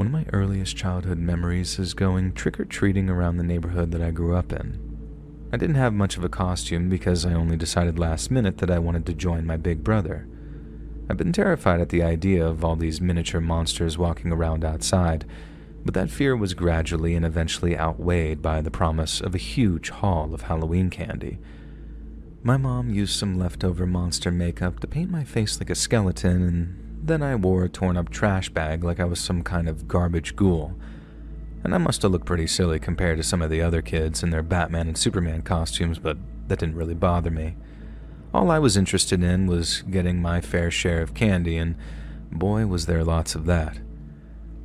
One of my earliest childhood memories is going trick-or-treating around the neighborhood that I grew up in. I didn't have much of a costume because I only decided last minute that I wanted to join my big brother. I've been terrified at the idea of all these miniature monsters walking around outside, but that fear was gradually and eventually outweighed by the promise of a huge haul of Halloween candy. My mom used some leftover monster makeup to paint my face like a skeleton, and then I wore a torn-up trash bag like I was some kind of garbage ghoul. And I must have looked pretty silly compared to some of the other kids in their Batman and Superman costumes, but that didn't really bother me. All I was interested in was getting my fair share of candy, and boy was there lots of that.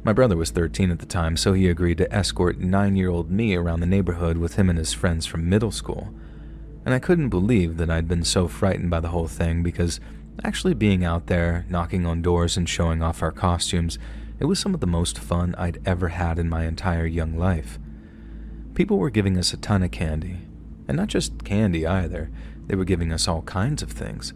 My brother was 13 at the time, so he agreed to escort 9-year-old me around the neighborhood with him and his friends from middle school. And I couldn't believe that I'd been so frightened by the whole thing because actually being out there, knocking on doors and showing off our costumes, it was some of the most fun I'd ever had in my entire young life. People were giving us a ton of candy, and not just candy either, they were giving us all kinds of things.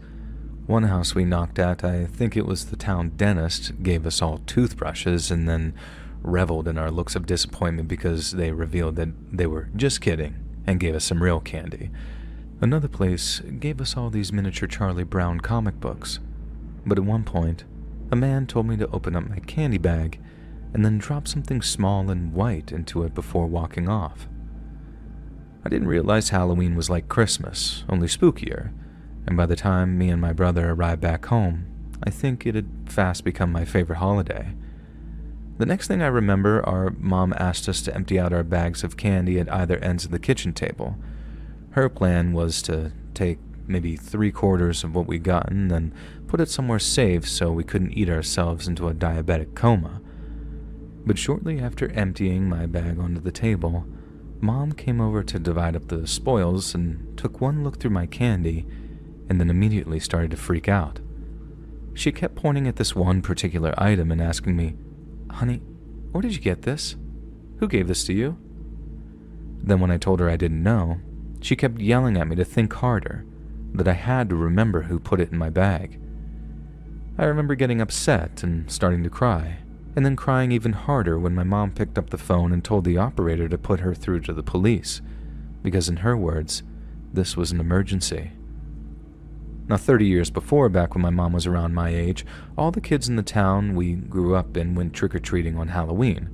One house we knocked at, I think it was the town dentist, gave us all toothbrushes and then reveled in our looks of disappointment because they revealed that they were just kidding and gave us some real candy. Another place gave us all these miniature Charlie Brown comic books. But at one point, a man told me to open up my candy bag and then drop something small and white into it before walking off. I didn't realize Halloween was like Christmas, only spookier, and by the time me and my brother arrived back home, I think it had fast become my favorite holiday. The next thing I remember, our mom asked us to empty out our bags of candy at either ends of the kitchen table. Her plan was to take maybe 3/4 of what we'd gotten, then put it somewhere safe so we couldn't eat ourselves into a diabetic coma. But shortly after emptying my bag onto the table, Mom came over to divide up the spoils and took one look through my candy and then immediately started to freak out. She kept pointing at this one particular item and asking me, "Honey, where did you get this? Who gave this to you?" Then when I told her I didn't know, she kept yelling at me to think harder, that I had to remember who put it in my bag. I remember getting upset and starting to cry, and then crying even harder when my mom picked up the phone and told the operator to put her through to the police, because in her words, this was an emergency. Now 30 years before, back when my mom was around my age, all the kids in the town we grew up in went trick-or-treating on Halloween.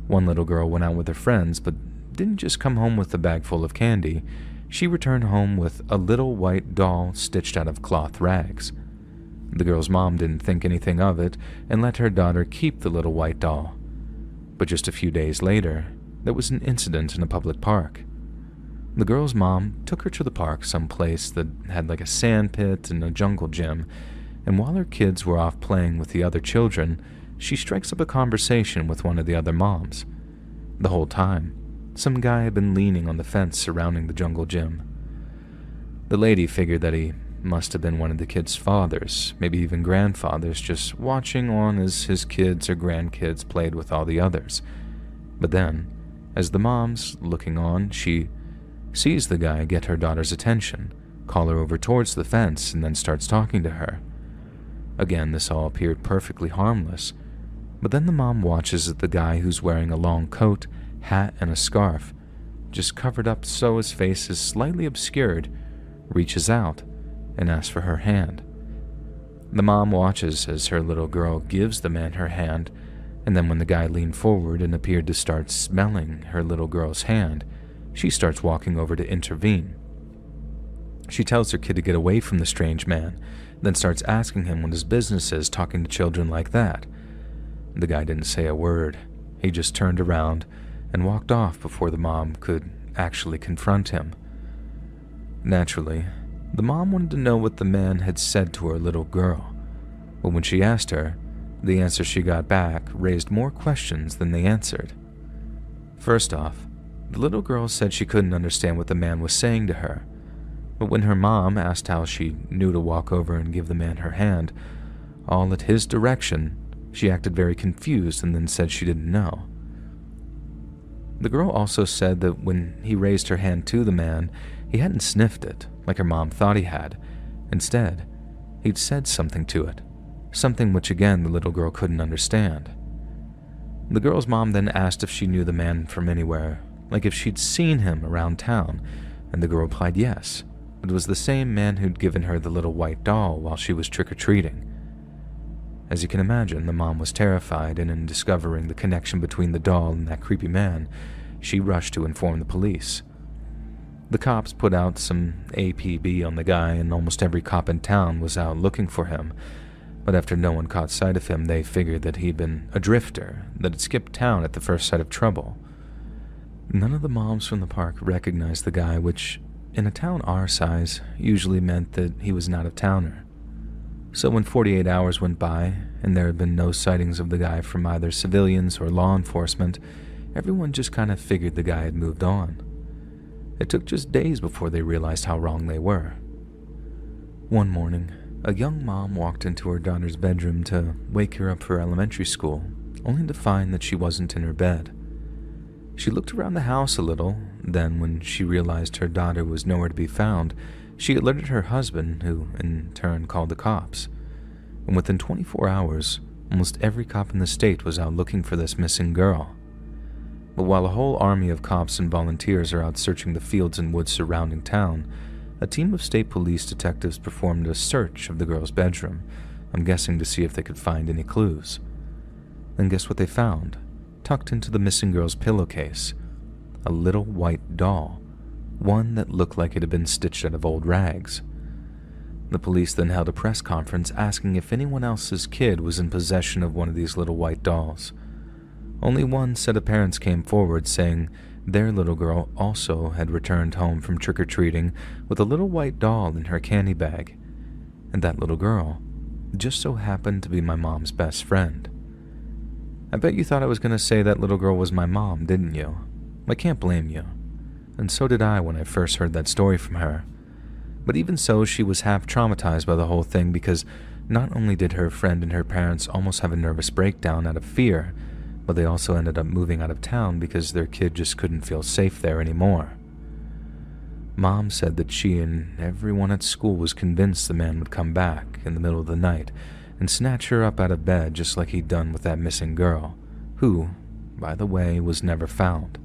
One little girl went out with her friends, but didn't just come home with a bag full of candy. She returned home with a little white doll stitched out of cloth rags. The girl's mom didn't think anything of it and let her daughter keep the little white doll. But just a few days later, there was an incident in a public park. The girl's mom took her to the park, someplace that had like a sand pit and a jungle gym, and while her kids were off playing with the other children, she strikes up a conversation with one of the other moms. The whole time, some guy had been leaning on the fence surrounding the jungle gym. The lady figured that he must have been one of the kids' fathers, maybe even grandfathers, just watching on as his kids or grandkids played with all the others. But then, as the mom's looking on, she sees the guy get her daughter's attention, call her over towards the fence, and then starts talking to her. Again, this all appeared perfectly harmless, but then the mom watches as the guy who's wearing a long coat, hat, and a scarf, just covered up so his face is slightly obscured, reaches out and asks for her hand. The mom watches as her little girl gives the man her hand, and then when the guy leaned forward and appeared to start smelling her little girl's hand, she starts walking over to intervene. She tells her kid to get away from the strange man, then starts asking him what his business is talking to children like that. The guy didn't say a word. He just turned around and walked off before the mom could actually confront him. Naturally, the mom wanted to know what the man had said to her little girl, but when she asked her, the answer she got back raised more questions than they answered. First off, the little girl said she couldn't understand what the man was saying to her, but when her mom asked how she knew to walk over and give the man her hand, all at his direction, she acted very confused and then said she didn't know. The girl also said that when he raised her hand to the man, he hadn't sniffed it, like her mom thought he had. Instead, he'd said something to it, something which again the little girl couldn't understand. The girl's mom then asked if she knew the man from anywhere, like if she'd seen him around town, and the girl replied yes. It was the same man who'd given her the little white doll while she was trick-or-treating. As you can imagine, the mom was terrified, and in discovering the connection between the doll and that creepy man, she rushed to inform the police. The cops put out some APB on the guy, and almost every cop in town was out looking for him, but after no one caught sight of him, they figured that he'd been a drifter that had skipped town at the first sight of trouble. None of the moms from the park recognized the guy, which, in a town our size, usually meant that he was an out-of-towner. So when 48 hours went by, and there had been no sightings of the guy from either civilians or law enforcement, everyone just kind of figured the guy had moved on. It took just days before they realized how wrong they were. One morning, a young mom walked into her daughter's bedroom to wake her up for elementary school, only to find that she wasn't in her bed. She looked around the house a little, then when she realized her daughter was nowhere to be found, she alerted her husband, who in turn called the cops. And within 24 hours, almost every cop in the state was out looking for this missing girl. But while a whole army of cops and volunteers are out searching the fields and woods surrounding town, a team of state police detectives performed a search of the girl's bedroom, I'm guessing to see if they could find any clues. And guess what they found? Tucked into the missing girl's pillowcase, a little white doll, one that looked like it had been stitched out of old rags. The police then held a press conference asking if anyone else's kid was in possession of one of these little white dolls. Only one set of parents came forward saying their little girl also had returned home from trick-or-treating with a little white doll in her candy bag, and that little girl just so happened to be my mom's best friend. I bet you thought I was going to say that little girl was my mom, didn't you? I can't blame you. And so did I when I first heard that story from her. But even so, she was half traumatized by the whole thing because not only did her friend and her parents almost have a nervous breakdown out of fear, but they also ended up moving out of town because their kid just couldn't feel safe there anymore. Mom said that she and everyone at school was convinced the man would come back in the middle of the night and snatch her up out of bed just like he'd done with that missing girl, who, by the way, was never found.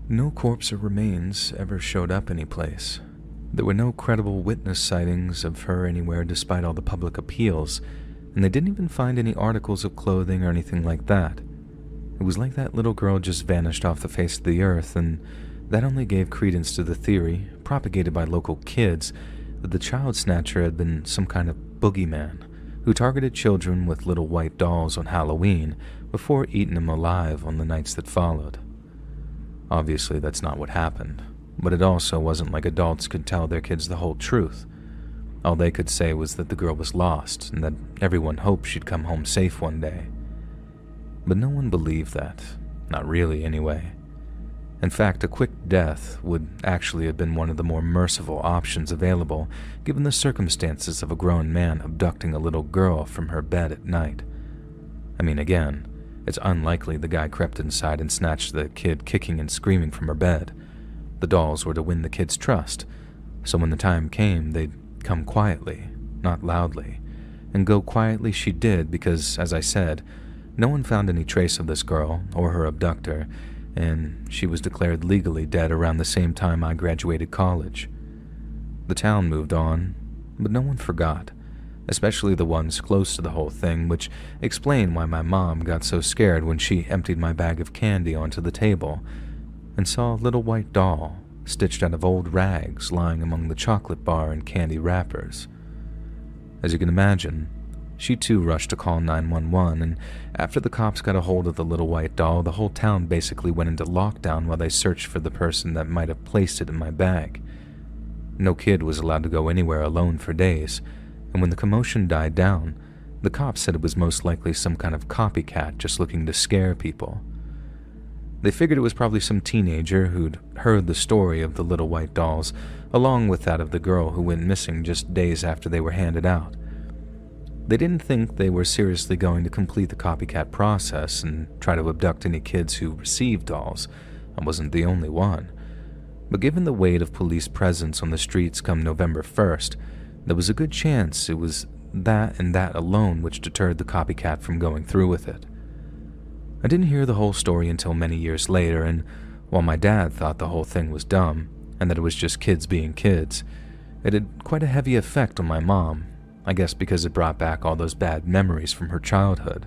No corpse or remains ever showed up anyplace. There were no credible witness sightings of her anywhere despite all the public appeals, and they didn't even find any articles of clothing or anything like that. It was like that little girl just vanished off the face of the earth, and that only gave credence to the theory, propagated by local kids, that the child snatcher had been some kind of boogeyman who targeted children with little white dolls on Halloween before eating them alive on the nights that followed. Obviously, that's not what happened, but it also wasn't like adults could tell their kids the whole truth. All they could say was that the girl was lost and that everyone hoped she'd come home safe one day. But no one believed that. Not really, anyway. In fact, a quick death would actually have been one of the more merciful options available, given the circumstances of a grown man abducting a little girl from her bed at night. I mean, again, it's unlikely the guy crept inside and snatched the kid kicking and screaming from her bed. The dolls were to win the kid's trust, so when the time came, they'd come quietly, not loudly, and go quietly she did because, as I said, no one found any trace of this girl or her abductor, and she was declared legally dead around the same time I graduated college. The town moved on, but no one forgot, especially the ones close to the whole thing, which explained why my mom got so scared when she emptied my bag of candy onto the table and saw a little white doll stitched out of old rags lying among the chocolate bar and candy wrappers. As you can imagine, she too rushed to call 911, and after the cops got a hold of the little white doll, the whole town basically went into lockdown while they searched for the person that might have placed it in my bag. No kid was allowed to go anywhere alone for days, and when the commotion died down, the cops said it was most likely some kind of copycat just looking to scare people. They figured it was probably some teenager who'd heard the story of the little white dolls, along with that of the girl who went missing just days after they were handed out. They didn't think they were seriously going to complete the copycat process and try to abduct any kids who received dolls. I wasn't the only one. But given the weight of police presence on the streets come November 1st, there was a good chance it was that and that alone which deterred the copycat from going through with it. I didn't hear the whole story until many years later, and while my dad thought the whole thing was dumb and that it was just kids being kids, it had quite a heavy effect on my mom, I guess because it brought back all those bad memories from her childhood.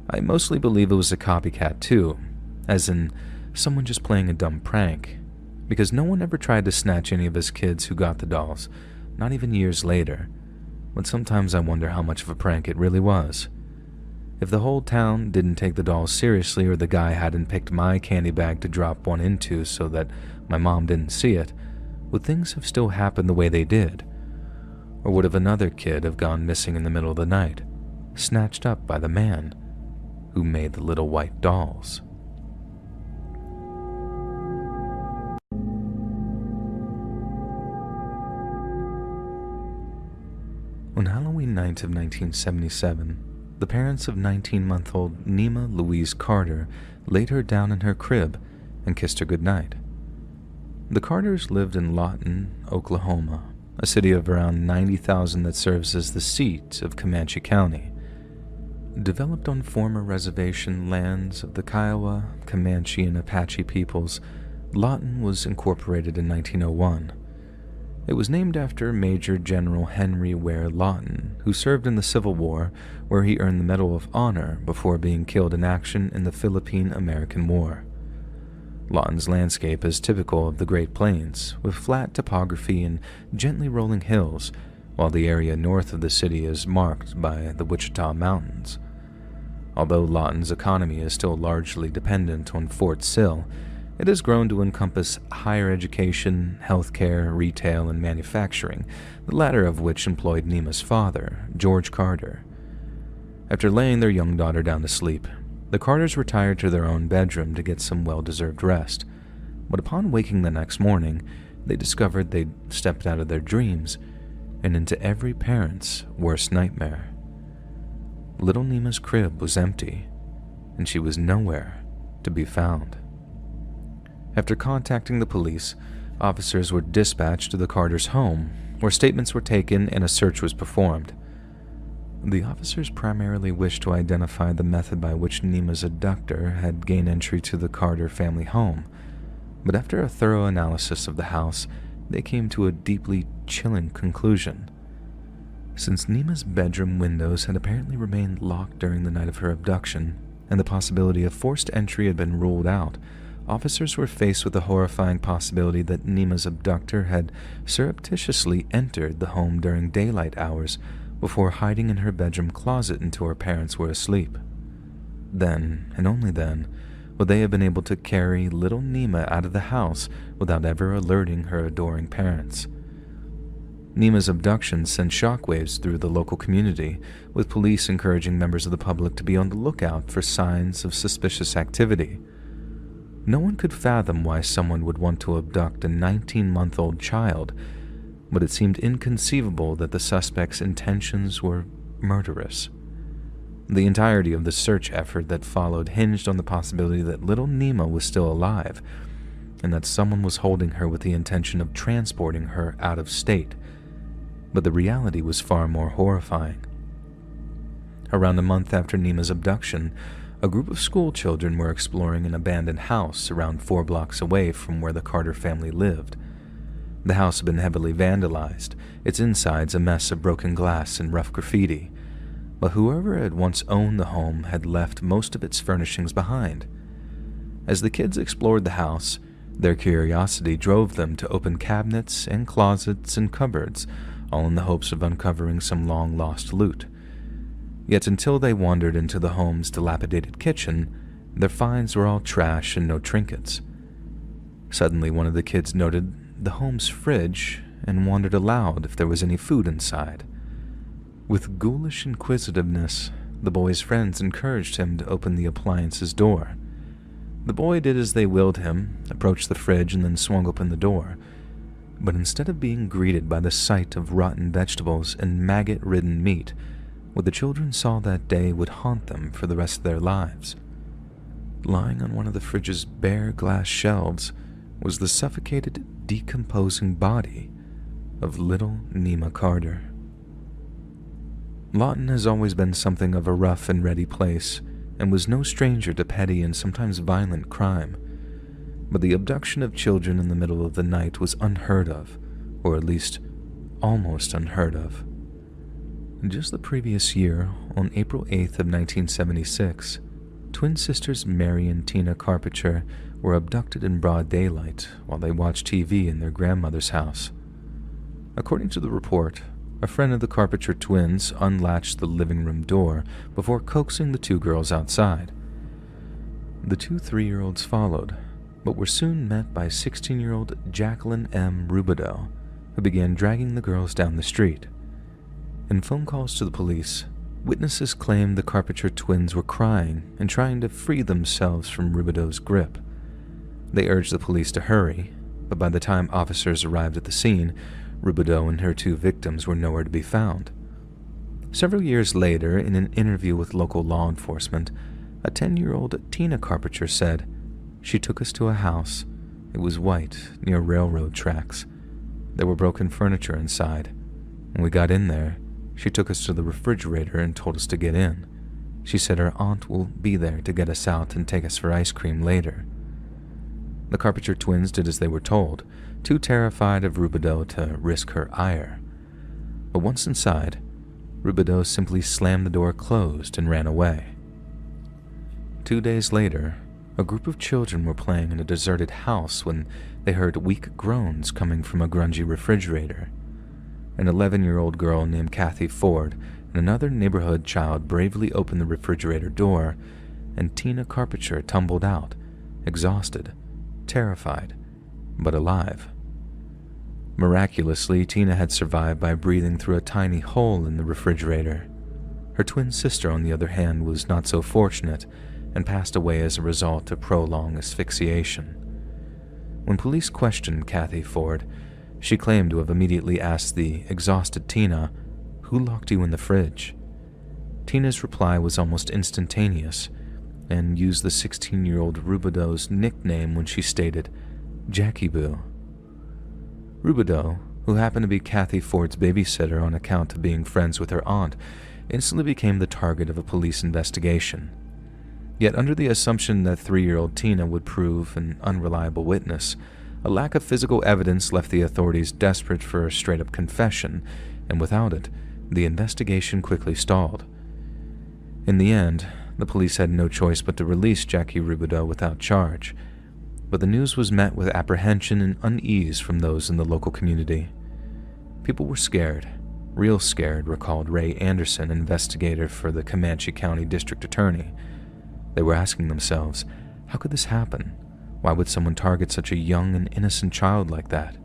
I mostly believe it was a copycat too, as in someone just playing a dumb prank, because no one ever tried to snatch any of us kids who got the dolls, not even years later. But sometimes I wonder how much of a prank it really was. If the whole town didn't take the dolls seriously, or the guy hadn't picked my candy bag to drop one into so that my mom didn't see it, would things have still happened the way they did? Or would have another kid have gone missing in the middle of the night, snatched up by the man who made the little white dolls? On Halloween night of 1977, the parents of 19-month-old Nema Louise Carter laid her down in her crib and kissed her goodnight. The Carters lived in Lawton, Oklahoma, a city of around 90,000 that serves as the seat of Comanche County. Developed on former reservation lands of the Kiowa, Comanche, and Apache peoples, Lawton was incorporated in 1901. It was named after Major General Henry Ware Lawton, who served in the Civil War, where he earned the Medal of Honor before being killed in action in the Philippine-American War. Lawton's landscape is typical of the Great Plains, with flat topography and gently rolling hills, while the area north of the city is marked by the Wichita Mountains. Although Lawton's economy is still largely dependent on Fort Sill, it has grown to encompass higher education, healthcare, retail, and manufacturing, the latter of which employed Nema's father, George Carter. After laying their young daughter down to sleep, the Carters retired to their own bedroom to get some well-deserved rest. But upon waking the next morning, they discovered they'd stepped out of their dreams and into every parent's worst nightmare. Little Nema's crib was empty, and she was nowhere to be found. After contacting the police, officers were dispatched to the Carters' home, where statements were taken and a search was performed. The officers primarily wished to identify the method by which Nema's abductor had gained entry to the Carter family home, but after a thorough analysis of the house, they came to a deeply chilling conclusion. Since Nema's bedroom windows had apparently remained locked during the night of her abduction, and the possibility of forced entry had been ruled out, officers were faced with the horrifying possibility that Nema's abductor had surreptitiously entered the home during daylight hours before hiding in her bedroom closet until her parents were asleep. Then, and only then, would they have been able to carry little Nema out of the house without ever alerting her adoring parents. Nema's abduction sent shockwaves through the local community, with police encouraging members of the public to be on the lookout for signs of suspicious activity. No one could fathom why someone would want to abduct a 19-month-old child, but it seemed inconceivable that the suspect's intentions were murderous. The entirety of the search effort that followed hinged on the possibility that little Nema was still alive, and that someone was holding her with the intention of transporting her out of state. But the reality was far more horrifying. Around a month after Nema's abduction, a group of school children were exploring an abandoned house around 4 blocks away from where the Carter family lived. The house had been heavily vandalized, its insides a mess of broken glass and rough graffiti, but whoever had once owned the home had left most of its furnishings behind. As the kids explored the house, their curiosity drove them to open cabinets and closets and cupboards, all in the hopes of uncovering some long-lost loot. Yet until they wandered into the home's dilapidated kitchen, their finds were all trash and no trinkets. Suddenly, one of the kids noted the home's fridge and wondered aloud if there was any food inside. With ghoulish inquisitiveness, the boy's friends encouraged him to open the appliance's door. The boy did as they willed him, approached the fridge, and then swung open the door. But instead of being greeted by the sight of rotten vegetables and maggot-ridden meat, what the children saw that day would haunt them for the rest of their lives. Lying on one of the fridge's bare glass shelves was the suffocated, decomposing body of little Nema Carter. Lawton has always been something of a rough and ready place, and was no stranger to petty and sometimes violent crime. But the abduction of children in the middle of the night was unheard of, or at least almost unheard of. Just the previous year, on April 8th of 1976, twin sisters Mary and Tina Carpenter were abducted in broad daylight while they watched TV in their grandmother's house. According to the report, a friend of the Carpenter twins unlatched the living room door before coaxing the two girls outside. The two 3-year-olds followed, but were soon met by 16-year-old Jacqueline M. Rubidoux, who began dragging the girls down the street. In phone calls to the police, witnesses claimed the Carpenter twins were crying and trying to free themselves from Rubidoux's grip. They urged the police to hurry, but by the time officers arrived at the scene, Rubidoux and her two victims were nowhere to be found. Several years later, in an interview with local law enforcement, a 10-year-old Tina Carpenter said, "She took us to a house. It was white, near railroad tracks. There were broken furniture inside. When we got in there, she took us to the refrigerator and told us to get in. She said her aunt will be there to get us out and take us for ice cream later." The Carpenter twins did as they were told, too terrified of Rubidoux to risk her ire. But once inside, Rubidoux simply slammed the door closed and ran away. 2 days later, a group of children were playing in a deserted house when they heard weak groans coming from a grungy refrigerator. An 11-year-old girl named Kathy Ford and another neighborhood child bravely opened the refrigerator door, and Tina Carpenter tumbled out, exhausted, terrified, but alive. Miraculously, Tina had survived by breathing through a tiny hole in the refrigerator. Her twin sister, on the other hand, was not so fortunate and passed away as a result of prolonged asphyxiation. When police questioned Kathy Ford, she claimed to have immediately asked the exhausted Tina, "Who locked you in the fridge?" Tina's reply was almost instantaneous, and used the 16-year-old Rubidoux's nickname when she stated, "Jackie Boo." Rubidoux, who happened to be Kathy Ford's babysitter on account of being friends with her aunt, instantly became the target of a police investigation. Yet under the assumption that 3-year-old Tina would prove an unreliable witness, a lack of physical evidence left the authorities desperate for a straight-up confession, and without it, the investigation quickly stalled. In the end, the police had no choice but to release Jackie Rubidoux without charge, but the news was met with apprehension and unease from those in the local community. People were scared, real scared, recalled Ray Anderson, investigator for the Comanche County District Attorney. They were asking themselves, how could this happen? Why would someone target such a young and innocent child like that?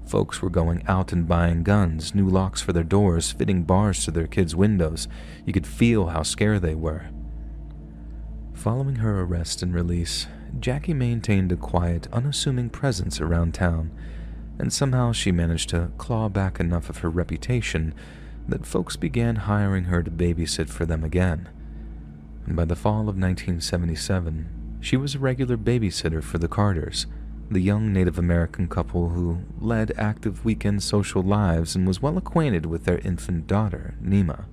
Folks were going out and buying guns, new locks for their doors, fitting bars to their kids' windows. You could feel how scared they were. Following her arrest and release, Jackie maintained a quiet, unassuming presence around town, and somehow she managed to claw back enough of her reputation that folks began hiring her to babysit for them again. And by the fall of 1977, she was a regular babysitter for the Carters, the young Native American couple who led active weekend social lives and was well acquainted with their infant daughter, Nima.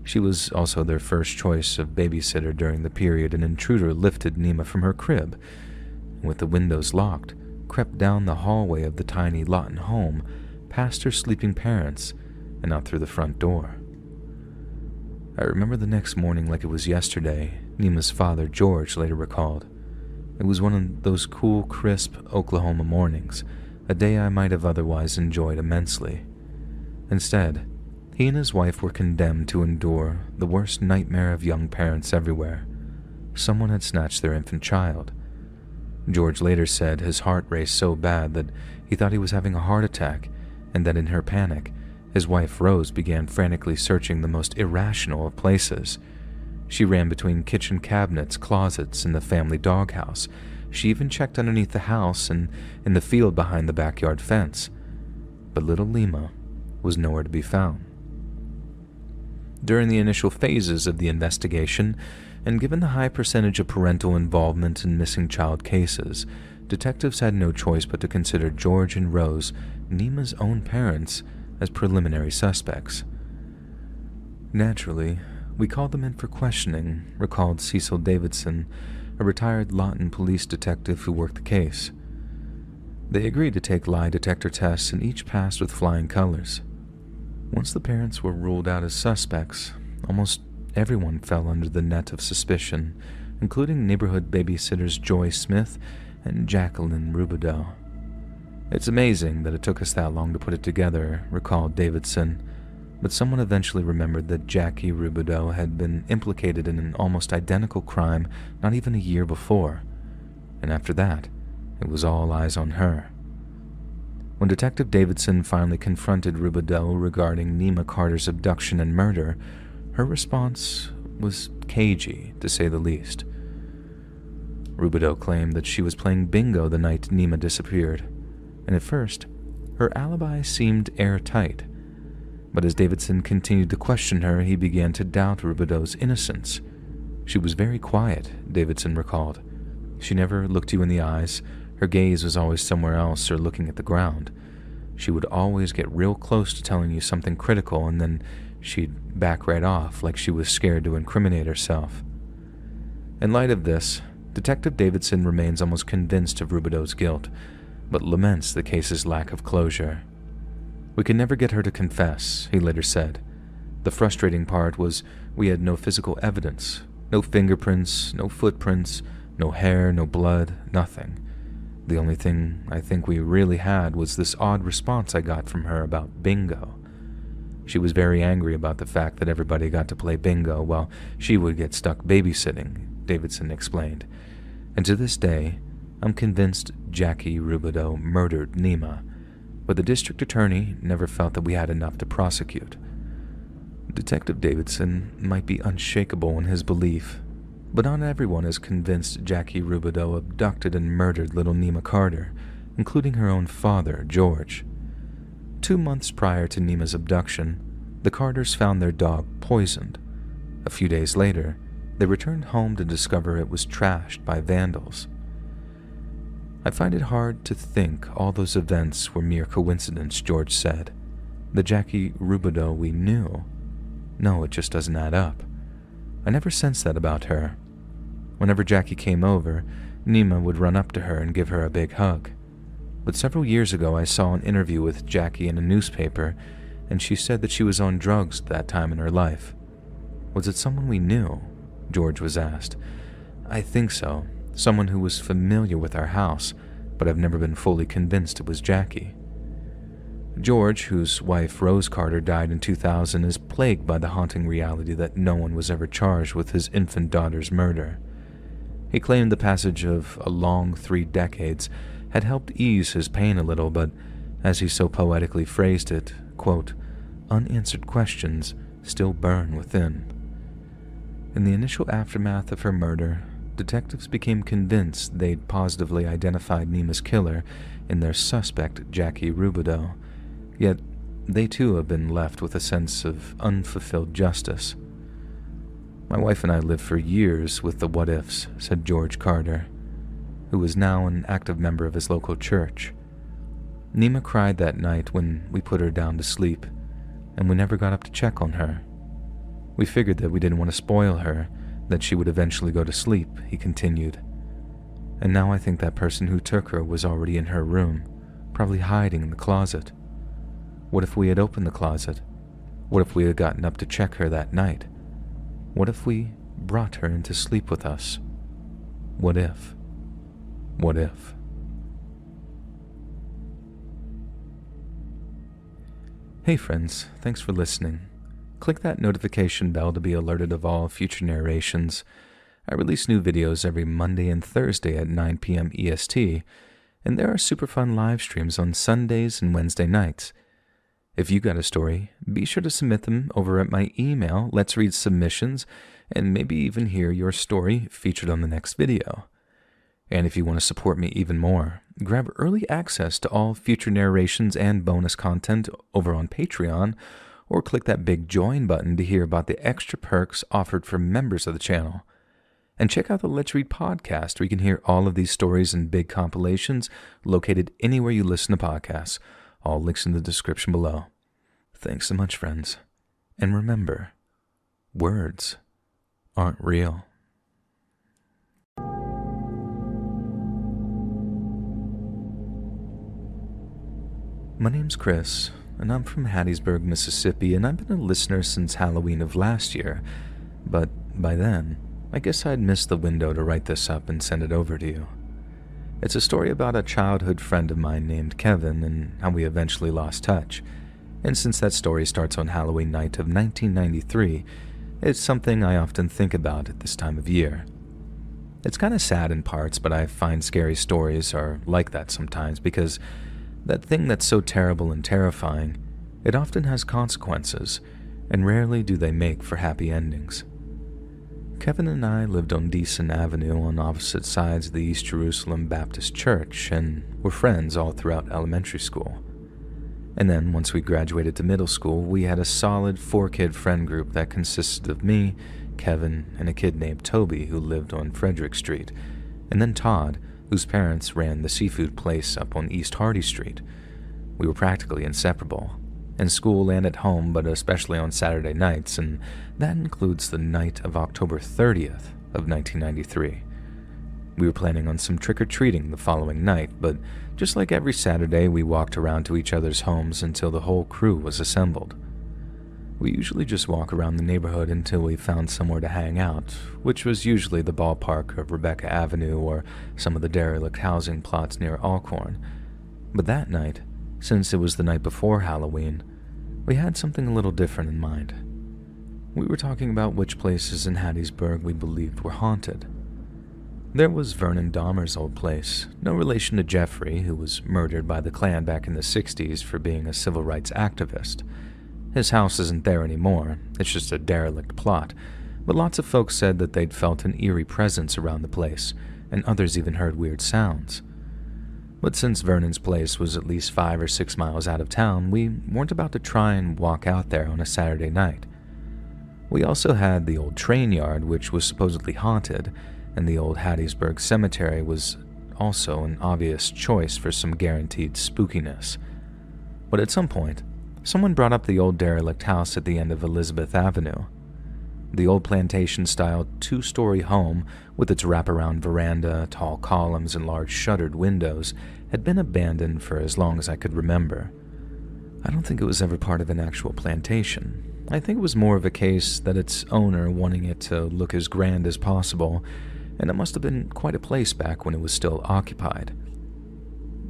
She was also their first choice of babysitter during the period an intruder lifted Nima from her crib, and with the windows locked, crept down the hallway of the tiny Lawton home, past her sleeping parents, and out through the front door. I remember the next morning like it was yesterday, Nima's father, George, later recalled. It was one of those cool, crisp Oklahoma mornings, a day I might have otherwise enjoyed immensely. Instead, he and his wife were condemned to endure the worst nightmare of young parents everywhere. Someone had snatched their infant child. George later said his heart raced so bad that he thought he was having a heart attack, and that in her panic, his wife Rose began frantically searching the most irrational of places. She ran between kitchen cabinets, closets, and the family doghouse. She even checked underneath the house and in the field behind the backyard fence. But little Lima was nowhere to be found. During the initial phases of the investigation, and given the high percentage of parental involvement in missing child cases, detectives had no choice but to consider George and Rose, Nima's own parents, as preliminary suspects. Naturally, We called them in for questioning, recalled Cecil Davidson, a retired Lawton police detective who worked the case. They agreed to take lie detector tests and each passed with flying colors. Once the parents were ruled out as suspects, almost everyone fell under the net of suspicion, including neighborhood babysitters Joy Smith and Jacqueline Rubidoux. It's amazing that it took us that long to put it together, recalled Davidson, but someone eventually remembered that Jackie Rubidoux had been implicated in an almost identical crime not even a year before, and after that, it was all eyes on her. When Detective Davidson finally confronted Rubidoux regarding Nima Carter's abduction and murder, her response was cagey, to say the least. Rubidoux claimed that she was playing bingo the night Nima disappeared, and at first, her alibi seemed airtight. But as Davidson continued to question her, he began to doubt Rubidoux's innocence. She was very quiet, Davidson recalled. She never looked you in the eyes. Her gaze was always somewhere else or looking at the ground. She would always get real close to telling you something critical, and then she'd back right off like she was scared to incriminate herself. In light of this, Detective Davidson remains almost convinced of Rubidoux's guilt, but laments the case's lack of closure. We could never get her to confess, he later said. The frustrating part was we had no physical evidence, no fingerprints, no footprints, no hair, no blood, nothing. The only thing I think we really had was this odd response I got from her about bingo. She was very angry about the fact that everybody got to play bingo while she would get stuck babysitting, Davidson explained. And to this day, I'm convinced Jackie Rubidoux murdered Nima, but the district attorney never felt that we had enough to prosecute. Detective Davidson might be unshakable in his belief, but not everyone is convinced Jackie Rubidoux abducted and murdered little Nima Carter, including her own father, George. 2 months prior to Nima's abduction, the Carters found their dog poisoned. A few days later, they returned home to discover it was trashed by vandals. I find it hard to think all those events were mere coincidence, George said. The Jackie Rubidoux we knew. No, it just doesn't add up. I never sensed that about her. Whenever Jackie came over, Nima would run up to her and give her a big hug. But several years ago I saw an interview with Jackie in a newspaper, and she said that she was on drugs at that time in her life. Was it someone we knew? George was asked. I think so. Someone who was familiar with our house, but I've never been fully convinced it was Jackie. George, whose wife Rose Carter died in 2000, is plagued by the haunting reality that no one was ever charged with his infant daughter's murder. He claimed the passage of a long 3 decades had helped ease his pain a little, but as he so poetically phrased it, quote, unanswered questions still burn within. In the initial aftermath of her murder, detectives became convinced they'd positively identified Nima's killer in their suspect, Jackie Rubidoux, yet they too have been left with a sense of unfulfilled justice. My wife and I lived for years with the what-ifs, said George Carter, who was now an active member of his local church. Nima cried that night when we put her down to sleep, and we never got up to check on her. We figured that we didn't want to spoil her, that she would eventually go to sleep, he continued. And now I think that person who took her was already in her room, probably hiding in the closet. What if we had opened the closet? What if we had gotten up to check her that night? What if we brought her in to sleep with us? What if? What if? Hey friends, thanks for listening. Click that notification bell to be alerted of all future narrations. I release new videos every Monday and Thursday at 9 p.m. EST, and there are super fun live streams on Sundays and Wednesday nights. If you got a story, be sure to submit them over at my email, Let's Read Submissions, and maybe even hear your story featured on the next video. And if you want to support me even more, grab early access to all future narrations and bonus content over on Patreon, or click that big join button to hear about the extra perks offered for members of the channel. And check out the Let's Read podcast, where you can hear all of these stories and big compilations located anywhere you listen to podcasts. All links in the description below. Thanks so much, friends. And remember, Words aren't real. My name's Chris, and I'm from Hattiesburg, Mississippi, and I've been a listener since Halloween of last year, but by then, I guess I'd missed the window to write this up and send it over to you. It's a story about a childhood friend of mine named Kevin and how we eventually lost touch, and since that story starts on Halloween night of 1993, it's something I often think about at this time of year. It's kind of sad in parts, but I find scary stories are like that sometimes because that thing that's so terrible and terrifying, it often has consequences, and rarely do they make for happy endings. Kevin and I lived on Deason Avenue on opposite sides of the East Jerusalem Baptist Church and were friends all throughout elementary school. And then once we graduated to middle school, we had a solid 4-kid friend group that consisted of me, Kevin, and a kid named Toby who lived on Frederick Street, and then Todd, whose parents ran the seafood place up on East Hardy Street. We were practically inseparable, in school and at home, but especially on Saturday nights, and that includes the night of October 30th of 1993. We were planning on some trick-or-treating the following night, but just like every Saturday, we walked around to each other's homes until the whole crew was assembled. We usually just walk around the neighborhood until we found somewhere to hang out, which was usually the ballpark of Rebecca Avenue or some of the derelict housing plots near Alcorn. But that night, since it was the night before Halloween, we had something a little different in mind. We were talking about which places in Hattiesburg we believed were haunted. There was Vernon Dahmer's old place, no relation to Jeffrey, who was murdered by the Klan back in the 60s for being a civil rights activist. His house isn't there anymore, it's just a derelict plot, but lots of folks said that they'd felt an eerie presence around the place, and others even heard weird sounds. But since Vernon's place was at least 5 or 6 miles out of town, we weren't about to try and walk out there on a Saturday night. We also had the old train yard, which was supposedly haunted, and the old Hattiesburg Cemetery was also an obvious choice for some guaranteed spookiness. But at some point, someone brought up the old derelict house at the end of Elizabeth Avenue. The old plantation-style 2-story home with its wraparound veranda, tall columns, and large shuttered windows had been abandoned for as long as I could remember. I don't think it was ever part of an actual plantation. I think it was more of a case that its owner wanting it to look as grand as possible, and it must have been quite a place back when it was still occupied.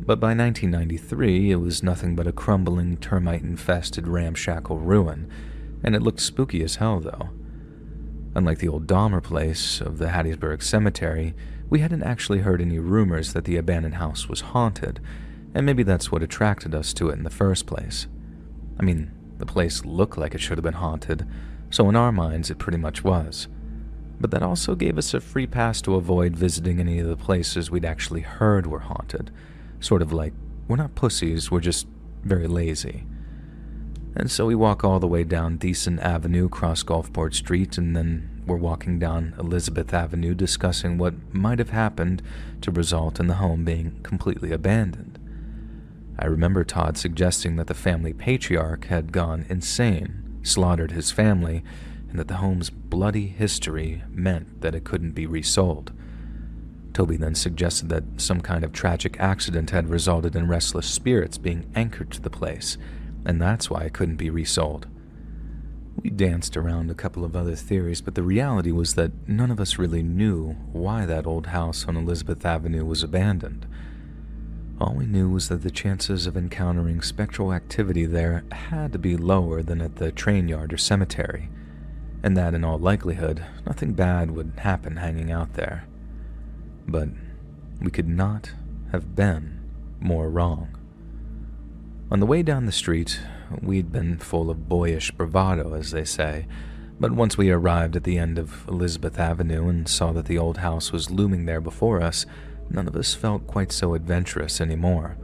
But by 1993, it was nothing but a crumbling, termite-infested, ramshackle ruin, and it looked spooky as hell, though. Unlike the old Dahmer place of the Hattiesburg Cemetery, we hadn't actually heard any rumors that the abandoned house was haunted, and maybe that's what attracted us to it in the first place. I mean, the place looked like it should have been haunted, so in our minds it pretty much was. But that also gave us a free pass to avoid visiting any of the places we'd actually heard were haunted. Sort of like, we're not pussies, we're just very lazy. And so we walk all the way down Deason Avenue, cross Gulfport Street, and then we're walking down Elizabeth Avenue discussing what might have happened to result in the home being completely abandoned. I remember Todd suggesting that the family patriarch had gone insane, slaughtered his family, and that the home's bloody history meant that it couldn't be resold. Toby then suggested that some kind of tragic accident had resulted in restless spirits being anchored to the place, and that's why it couldn't be resold. We danced around a couple of other theories, but the reality was that none of us really knew why that old house on Elizabeth Avenue was abandoned. All we knew was that the chances of encountering spectral activity there had to be lower than at the train yard or cemetery, and that in all likelihood, nothing bad would happen hanging out there. But we could not have been more wrong. On the way down the street, we'd been full of boyish bravado, as they say, but once we arrived at the end of Elizabeth Avenue and saw that the old house was looming there before us, none of us felt quite so adventurous anymore.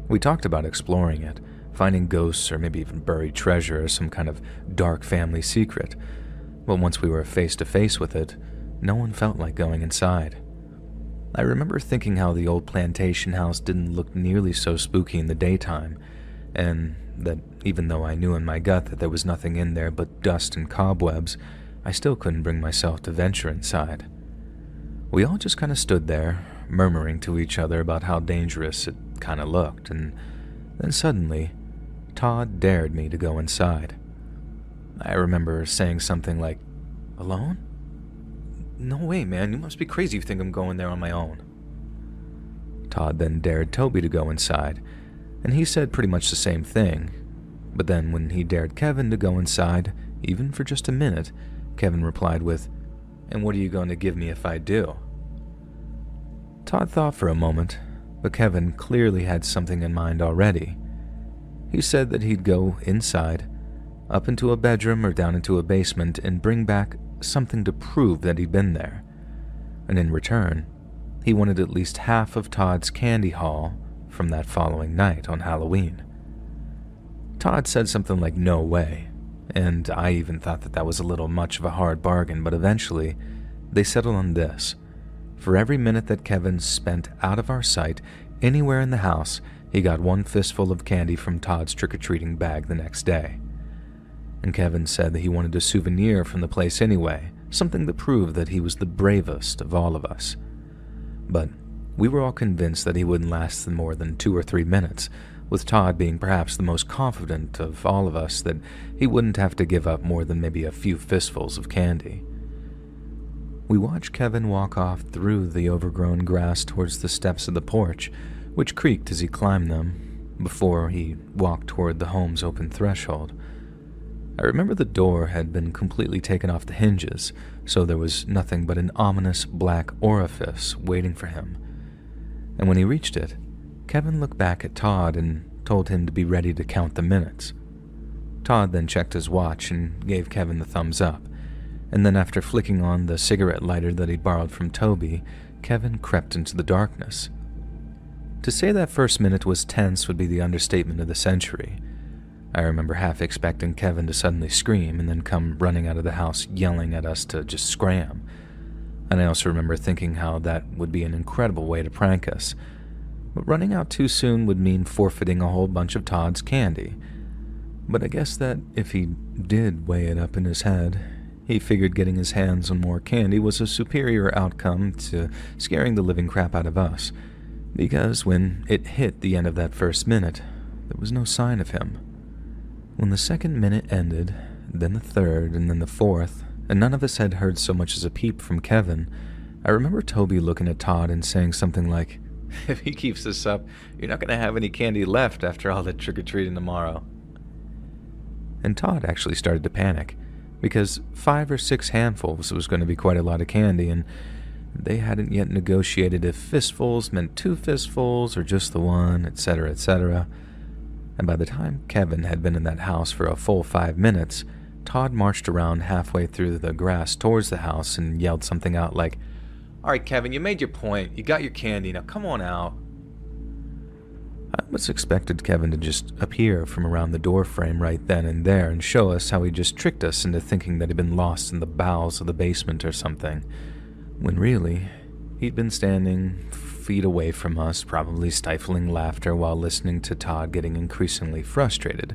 We talked about exploring it, finding ghosts or maybe even buried treasure or some kind of dark family secret, but once we were face to face with it, no one felt like going inside. I remember thinking how the old plantation house didn't look nearly so spooky in the daytime, and that even though I knew in my gut that there was nothing in there but dust and cobwebs, I still couldn't bring myself to venture inside. We all just kind of stood there, murmuring to each other about how dangerous it kind of looked, and then suddenly, Todd dared me to go inside. I remember saying something like, "Alone? No way, man, you must be crazy if you think I'm going there on my own." Todd then dared Toby to go inside, and he said pretty much the same thing. But then when he dared Kevin to go inside, even for just a minute, Kevin replied with, "And what are you going to give me if I do?" Todd thought for a moment, but Kevin clearly had something in mind already. He said that he'd go inside, up into a bedroom or down into a basement, and bring back something to prove that he'd been there. And in return, he wanted at least half of Todd's candy haul from that following night on Halloween. Todd said something like "no way," and I even thought that that was a little much of a hard bargain, but eventually they settled on this. For every minute that Kevin spent out of our sight anywhere in the house, he got one fistful of candy from Todd's trick-or-treating bag the next day. And Kevin said that he wanted a souvenir from the place anyway, something to prove that he was the bravest of all of us. But we were all convinced that he wouldn't last more than 2 or 3 minutes, with Todd being perhaps the most confident of all of us that he wouldn't have to give up more than maybe a few fistfuls of candy. We watched Kevin walk off through the overgrown grass towards the steps of the porch, which creaked as he climbed them, before he walked toward the home's open threshold. I remember the door had been completely taken off the hinges, so there was nothing but an ominous black orifice waiting for him. And when he reached it, Kevin looked back at Todd and told him to be ready to count the minutes. Todd then checked his watch and gave Kevin the thumbs up, and then after flicking on the cigarette lighter that he'd borrowed from Toby, Kevin crept into the darkness. To say that first minute was tense would be the understatement of the century. I remember half expecting Kevin to suddenly scream and then come running out of the house yelling at us to just scram. And I also remember thinking how that would be an incredible way to prank us. But running out too soon would mean forfeiting a whole bunch of Todd's candy. But I guess that if he did weigh it up in his head, he figured getting his hands on more candy was a superior outcome to scaring the living crap out of us. Because when it hit the end of that first minute, there was no sign of him. When the second minute ended, then the third, and then the fourth, and none of us had heard so much as a peep from Kevin, I remember Toby looking at Todd and saying something like, "If he keeps this up, you're not going to have any candy left after all the trick-or-treating tomorrow." And Todd actually started to panic, because 5 or 6 handfuls was going to be quite a lot of candy, and they hadn't yet negotiated if fistfuls meant 2 fistfuls or just the one, etc., etc. And by the time Kevin had been in that house for a full 5 minutes, Todd marched around halfway through the grass towards the house and yelled something out like, "All right, Kevin, you made your point. You got your candy. Now come on out." I almost expected Kevin to just appear from around the doorframe right then and there and show us how he just tricked us into thinking that he'd been lost in the bowels of the basement or something, when really, he'd been standing feet away from us, probably stifling laughter while listening to Todd getting increasingly frustrated.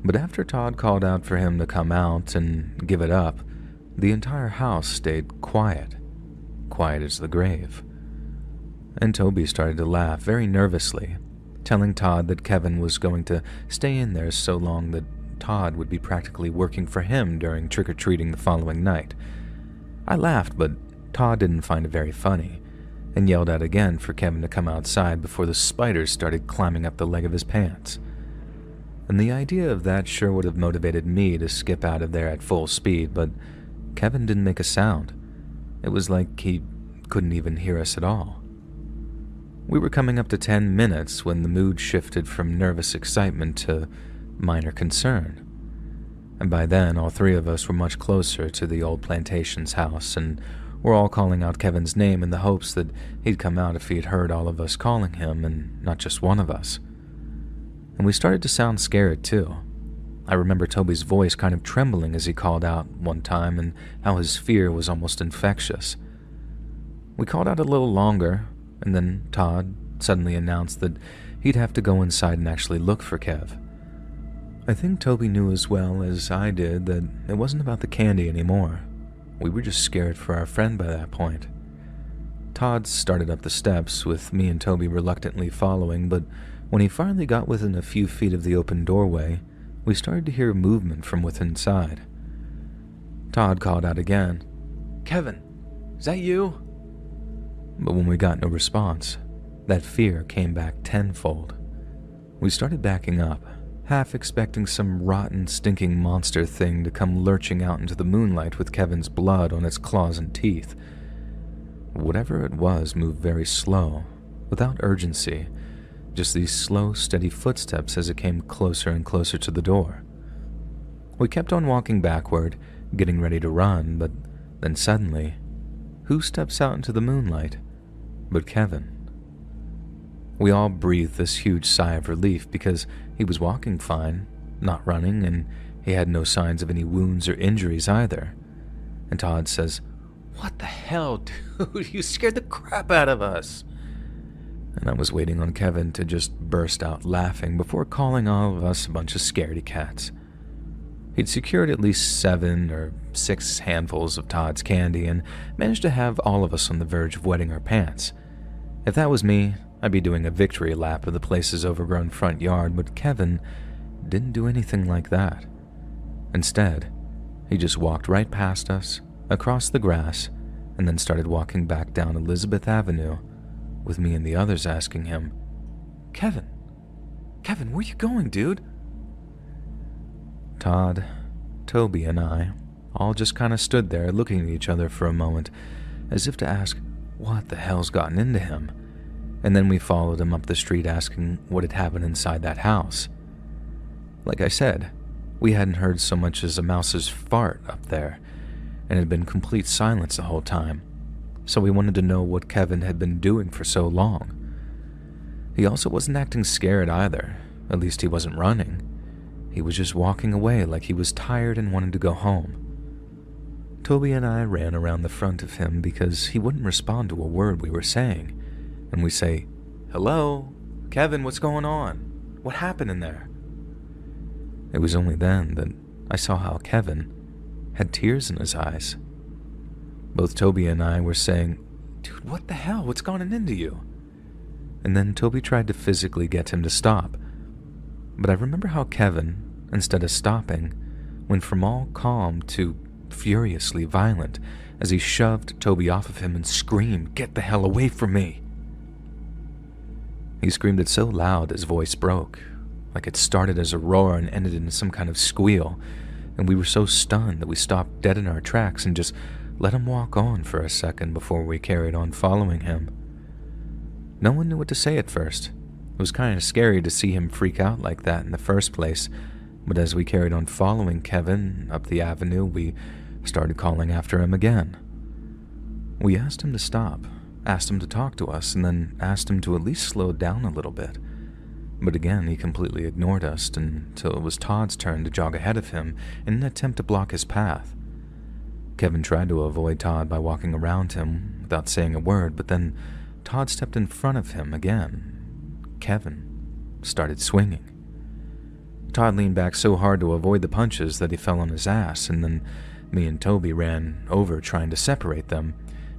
But after Todd called out for him to come out and give it up, the entire house stayed quiet as the grave. And Toby started to laugh very nervously, telling Todd that Kevin was going to stay in there so long that Todd would be practically working for him during trick-or-treating the following night. I laughed, but Todd didn't find it very funny, and yelled out again for Kevin to come outside before the spiders started climbing up the leg of his pants. And the idea of that sure would have motivated me to skip out of there at full speed, but Kevin didn't make a sound. It was like he couldn't even hear us at all. We were coming up to 10 minutes when the mood shifted from nervous excitement to minor concern. And by then, all 3 of us were much closer to the old plantation's house, and were all calling out Kevin's name in the hopes that he'd come out if he'd heard all of us calling him, and not just one of us. And we started to sound scared, too. I remember Toby's voice kind of trembling as he called out one time, and how his fear was almost infectious. We called out a little longer, and then Todd suddenly announced that he'd have to go inside and actually look for Kev. I think Toby knew as well as I did that it wasn't about the candy anymore. We were just scared for our friend by that point. Todd started up the steps, with me and Toby reluctantly following, but when he finally got within a few feet of the open doorway, we started to hear movement from within inside. Todd called out again, "Kevin, is that you?" But when we got no response, that fear came back tenfold. We started backing up, half expecting some rotten, stinking monster thing to come lurching out into the moonlight with Kevin's blood on its claws and teeth. Whatever it was moved very slow, without urgency, just these slow, steady footsteps as it came closer and closer to the door. We kept on walking backward, getting ready to run, but then suddenly, who steps out into the moonlight but Kevin? We all breathed this huge sigh of relief because he was walking fine, not running, and he had no signs of any wounds or injuries either. And Todd says, "What the hell, dude? You scared the crap out of us." And I was waiting on Kevin to just burst out laughing before calling all of us a bunch of scaredy cats. He'd secured at least 7 or 6 handfuls of Todd's candy and managed to have all of us on the verge of wetting our pants. If that was me, I'd be doing a victory lap of the place's overgrown front yard, but Kevin didn't do anything like that. Instead, he just walked right past us, across the grass, and then started walking back down Elizabeth Avenue, with me and the others asking him, Kevin, where you going, dude?" Todd, Toby, and I all just kind of stood there looking at each other for a moment, as if to ask what the hell's gotten into him, and then we followed him up the street asking what had happened inside that house. Like I said, we hadn't heard so much as a mouse's fart up there, and it had been complete silence the whole time, so we wanted to know what Kevin had been doing for so long. He also wasn't acting scared either, at least he wasn't running. He was just walking away like he was tired and wanted to go home. Toby and I ran around the front of him because he wouldn't respond to a word we were saying, and we say, "Hello? Kevin, what's going on? What happened in there?" It was only then that I saw how Kevin had tears in his eyes. Both Toby and I were saying, "Dude, what the hell? What's gone into you?" And then Toby tried to physically get him to stop. But I remember how Kevin, instead of stopping, went from all calm to furiously violent as he shoved Toby off of him and screamed, "Get the hell away from me!" He screamed it so loud his voice broke, like it started as a roar and ended in some kind of squeal, and we were so stunned that we stopped dead in our tracks and just let him walk on for a second before we carried on following him. No one knew what to say at first. It was kind of scary to see him freak out like that in the first place, but as we carried on following Kevin up the avenue, we started calling after him again. We asked him to stop, asked him to talk to us, and then asked him to at least slow down a little bit. But again, he completely ignored us until it was Todd's turn to jog ahead of him in an attempt to block his path. Kevin tried to avoid Todd by walking around him without saying a word, but then Todd stepped in front of him again. Kevin started swinging. Todd leaned back so hard to avoid the punches that he fell on his ass, and then me and Toby ran over trying to separate them,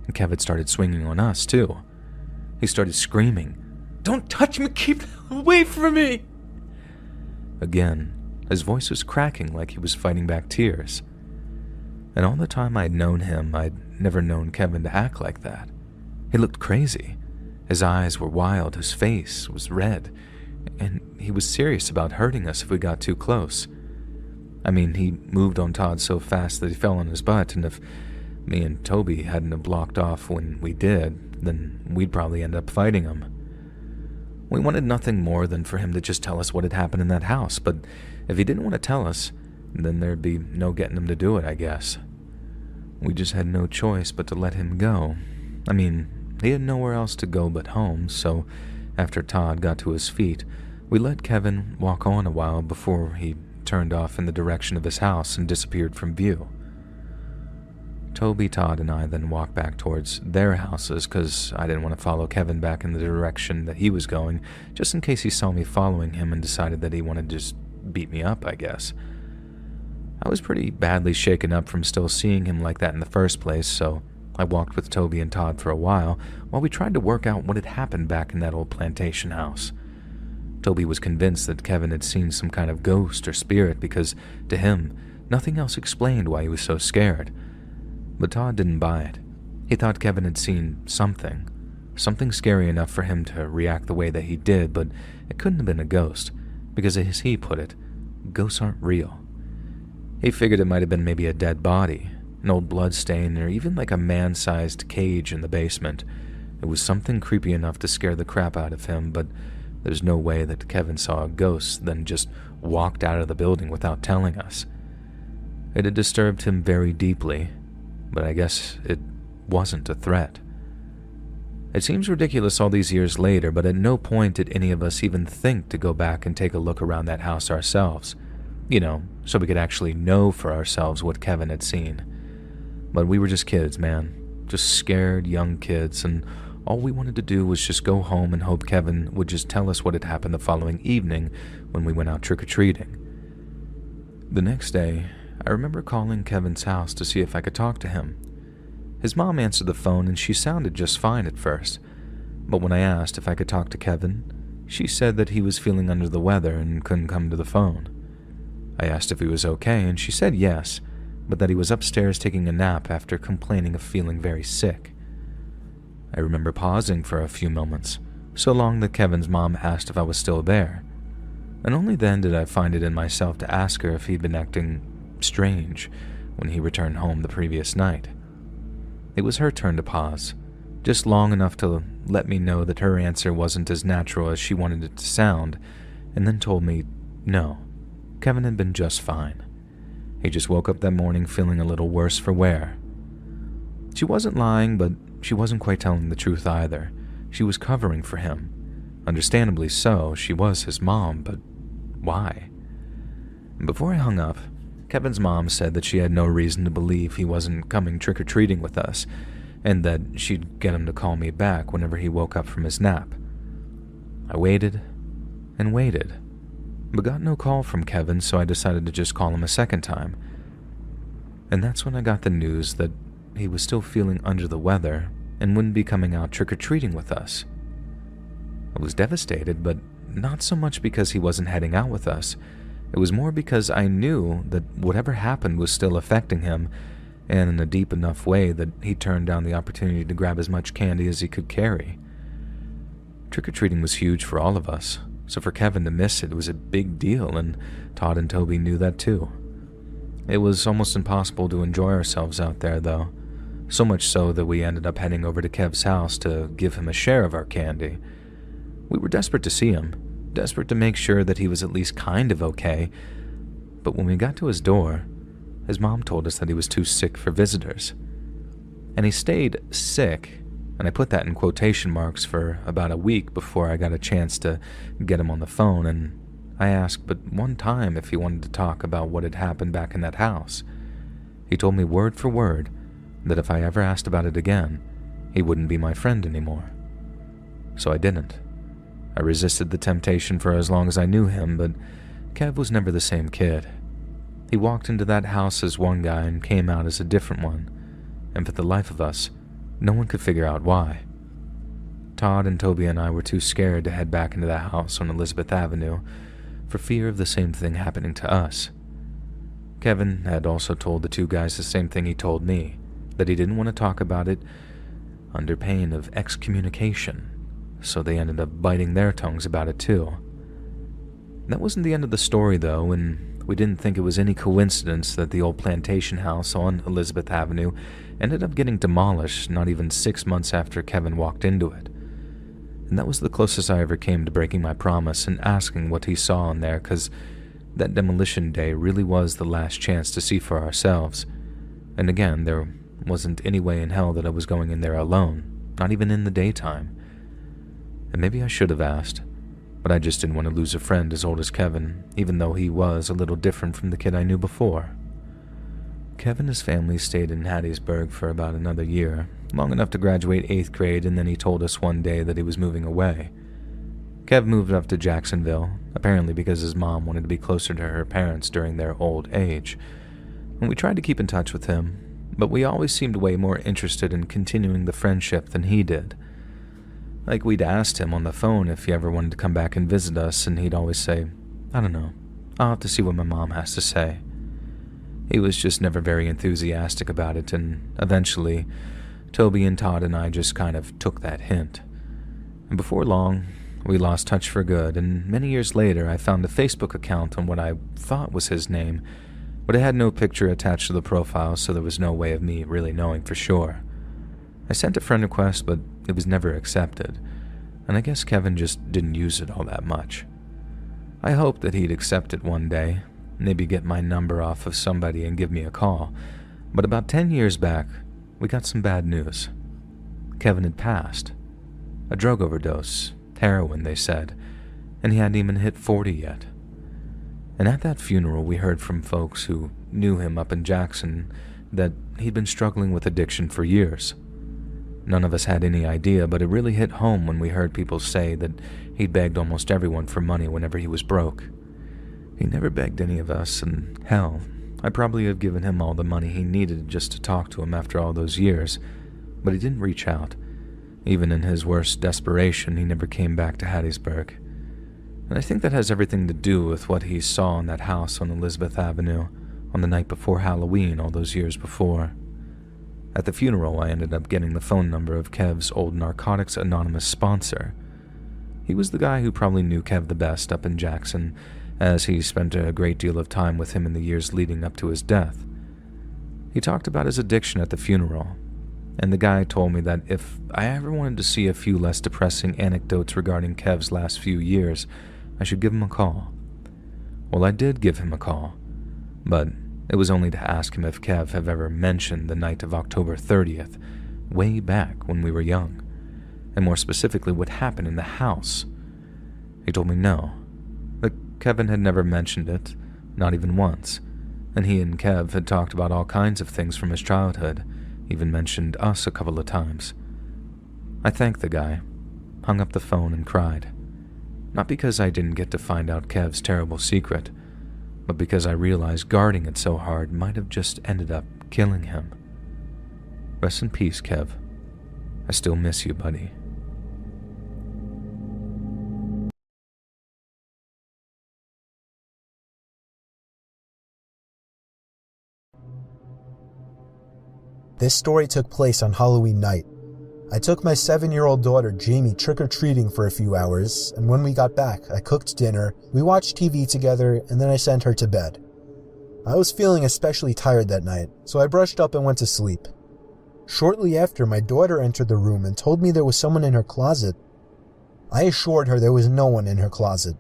and Kevin started swinging on us too. He started screaming, "Don't touch me! Keep away from me!" Again, his voice was cracking like he was fighting back tears. And all the time I'd known him, I'd never known Kevin to act like that. He looked crazy. His eyes were wild, his face was red, and he was serious about hurting us if we got too close. I mean, he moved on Todd so fast that he fell on his butt, and if me and Toby hadn't have blocked off when we did, then we'd probably end up fighting him. We wanted nothing more than for him to just tell us what had happened in that house, but if he didn't want to tell us, then there'd be no getting him to do it, I guess. We just had no choice but to let him go. I mean, he had nowhere else to go but home, so after Todd got to his feet, we let Kevin walk on a while before he turned off in the direction of his house and disappeared from view. Toby, Todd, and I then walked back towards their houses because I didn't want to follow Kevin back in the direction that he was going, just in case he saw me following him and decided that he wanted to just beat me up, I guess. I was pretty badly shaken up from still seeing him like that in the first place, so I walked with Toby and Todd for a while we tried to work out what had happened back in that old plantation house. Toby was convinced that Kevin had seen some kind of ghost or spirit because, to him, nothing else explained why he was so scared. But Todd didn't buy it. He thought Kevin had seen something scary enough for him to react the way that he did, but it couldn't have been a ghost, because as he put it, ghosts aren't real. He figured it might have been maybe a dead body, an old blood stain, or even like a man-sized cage in the basement. It was something creepy enough to scare the crap out of him, but there's no way that Kevin saw a ghost, then just walked out of the building without telling us. It had disturbed him very deeply, but I guess it wasn't a threat. It seems ridiculous all these years later, but at no point did any of us even think to go back and take a look around that house ourselves. So we could actually know for ourselves what Kevin had seen. But we were just kids, man. Just scared young kids, and all we wanted to do was just go home and hope Kevin would just tell us what had happened the following evening when we went out trick-or-treating. The next day, I remember calling Kevin's house to see if I could talk to him. His mom answered the phone and she sounded just fine at first, but when I asked if I could talk to Kevin, she said that he was feeling under the weather and couldn't come to the phone. I asked if he was okay and she said yes, but that he was upstairs taking a nap after complaining of feeling very sick. I remember pausing for a few moments, so long that Kevin's mom asked if I was still there, and only then did I find it in myself to ask her if he'd been acting strange when he returned home the previous night. It was her turn to pause, just long enough to let me know that her answer wasn't as natural as she wanted it to sound, and then told me, no, Kevin had been just fine. He just woke up that morning feeling a little worse for wear. She wasn't lying, but she wasn't quite telling the truth either. She was covering for him. Understandably so, she was his mom, but why? Before I hung up, Kevin's mom said that she had no reason to believe he wasn't coming trick-or-treating with us, and that she'd get him to call me back whenever he woke up from his nap. I waited and waited, but got no call from Kevin, so I decided to just call him a second time. And that's when I got the news that he was still feeling under the weather and wouldn't be coming out trick-or-treating with us. I was devastated, but not so much because he wasn't heading out with us. It was more because I knew that whatever happened was still affecting him, and in a deep enough way that he turned down the opportunity to grab as much candy as he could carry. Trick-or-treating was huge for all of us, so for Kevin to miss it was a big deal, and Todd and Toby knew that too. It was almost impossible to enjoy ourselves out there, though, so much so that we ended up heading over to Kev's house to give him a share of our candy. We were desperate to see him, desperate to make sure that he was at least kind of okay, but when we got to his door, his mom told us that he was too sick for visitors. And he stayed sick, and I put that in quotation marks, for about a week before I got a chance to get him on the phone, and I asked but one time if he wanted to talk about what had happened back in that house. He told me word for word that if I ever asked about it again, he wouldn't be my friend anymore. So I didn't. I resisted the temptation for as long as I knew him, but Kev was never the same kid. He walked into that house as one guy and came out as a different one, and for the life of us, no one could figure out why. Todd and Toby and I were too scared to head back into the house on Elizabeth Avenue for fear of the same thing happening to us. Kevin had also told the two guys the same thing he told me, that he didn't want to talk about it under pain of excommunication, so they ended up biting their tongues about it too. That wasn't the end of the story though, and we didn't think it was any coincidence that the old plantation house on Elizabeth Avenue ended up getting demolished not even 6 months after Kevin walked into it. And that was the closest I ever came to breaking my promise and asking what he saw in there, because that demolition day really was the last chance to see for ourselves. And again, there wasn't any way in hell that I was going in there alone, not even in the daytime. And maybe I should have asked, but I just didn't want to lose a friend as old as Kevin, even though he was a little different from the kid I knew before. Kevin and his family stayed in Hattiesburg for about another year, long enough to graduate 8th grade, and then he told us one day that he was moving away. Kev moved up to Jacksonville, apparently because his mom wanted to be closer to her parents during their old age, and we tried to keep in touch with him, but we always seemed way more interested in continuing the friendship than he did. Like, we'd asked him on the phone if he ever wanted to come back and visit us, and he'd always say, "I don't know, I'll have to see what my mom has to say." He was just never very enthusiastic about it, and eventually, Toby and Todd and I just kind of took that hint. And before long, we lost touch for good, and many years later I found a Facebook account on what I thought was his name, but it had no picture attached to the profile, so there was no way of me really knowing for sure. I sent a friend request, but it was never accepted, and I guess Kevin just didn't use it all that much. I hoped that he'd accept it one day, maybe get my number off of somebody and give me a call, but about 10 years back, we got some bad news. Kevin had passed. A drug overdose. Heroin, they said, and he hadn't even hit 40 yet. And at that funeral, we heard from folks who knew him up in Jackson that he'd been struggling with addiction for years. None of us had any idea, but it really hit home when we heard people say that he'd begged almost everyone for money whenever he was broke. He never begged any of us, and hell, I probably have given him all the money he needed just to talk to him after all those years, but he didn't reach out. Even in his worst desperation, he never came back to Hattiesburg. And I think that has everything to do with what he saw in that house on Elizabeth Avenue on the night before Halloween all those years before. At the funeral, I ended up getting the phone number of Kev's old Narcotics Anonymous sponsor. He was the guy who probably knew Kev the best up in Jackson, as he spent a great deal of time with him in the years leading up to his death. He talked about his addiction at the funeral, and the guy told me that if I ever wanted to see a few less depressing anecdotes regarding Kev's last few years, I should give him a call. Well, I did give him a call, but it was only to ask him if Kev had ever mentioned the night of October 30th, way back when we were young, and more specifically what happened in the house. He told me no, that Kevin had never mentioned it, not even once, and he and Kev had talked about all kinds of things from his childhood, even mentioned us a couple of times. I thanked the guy, hung up the phone, and cried. Not because I didn't get to find out Kev's terrible secret, but because I realized guarding it so hard might have just ended up killing him. Rest in peace, Kev. I still miss you, buddy. This story took place on Halloween night. I took my 7-year-old daughter Jamie trick-or-treating for a few hours, and when we got back, I cooked dinner, we watched TV together, and then I sent her to bed. I was feeling especially tired that night, so I brushed up and went to sleep. Shortly after, my daughter entered the room and told me there was someone in her closet. I assured her there was no one in her closet.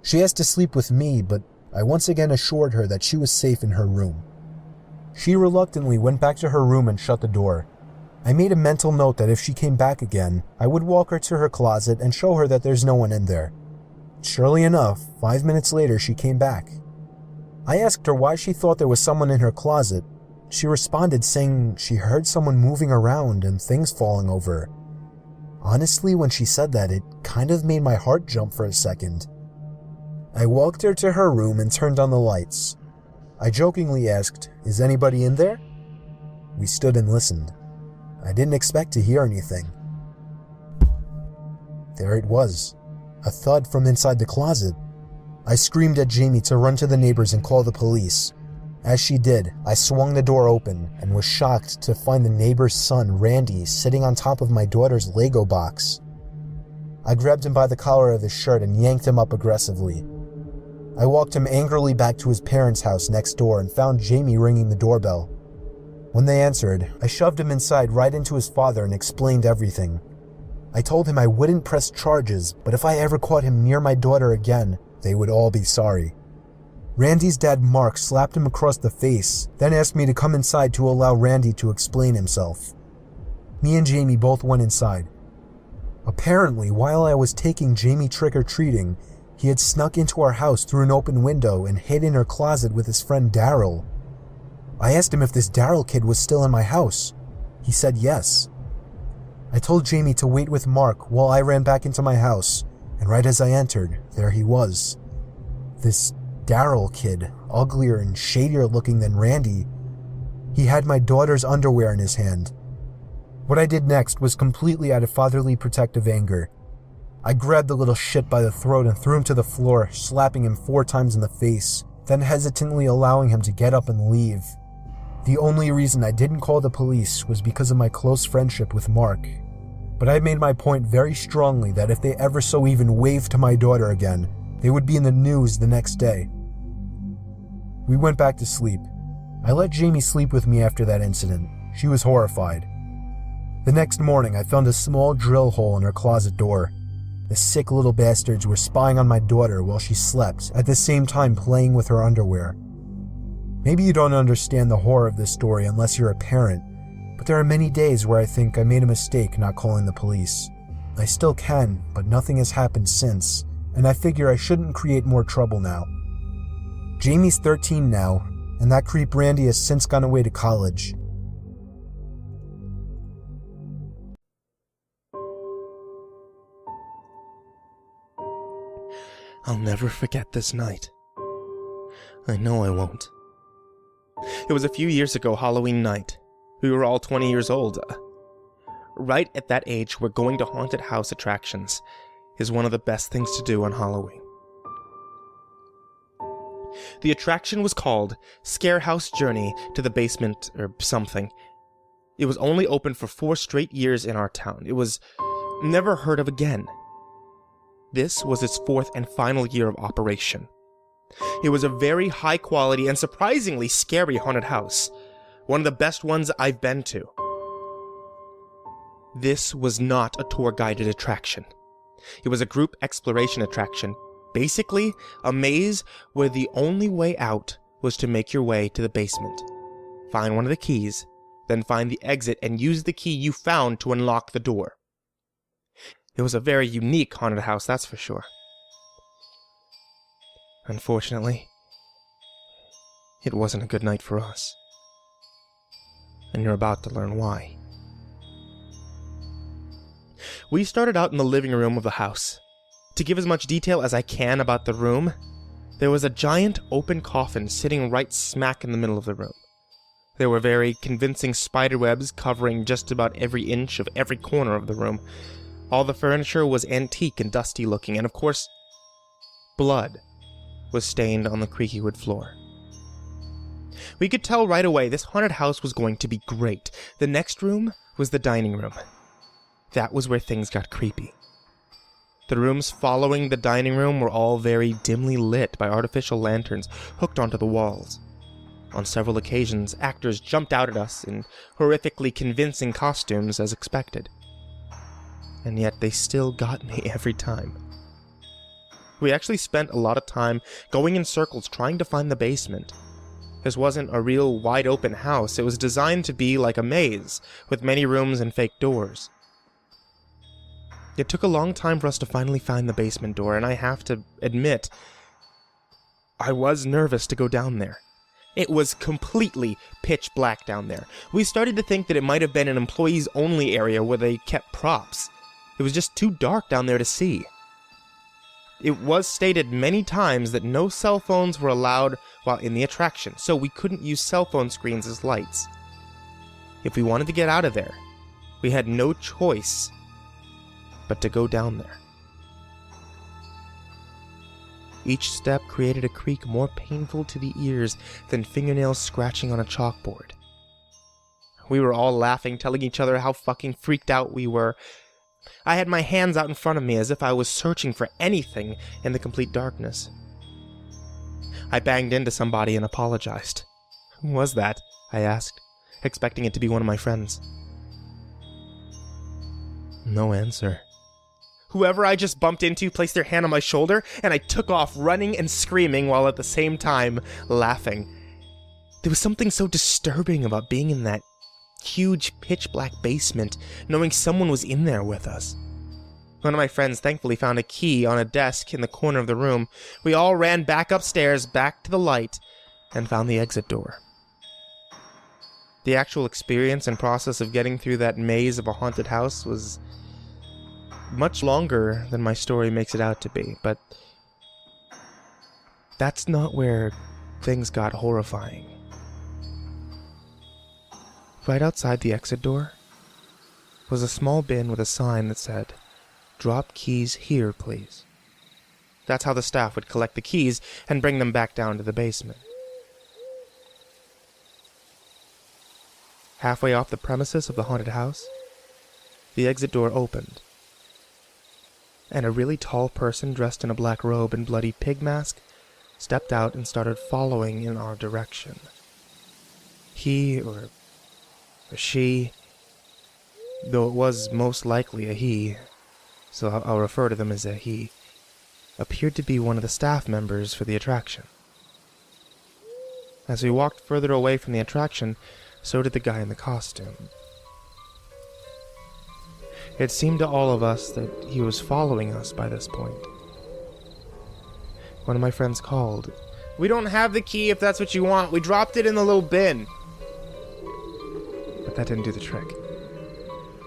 She asked to sleep with me, but I once again assured her that she was safe in her room. She reluctantly went back to her room and shut the door. I made a mental note that if she came back again, I would walk her to her closet and show her that there's no one in there. Surely enough, 5 minutes later she came back. I asked her why she thought there was someone in her closet. She responded saying she heard someone moving around and things falling over. Honestly, when she said that, it kind of made my heart jump for a second. I walked her to her room and turned on the lights. I jokingly asked, "Is anybody in there?" We stood and listened. I didn't expect to hear anything. There it was, a thud from inside the closet. I screamed at Jamie to run to the neighbors and call the police. As she did, I swung the door open and was shocked to find the neighbor's son, Randy, sitting on top of my daughter's Lego box. I grabbed him by the collar of his shirt and yanked him up aggressively. I walked him angrily back to his parents' house next door and found Jamie ringing the doorbell. When they answered, I shoved him inside right into his father and explained everything. I told him I wouldn't press charges, but if I ever caught him near my daughter again, they would all be sorry. Randy's dad, Mark, slapped him across the face, then asked me to come inside to allow Randy to explain himself. Me and Jamie both went inside. Apparently, while I was taking Jamie trick-or-treating, he had snuck into our house through an open window and hid in her closet with his friend Daryl. I asked him if this Daryl kid was still in my house. He said yes. I told Jamie to wait with Mark while I ran back into my house, and right as I entered, there he was. This Daryl kid, uglier and shadier looking than Randy. He had my daughter's underwear in his hand. What I did next was completely out of fatherly protective anger. I grabbed the little shit by the throat and threw him to the floor, slapping him 4 times in the face, then hesitantly allowing him to get up and leave. The only reason I didn't call the police was because of my close friendship with Mark. But I made my point very strongly that if they ever so even waved to my daughter again, they would be in the news the next day. We went back to sleep. I let Jamie sleep with me after that incident. She was horrified. The next morning, I found a small drill hole in her closet door. The sick little bastards were spying on my daughter while she slept, at the same time playing with her underwear. Maybe you don't understand the horror of this story unless you're a parent, but there are many days where I think I made a mistake not calling the police. I still can, but nothing has happened since, and I figure I shouldn't create more trouble now. Jamie's 13 now, and that creep Randy has since gone away to college. I'll never forget this night. I know I won't. It was a few years ago, Halloween night. We were all 20 years old. Right at that age where going to haunted house attractions is one of the best things to do on Halloween. The attraction was called Scare House Journey to the Basement or something. It was only open for 4 straight years in our town. It was never heard of again. This was its 4th and final year of operation. It was a very high quality and surprisingly scary haunted house. One of the best ones I've been to. This was not a tour-guided attraction. It was a group exploration attraction. Basically, a maze where the only way out was to make your way to the basement. Find one of the keys, then find the exit and use the key you found to unlock the door. It was a very unique haunted house, that's for sure. Unfortunately, it wasn't a good night for us. And you're about to learn why. We started out in the living room of the house. To give as much detail as I can about the room, there was a giant open coffin sitting right smack in the middle of the room. There were very convincing spiderwebs covering just about every inch of every corner of the room. All the furniture was antique and dusty looking, and of course, blood was stained on the creaky wood floor. We could tell right away this haunted house was going to be great. The next room was the dining room. That was where things got creepy. The rooms following the dining room were all very dimly lit by artificial lanterns hooked onto the walls. On several occasions, actors jumped out at us in horrifically convincing costumes as expected. And yet they still got me every time. We actually spent a lot of time going in circles trying to find the basement. This wasn't a real wide open house. It was designed to be like a maze, with many rooms and fake doors. It took a long time for us to finally find the basement door, and I have to admit, I was nervous to go down there. It was completely pitch black down there. We started to think that it might have been an employees-only area where they kept props. It was just too dark down there to see. It was stated many times that no cell phones were allowed while in the attraction, so we couldn't use cell phone screens as lights. If we wanted to get out of there, we had no choice but to go down there. Each step created a creak more painful to the ears than fingernails scratching on a chalkboard. We were all laughing, telling each other how fucking freaked out we were. I had my hands out in front of me as if I was searching for anything in the complete darkness. I banged into somebody and apologized. Who was that? I asked, expecting it to be one of my friends. No answer. Whoever I just bumped into placed their hand on my shoulder, and I took off running and screaming while at the same time laughing. There was something so disturbing about being in that huge pitch-black basement, knowing someone was in there with us. One of my friends thankfully found a key on a desk in the corner of the room. We all ran back upstairs, back to the light, and found the exit door. The actual experience and process of getting through that maze of a haunted house was much longer than my story makes it out to be, but that's not where things got horrifying. Right outside the exit door was a small bin with a sign that said, "Drop keys here, please." That's how the staff would collect the keys and bring them back down to the basement. Halfway off the premises of the haunted house, the exit door opened, and a really tall person dressed in a black robe and bloody pig mask stepped out and started following in our direction. He, or she, though it was most likely a he, so I'll refer to them as a he, appeared to be one of the staff members for the attraction. As we walked further away from the attraction, so did the guy in the costume. It seemed to all of us that he was following us by this point. One of my friends called, "We don't have the key if that's what you want. We dropped it in the little bin." But that didn't do the trick.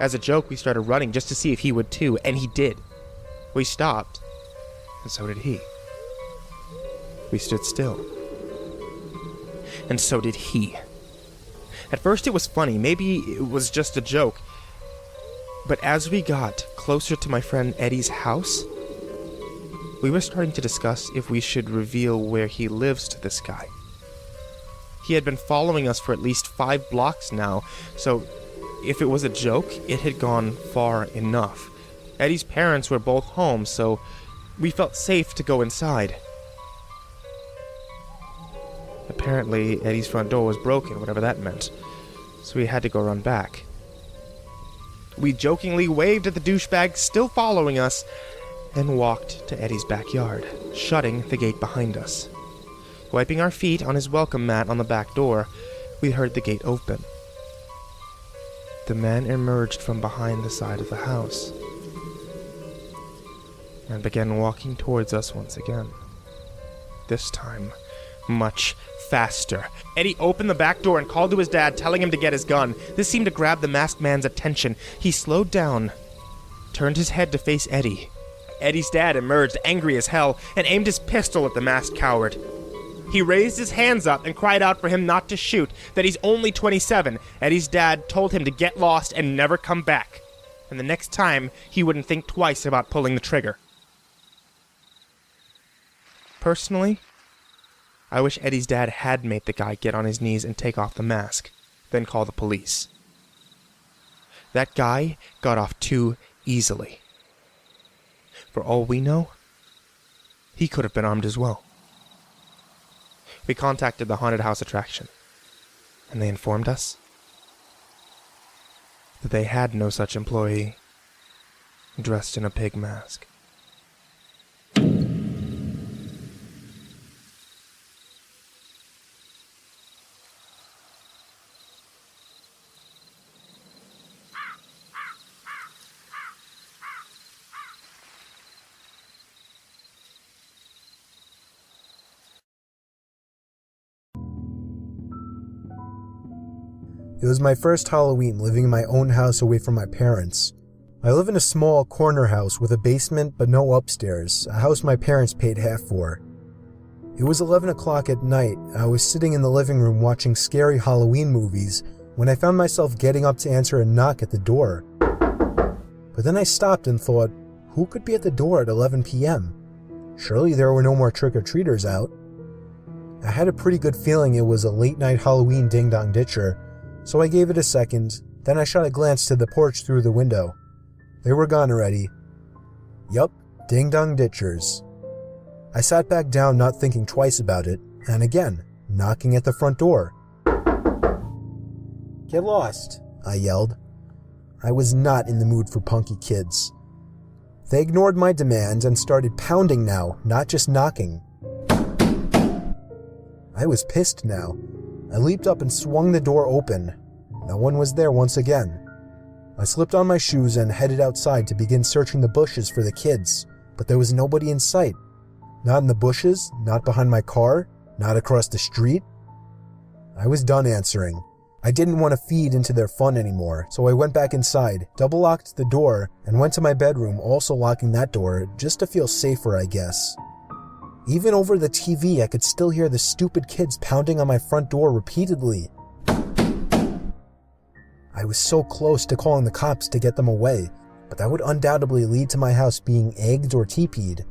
As a joke, we started running just to see if he would too, and he did. We stopped, and so did he. We stood still, and so did he. At first it was funny, maybe it was just a joke, but as we got closer to my friend Eddie's house, we were starting to discuss if we should reveal where he lives to this guy. He had been following us for at least 5 blocks now, so if it was a joke, it had gone far enough. Eddie's parents were both home, so we felt safe to go inside. Apparently, Eddie's front door was broken, whatever that meant, so we had to go run back. We jokingly waved at the douchebag still following us and walked to Eddie's backyard, shutting the gate behind us. Wiping our feet on his welcome mat on the back door, we heard the gate open. The man emerged from behind the side of the house and began walking towards us once again. This time, much faster. Eddie opened the back door and called to his dad, telling him to get his gun. This seemed to grab the masked man's attention. He slowed down, turned his head to face Eddie. Eddie's dad emerged, angry as hell, and aimed his pistol at the masked coward. He raised his hands up and cried out for him not to shoot, that he's only 27. Eddie's dad told him to get lost and never come back, and the next time he wouldn't think twice about pulling the trigger. Personally, I wish Eddie's dad had made the guy get on his knees and take off the mask, then call the police. That guy got off too easily. For all we know, he could have been armed as well. We contacted the haunted house attraction, and they informed us that they had no such employee dressed in a pig mask. It was my first Halloween living in my own house away from my parents. I live in a small corner house with a basement but no upstairs, a house my parents paid half for. It was 11 o'clock at night. I was sitting in the living room watching scary Halloween movies when I found myself getting up to answer a knock at the door. But then I stopped and thought, who could be at the door at 11 p.m.? Surely there were no more trick-or-treaters out. I had a pretty good feeling it was a late-night Halloween ding-dong ditcher, so I gave it a second, then I shot a glance to the porch through the window. They were gone already. Yup, ding-dong ditchers. I sat back down not thinking twice about it, and again, knocking at the front door. "Get lost," I yelled. I was not in the mood for punky kids. They ignored my demand and started pounding now, not just knocking. I was pissed now. I leaped up and swung the door open. No one was there once again. I slipped on my shoes and headed outside to begin searching the bushes for the kids, but there was nobody in sight. Not in the bushes, not behind my car, not across the street. I was done answering. I didn't want to feed into their fun anymore, so I went back inside, double-locked the door, and went to my bedroom, also locking that door, just to feel safer, I guess. Even over the TV, I could still hear the stupid kids pounding on my front door repeatedly. I was so close to calling the cops to get them away, but that would undoubtedly lead to my house being egged or teepeed.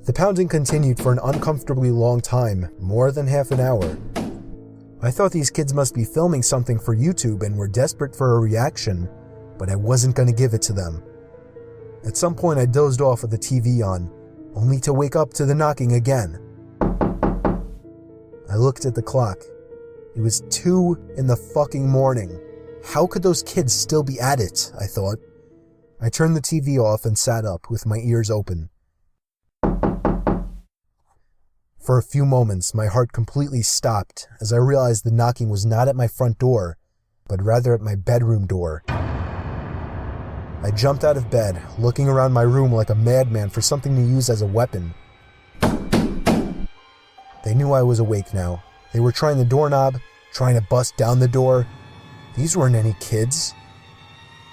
The pounding continued for an uncomfortably long time, more than half an hour. I thought these kids must be filming something for YouTube and were desperate for a reaction, but I wasn't going to give it to them. At some point I dozed off with the TV on, only to wake up to the knocking again. I looked at the clock. It was 2 in the fucking morning. How could those kids still be at it, I thought. I turned the TV off and sat up with my ears open. For a few moments, my heart completely stopped as I realized the knocking was not at my front door, but rather at my bedroom door. I jumped out of bed, looking around my room like a madman for something to use as a weapon. They knew I was awake now. They were trying the doorknob, trying to bust down the door. These weren't any kids.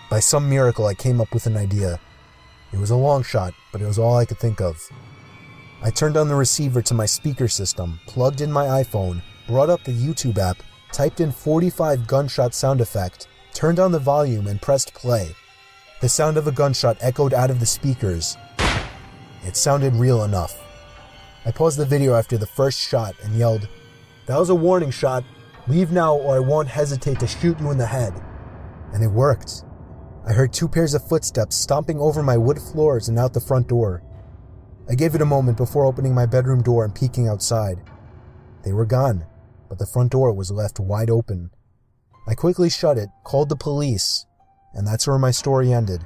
By some miracle, I came up with an idea. It was a long shot, but it was all I could think of. I turned on the receiver to my speaker system, plugged in my iPhone, brought up the YouTube app, typed in 45 gunshot sound effect, turned on the volume and pressed play. The sound of a gunshot echoed out of the speakers. It sounded real enough. I paused the video after the first shot and yelled, "That was a warning shot. Leave now or I won't hesitate to shoot you in the head." And it worked. I heard 2 pairs of footsteps stomping over my wood floors and out the front door. I gave it a moment before opening my bedroom door and peeking outside. They were gone, but the front door was left wide open. I quickly shut it, called the police, and that's where my story ended.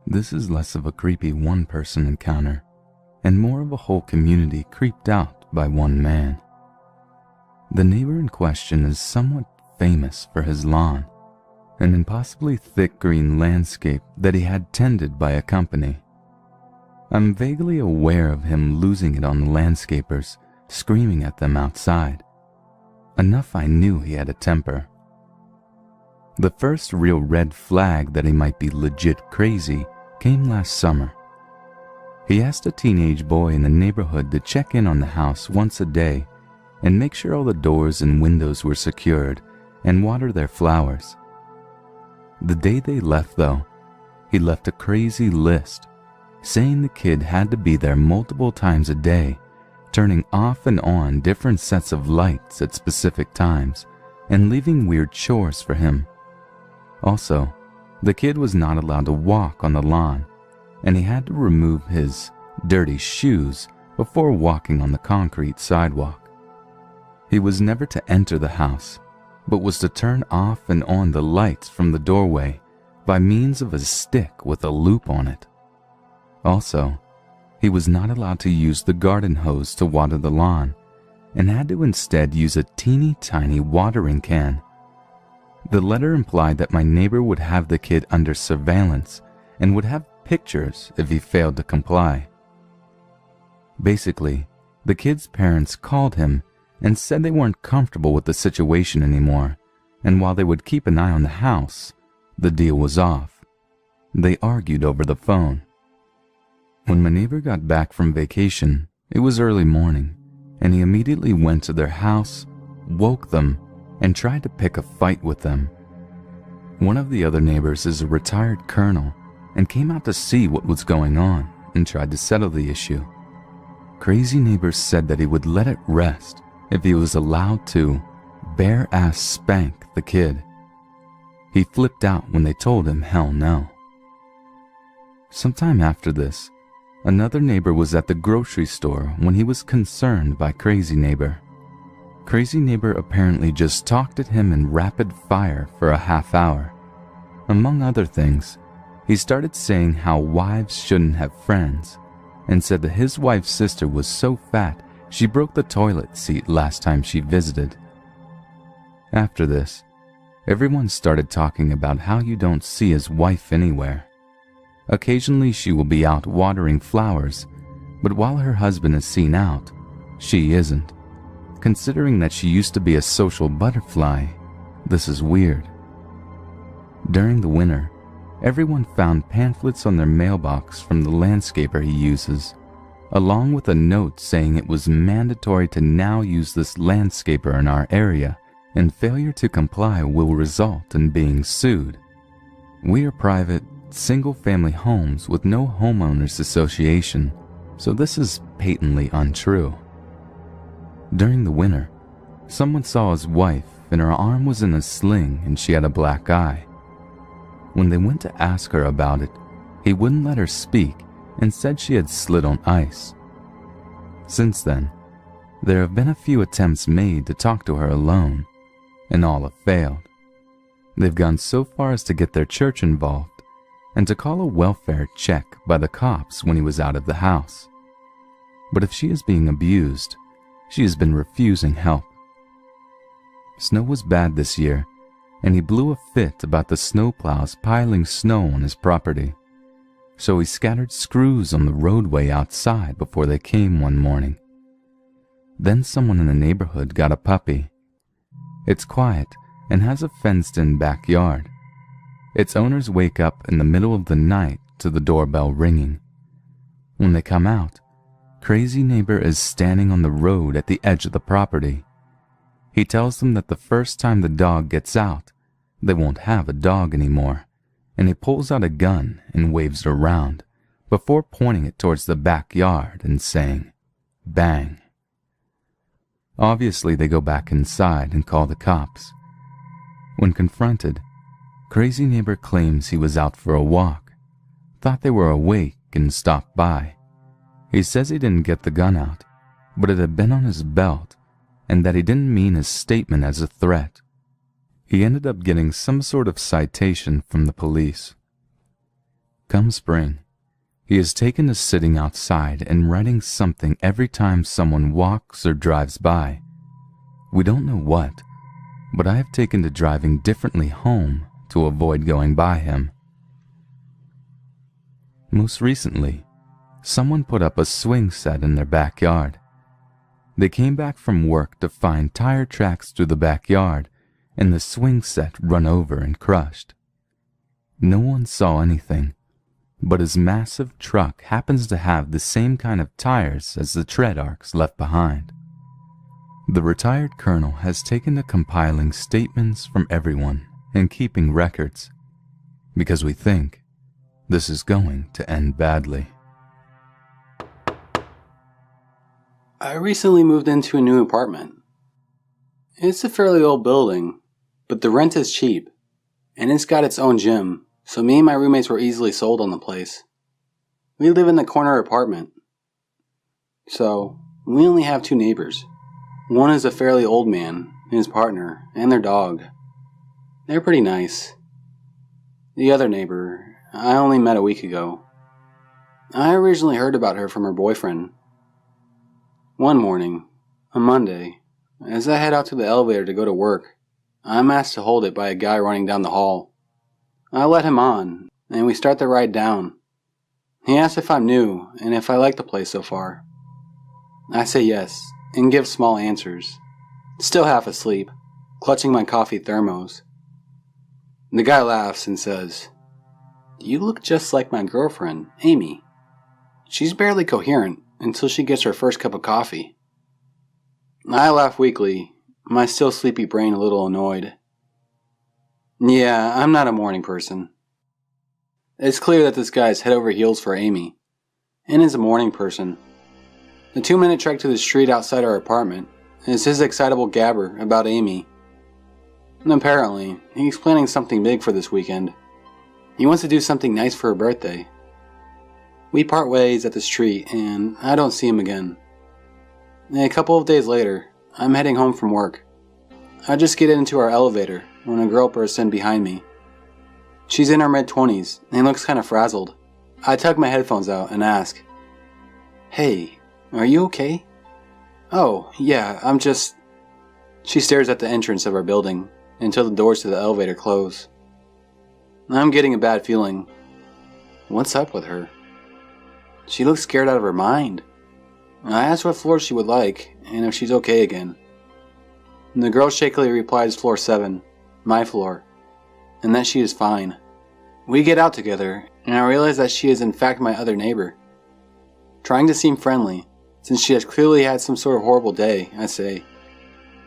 This is less of a creepy one-person encounter, and more of a whole community creeped out by one man. The neighbor in question is somewhat famous for his lawn, an impossibly thick green landscape that he had tended by a company. I'm vaguely aware of him losing it on the landscapers, screaming at them outside. Enough I knew he had a temper. The first real red flag that he might be legit crazy came last summer. He asked a teenage boy in the neighborhood to check in on the house once a day and make sure all the doors and windows were secured and water their flowers. The day they left, though, he left a crazy list, saying the kid had to be there multiple times a day, turning off and on different sets of lights at specific times and leaving weird chores for him. Also, the kid was not allowed to walk on the lawn, and he had to remove his dirty shoes before walking on the concrete sidewalk. He was never to enter the house, but was to turn off and on the lights from the doorway by means of a stick with a loop on it. Also, he was not allowed to use the garden hose to water the lawn, and had to instead use a teeny tiny watering can. The letter implied that my neighbor would have the kid under surveillance and would have pictures if he failed to comply. Basically, the kid's parents called him and said they weren't comfortable with the situation anymore, and while they would keep an eye on the house, the deal was off. They argued over the phone. When my neighbor got back from vacation, it was early morning, and he immediately went to their house, woke them, and tried to pick a fight with them. One of the other neighbors is a retired colonel and came out to see what was going on and tried to settle the issue. Crazy neighbor said that he would let it rest if he was allowed to bare-ass spank the kid. He flipped out when they told him hell no. Sometime after this, another neighbor was at the grocery store when he was concerned by Crazy Neighbor. Crazy Neighbor apparently just talked at him in rapid fire for a half hour. Among other things, he started saying how wives shouldn't have friends, and said that his wife's sister was so fat she broke the toilet seat last time she visited. After this, Everyone started talking about how you don't see his wife anywhere. Occasionally she will be out watering flowers, but while her husband is seen out, she isn't. Considering that she used to be a social butterfly, this is weird. During the winter, everyone found pamphlets on their mailbox from the landscaper he uses, along with a note saying it was mandatory to now use this landscaper in our area, and failure to comply will result in being sued. We are private, single-family homes with no homeowners association, so this is patently untrue. During the winter, someone saw his wife and her arm was in a sling and she had a black eye. When they went to ask her about it, he wouldn't let her speak and said she had slid on ice. Since then, there have been a few attempts made to talk to her alone, and all have failed. They've gone so far as to get their church involved and to call a welfare check by the cops when he was out of the house. But if she is being abused, she has been refusing help. Snow was bad this year, and he blew a fit about the snowplows piling snow on his property. So he scattered screws on the roadway outside before they came one morning. Then someone in the neighborhood got a puppy. It's quiet and has a fenced-in backyard. Its owners wake up in the middle of the night to the doorbell ringing. When they come out, Crazy Neighbor is standing on the road at the edge of the property. He tells them that the first time the dog gets out, they won't have a dog anymore, and he pulls out a gun and waves it around before pointing it towards the backyard and saying, "Bang." Obviously, they go back inside and call the cops. When confronted, Crazy Neighbor claims he was out for a walk, thought they were awake and stopped by. He says he didn't get the gun out, but it had been on his belt, and that he didn't mean his statement as a threat. He ended up getting some sort of citation from the police. Come spring, he is taken to sitting outside and writing something every time someone walks or drives by. We don't know what, but I have taken to driving differently home to avoid going by him. Most recently, someone put up a swing set in their backyard. They came back from work to find tire tracks through the backyard and the swing set run over and crushed. No one saw anything, but his massive truck happens to have the same kind of tires as the tread arcs left behind. The retired colonel has taken to compiling statements from everyone and keeping records, because we think this is going to end badly. I recently moved into a new apartment. It's a fairly old building, but the rent is cheap, and it's got its own gym, so me and my roommates were easily sold on the place. We live in the corner apartment, so we only have two neighbors. One is a fairly old man and his partner and their dog. They're pretty nice. The other neighbor, I only met a week ago. I originally heard about her from her boyfriend. One morning, on Monday, as I head out to the elevator to go to work, I'm asked to hold it by a guy running down the hall. I let him on, and we start the ride down. He asks if I'm new and if I like the place so far. I say yes, and give small answers. Still half asleep, clutching my coffee thermos. The guy laughs and says, "You look just like my girlfriend, Amy. She's barely coherent until she gets her first cup of coffee." I laugh weakly, my still sleepy brain a little annoyed. Yeah, I'm not a morning person. It's clear that this guy is head over heels for Amy, and is a morning person. The 2-minute trek to the street outside our apartment is his excitable gabber about Amy. And apparently, he's planning something big for this weekend. He wants to do something nice for her birthday. We part ways at the street, and I don't see him again. A couple of days later, I'm heading home from work. I just get into our elevator when a girl bursts in behind me. She's in her mid-20s and looks kind of frazzled. I tug my headphones out and ask, "Hey, are you okay?" "Oh, yeah, I'm just..." She stares at the entrance of our building, until the doors to the elevator close. I'm getting a bad feeling. What's up with her? She looks scared out of her mind. I asked what floor she would like, and if she's okay again. And the girl shakily replies floor 7, my floor, and that she is fine. We get out together, and I realize that she is in fact my other neighbor. Trying to seem friendly, since she has clearly had some sort of horrible day, I say,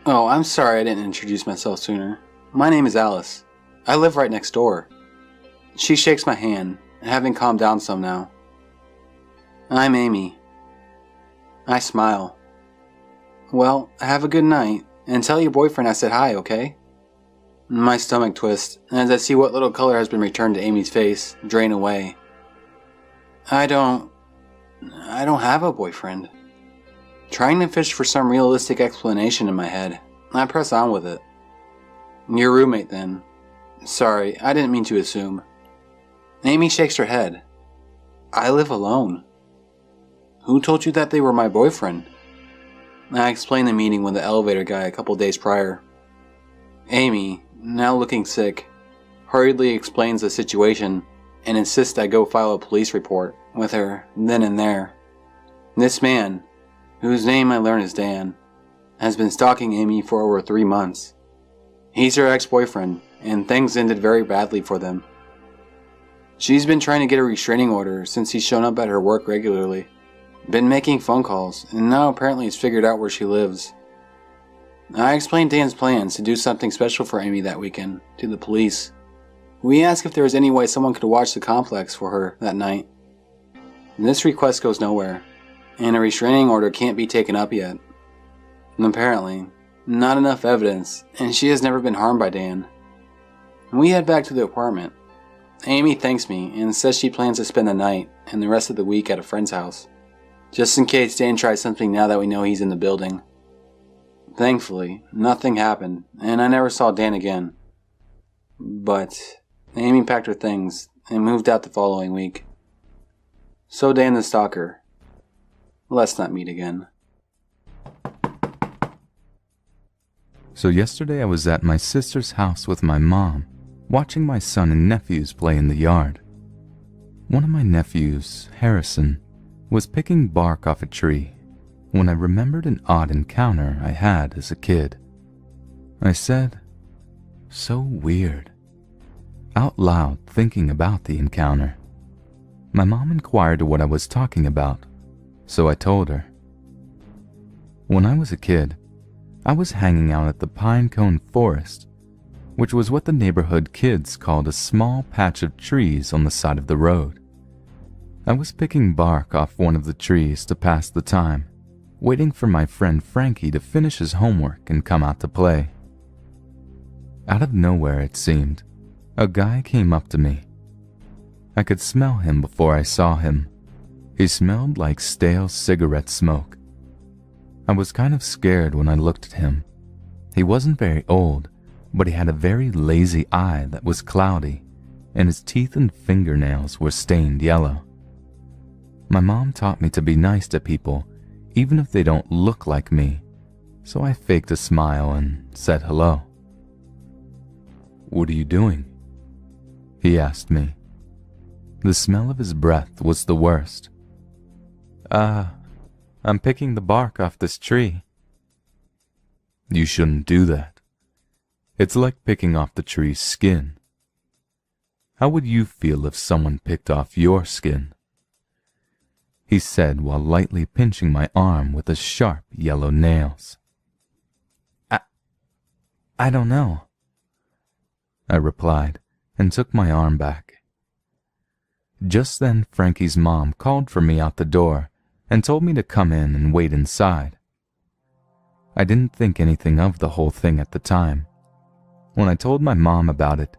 "Oh, I'm sorry I didn't introduce myself sooner. My name is Alice. I live right next door." She shakes my hand, having calmed down some now. "I'm Amy." I smile. "Well, have a good night, and tell your boyfriend I said hi, okay?" My stomach twists, as I see what little color has been returned to Amy's face drain away. I don't have a boyfriend. Trying to fish for some realistic explanation in my head, I press on with it. "Your roommate, then. Sorry, I didn't mean to assume." Amy shakes her head. "I live alone." "Who told you that they were my boyfriend?" I explain the meeting with the elevator guy a couple days prior. Amy, now looking sick, hurriedly explains the situation and insists I go file a police report with her then and there. This man, whose name I learn is Dan, has been stalking Amy for over 3 months. He's her ex-boyfriend, and things ended very badly for them. She's been trying to get a restraining order since he's shown up at her work regularly, been making phone calls, and now apparently has figured out where she lives. I explained Dan's plans to do something special for Amy that weekend to the police. We asked if there was any way someone could watch the complex for her that night. This request goes nowhere, and a restraining order can't be taken up yet. And apparently, not enough evidence, and she has never been harmed by Dan. We head back to the apartment. Amy thanks me and says she plans to spend the night and the rest of the week at a friend's house, just in case Dan tries something now that we know he's in the building. Thankfully, nothing happened, and I never saw Dan again. But Amy packed her things and moved out the following week. So Dan the stalker. Let's not meet again. So yesterday I was at my sister's house with my mom, watching my son and nephews play in the yard. One of my nephews, Harrison, was picking bark off a tree when I remembered an odd encounter I had as a kid. I said, "So weird," out loud, thinking about the encounter. My mom inquired what I was talking about, so I told her. When I was a kid, I was hanging out at the Pinecone Forest, which was what the neighborhood kids called a small patch of trees on the side of the road. I was picking bark off one of the trees to pass the time, waiting for my friend Frankie to finish his homework and come out to play. Out of nowhere, it seemed, a guy came up to me. I could smell him before I saw him. He smelled like stale cigarette smoke. I was kind of scared when I looked at him. He wasn't very old, but he had a very lazy eye that was cloudy, and his teeth and fingernails were stained yellow. My mom taught me to be nice to people, even if they don't look like me, so I faked a smile and said hello. "What are you doing?" he asked me. The smell of his breath was the worst. I'm picking the bark off this tree." "You shouldn't do that. It's like picking off the tree's skin. How would you feel if someone picked off your skin?" he said while lightly pinching my arm with his sharp yellow nails. I don't know," I replied and took my arm back. Just then Frankie's mom called for me out the door and told me to come in and wait inside. I didn't think anything of the whole thing at the time. When I told my mom about it,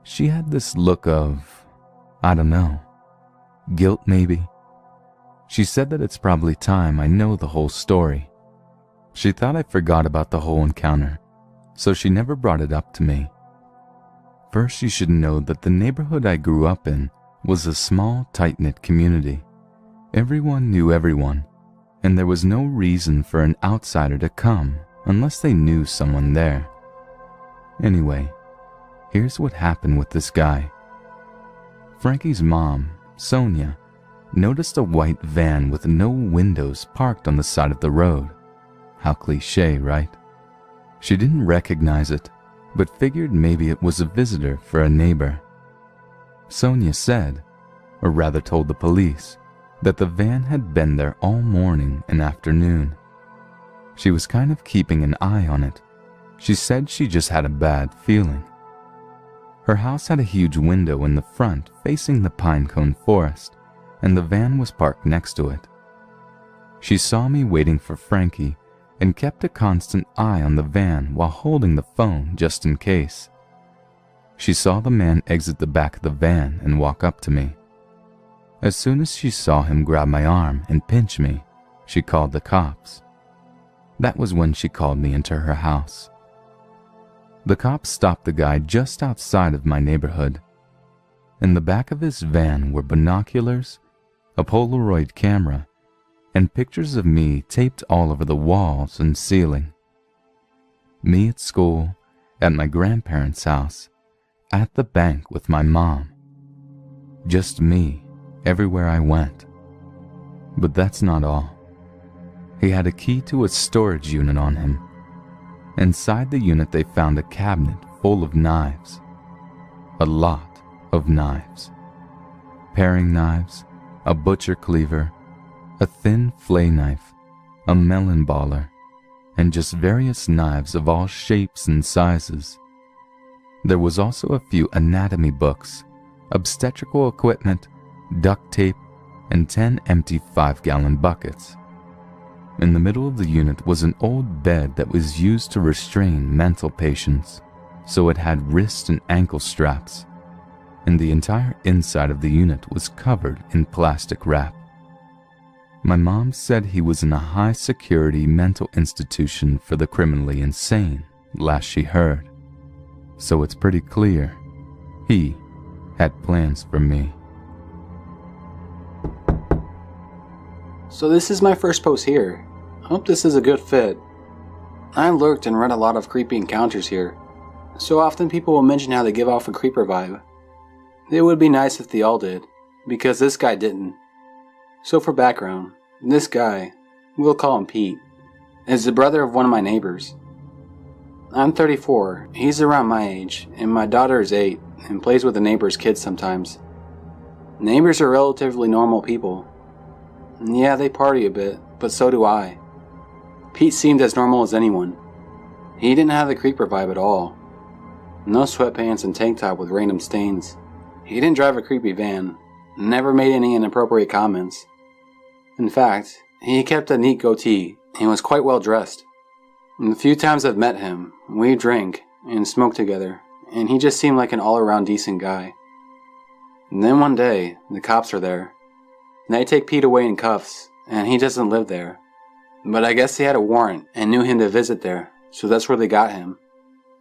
she had this look of, I don't know, guilt maybe. She said that it's probably time I know the whole story. She thought I forgot about the whole encounter, so she never brought it up to me. First, you should know that the neighborhood I grew up in was a small, tight-knit community. Everyone knew everyone, and there was no reason for an outsider to come unless they knew someone there. Anyway, here's what happened with this guy. Frankie's mom, Sonia, noticed a white van with no windows parked on the side of the road. How cliché, right? She didn't recognize it, but figured maybe it was a visitor for a neighbor. Sonia said, or rather told the police, that the van had been there all morning and afternoon. She was kind of keeping an eye on it. She said she just had a bad feeling. Her house had a huge window in the front facing the pinecone forest, and the van was parked next to it. She saw me waiting for Frankie and kept a constant eye on the van while holding the phone just in case. She saw the man exit the back of the van and walk up to me. As soon as she saw him grab my arm and pinch me, she called the cops. That was when she called me into her house. The cops stopped the guy just outside of my neighborhood. In the back of his van were binoculars, a Polaroid camera, and pictures of me taped all over the walls and ceiling. Me at school, at my grandparents' house, at the bank with my mom. Just me everywhere I went. But that's not all. He had a key to a storage unit on him. Inside the unit they found a cabinet full of knives. A lot of knives. Paring knives, a butcher cleaver, a thin flay knife, a melon baller, and just various knives of all shapes and sizes. There was also a few anatomy books, obstetrical equipment, duct tape, and 10 empty 5-gallon buckets. In the middle of the unit was an old bed that was used to restrain mental patients, so it had wrist and ankle straps, and the entire inside of the unit was covered in plastic wrap. My mom said he was in a high-security mental institution for the criminally insane, last she heard. So it's pretty clear he had plans for me. So this is my first post here. Hope this is a good fit. I lurked and read a lot of creepy encounters here. So often people will mention how they give off a creeper vibe. It would be nice if they all did, because this guy didn't. So for background, this guy, we'll call him Pete, is the brother of one of my neighbors. I'm 34, he's around my age, and my daughter is 8 and plays with the neighbor's kids sometimes. Neighbors are relatively normal people. Yeah, they party a bit, but so do I. Pete seemed as normal as anyone. He didn't have the creeper vibe at all. No sweatpants and tank top with random stains. He didn't drive a creepy van, never made any inappropriate comments. In fact, he kept a neat goatee and was quite well dressed. The few times I've met him, we drank and smoked together, and he just seemed like an all-around decent guy. And then one day, the cops are there. They take Pete away in cuffs, and he doesn't live there. But I guess they had a warrant and knew him to visit there, so that's where they got him.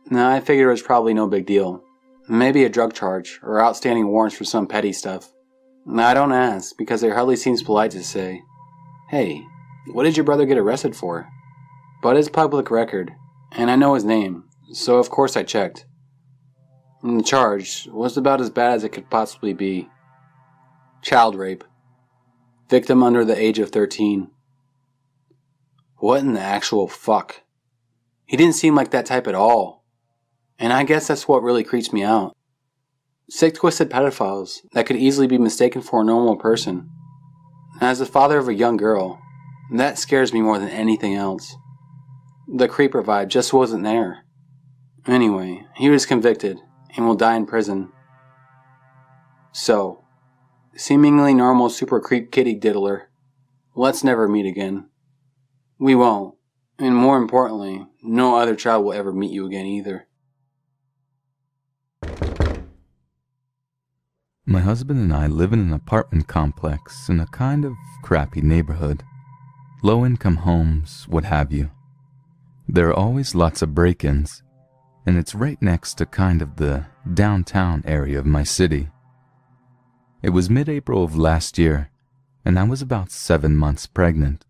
Now I figured it was probably no big deal. Maybe a drug charge, or outstanding warrants for some petty stuff. Now I don't ask, because it hardly seems polite to say, "Hey, what did your brother get arrested for?" But it's public record, and I know his name, so of course I checked. And the charge was about as bad as it could possibly be. Child rape. Victim under the age of 13. What in the actual fuck? He didn't seem like that type at all. And I guess that's what really creeps me out. Sick, twisted pedophiles that could easily be mistaken for a normal person. As the father of a young girl, that scares me more than anything else. The creeper vibe just wasn't there. Anyway, he was convicted and will die in prison. So, seemingly normal super creep kitty diddler, let's never meet again. We won't, and more importantly, no other child will ever meet you again either. My husband and I live in an apartment complex in a kind of crappy neighborhood. Low-income homes, what have you. There are always lots of break-ins, and it's right next to kind of the downtown area of my city. It was mid-April of last year, and I was about 7 months pregnant,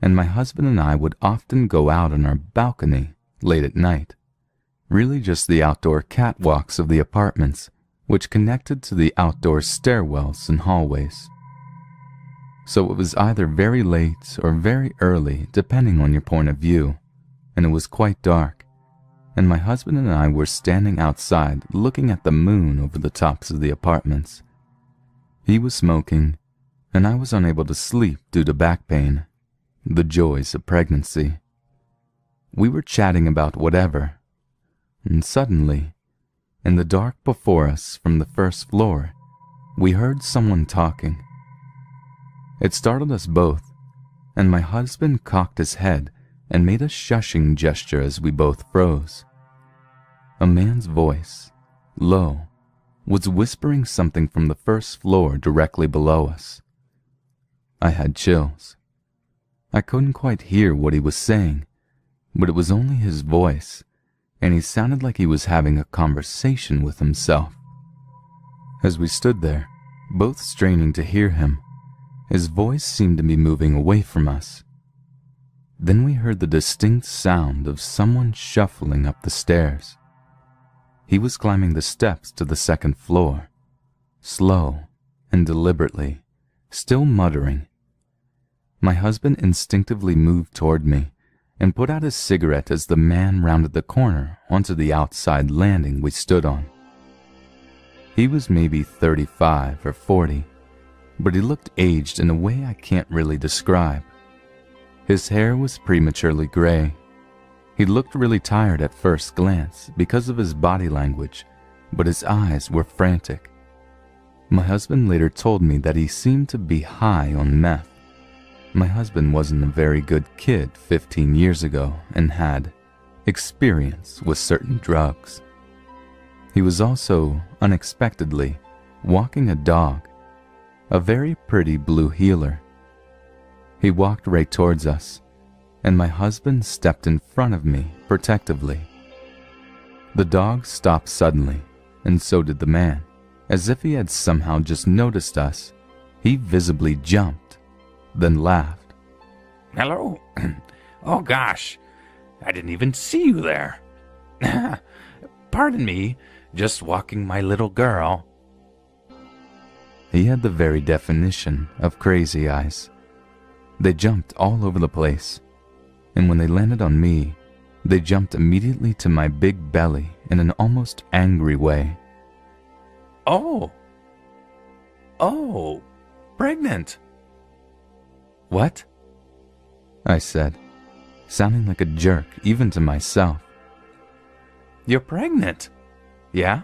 and my husband and I would often go out on our balcony late at night, really just the outdoor catwalks of the apartments, which connected to the outdoor stairwells and hallways. So it was either very late or very early, depending on your point of view, and it was quite dark, and my husband and I were standing outside looking at the moon over the tops of the apartments. He was smoking, and I was unable to sleep due to back pain, the joys of pregnancy. We were chatting about whatever, and suddenly, in the dark before us from the first floor, we heard someone talking. It startled us both, and my husband cocked his head and made a shushing gesture as we both froze. A man's voice, low, was whispering something from the first floor directly below us. I had chills. I couldn't quite hear what he was saying, but it was only his voice, and he sounded like he was having a conversation with himself. As we stood there, both straining to hear him, his voice seemed to be moving away from us. Then we heard the distinct sound of someone shuffling up the stairs. He was climbing the steps to the second floor, slow and deliberately, still muttering. My husband instinctively moved toward me and put out his cigarette as the man rounded the corner onto the outside landing we stood on. He was maybe 35 or 40, but he looked aged in a way I can't really describe. His hair was prematurely gray. He looked really tired at first glance because of his body language, but his eyes were frantic. My husband later told me that he seemed to be high on meth. My husband wasn't a very good kid 15 years ago and had experience with certain drugs. He was also, unexpectedly, walking a dog, a very pretty blue heeler. He walked right towards us, and my husband stepped in front of me protectively. The dog stopped suddenly, and so did the man. As if he had somehow just noticed us, he visibly jumped, then laughed. Hello? Oh gosh, I didn't even see you there. Pardon me, just walking my little girl. He had the very definition of crazy eyes. They jumped all over the place, and when they landed on me, they jumped immediately to my big belly in an almost angry way. Oh, pregnant. What? I said, sounding like a jerk even to myself. You're pregnant, yeah?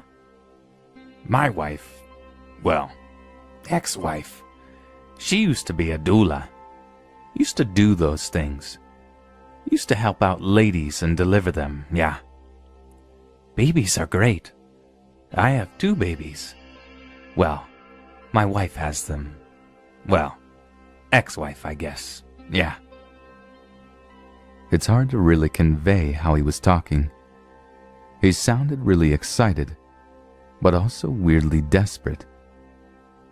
My wife, well, ex-wife, she used to be a doula. Used to do those things. Used to help out ladies and deliver them, yeah. Babies are great. I have 2 babies. Well, my wife has them. Well, ex-wife, I guess, yeah. It's hard to really convey how he was talking. He sounded really excited, but also weirdly desperate.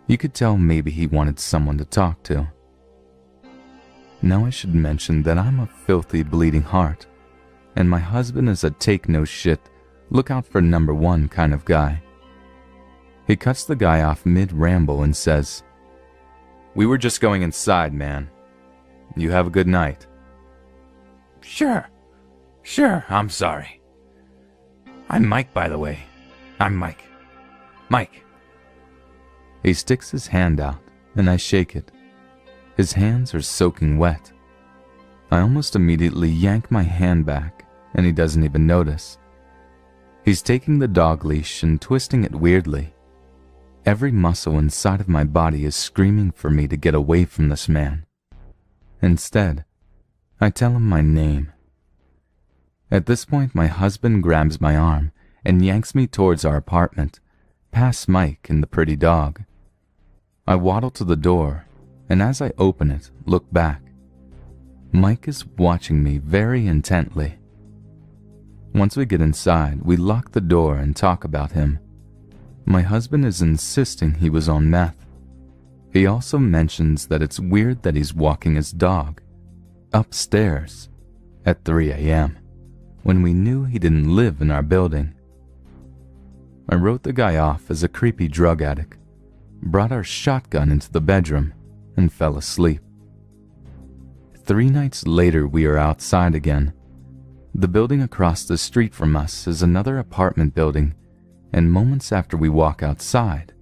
You could tell maybe he wanted someone to talk to. Now I should mention that I'm a filthy bleeding heart, and my husband is a take no shit, look out for number 1 kind of guy. He cuts the guy off mid-ramble and says, "We were just going inside, man. You have a good night." Sure, I'm sorry. I'm Mike, by the way. I'm Mike. Mike. He sticks his hand out, and I shake it. His hands are soaking wet. I almost immediately yank my hand back, and he doesn't even notice. He's taking the dog leash and twisting it weirdly. Every muscle inside of my body is screaming for me to get away from this man. Instead, I tell him my name. At this point, my husband grabs my arm and yanks me towards our apartment, past Mike and the pretty dog. I waddle to the door, and as I open it, look back. Mike is watching me very intently. Once we get inside, we lock the door and talk about him. My husband is insisting he was on meth. He also mentions that it's weird that he's walking his dog upstairs at 3 a.m. when we knew he didn't live in our building. I wrote the guy off as a creepy drug addict, brought our shotgun into the bedroom, and fell asleep. 3 nights later, we are outside again. The building across the street from us is another apartment building, and moments after we walk outside,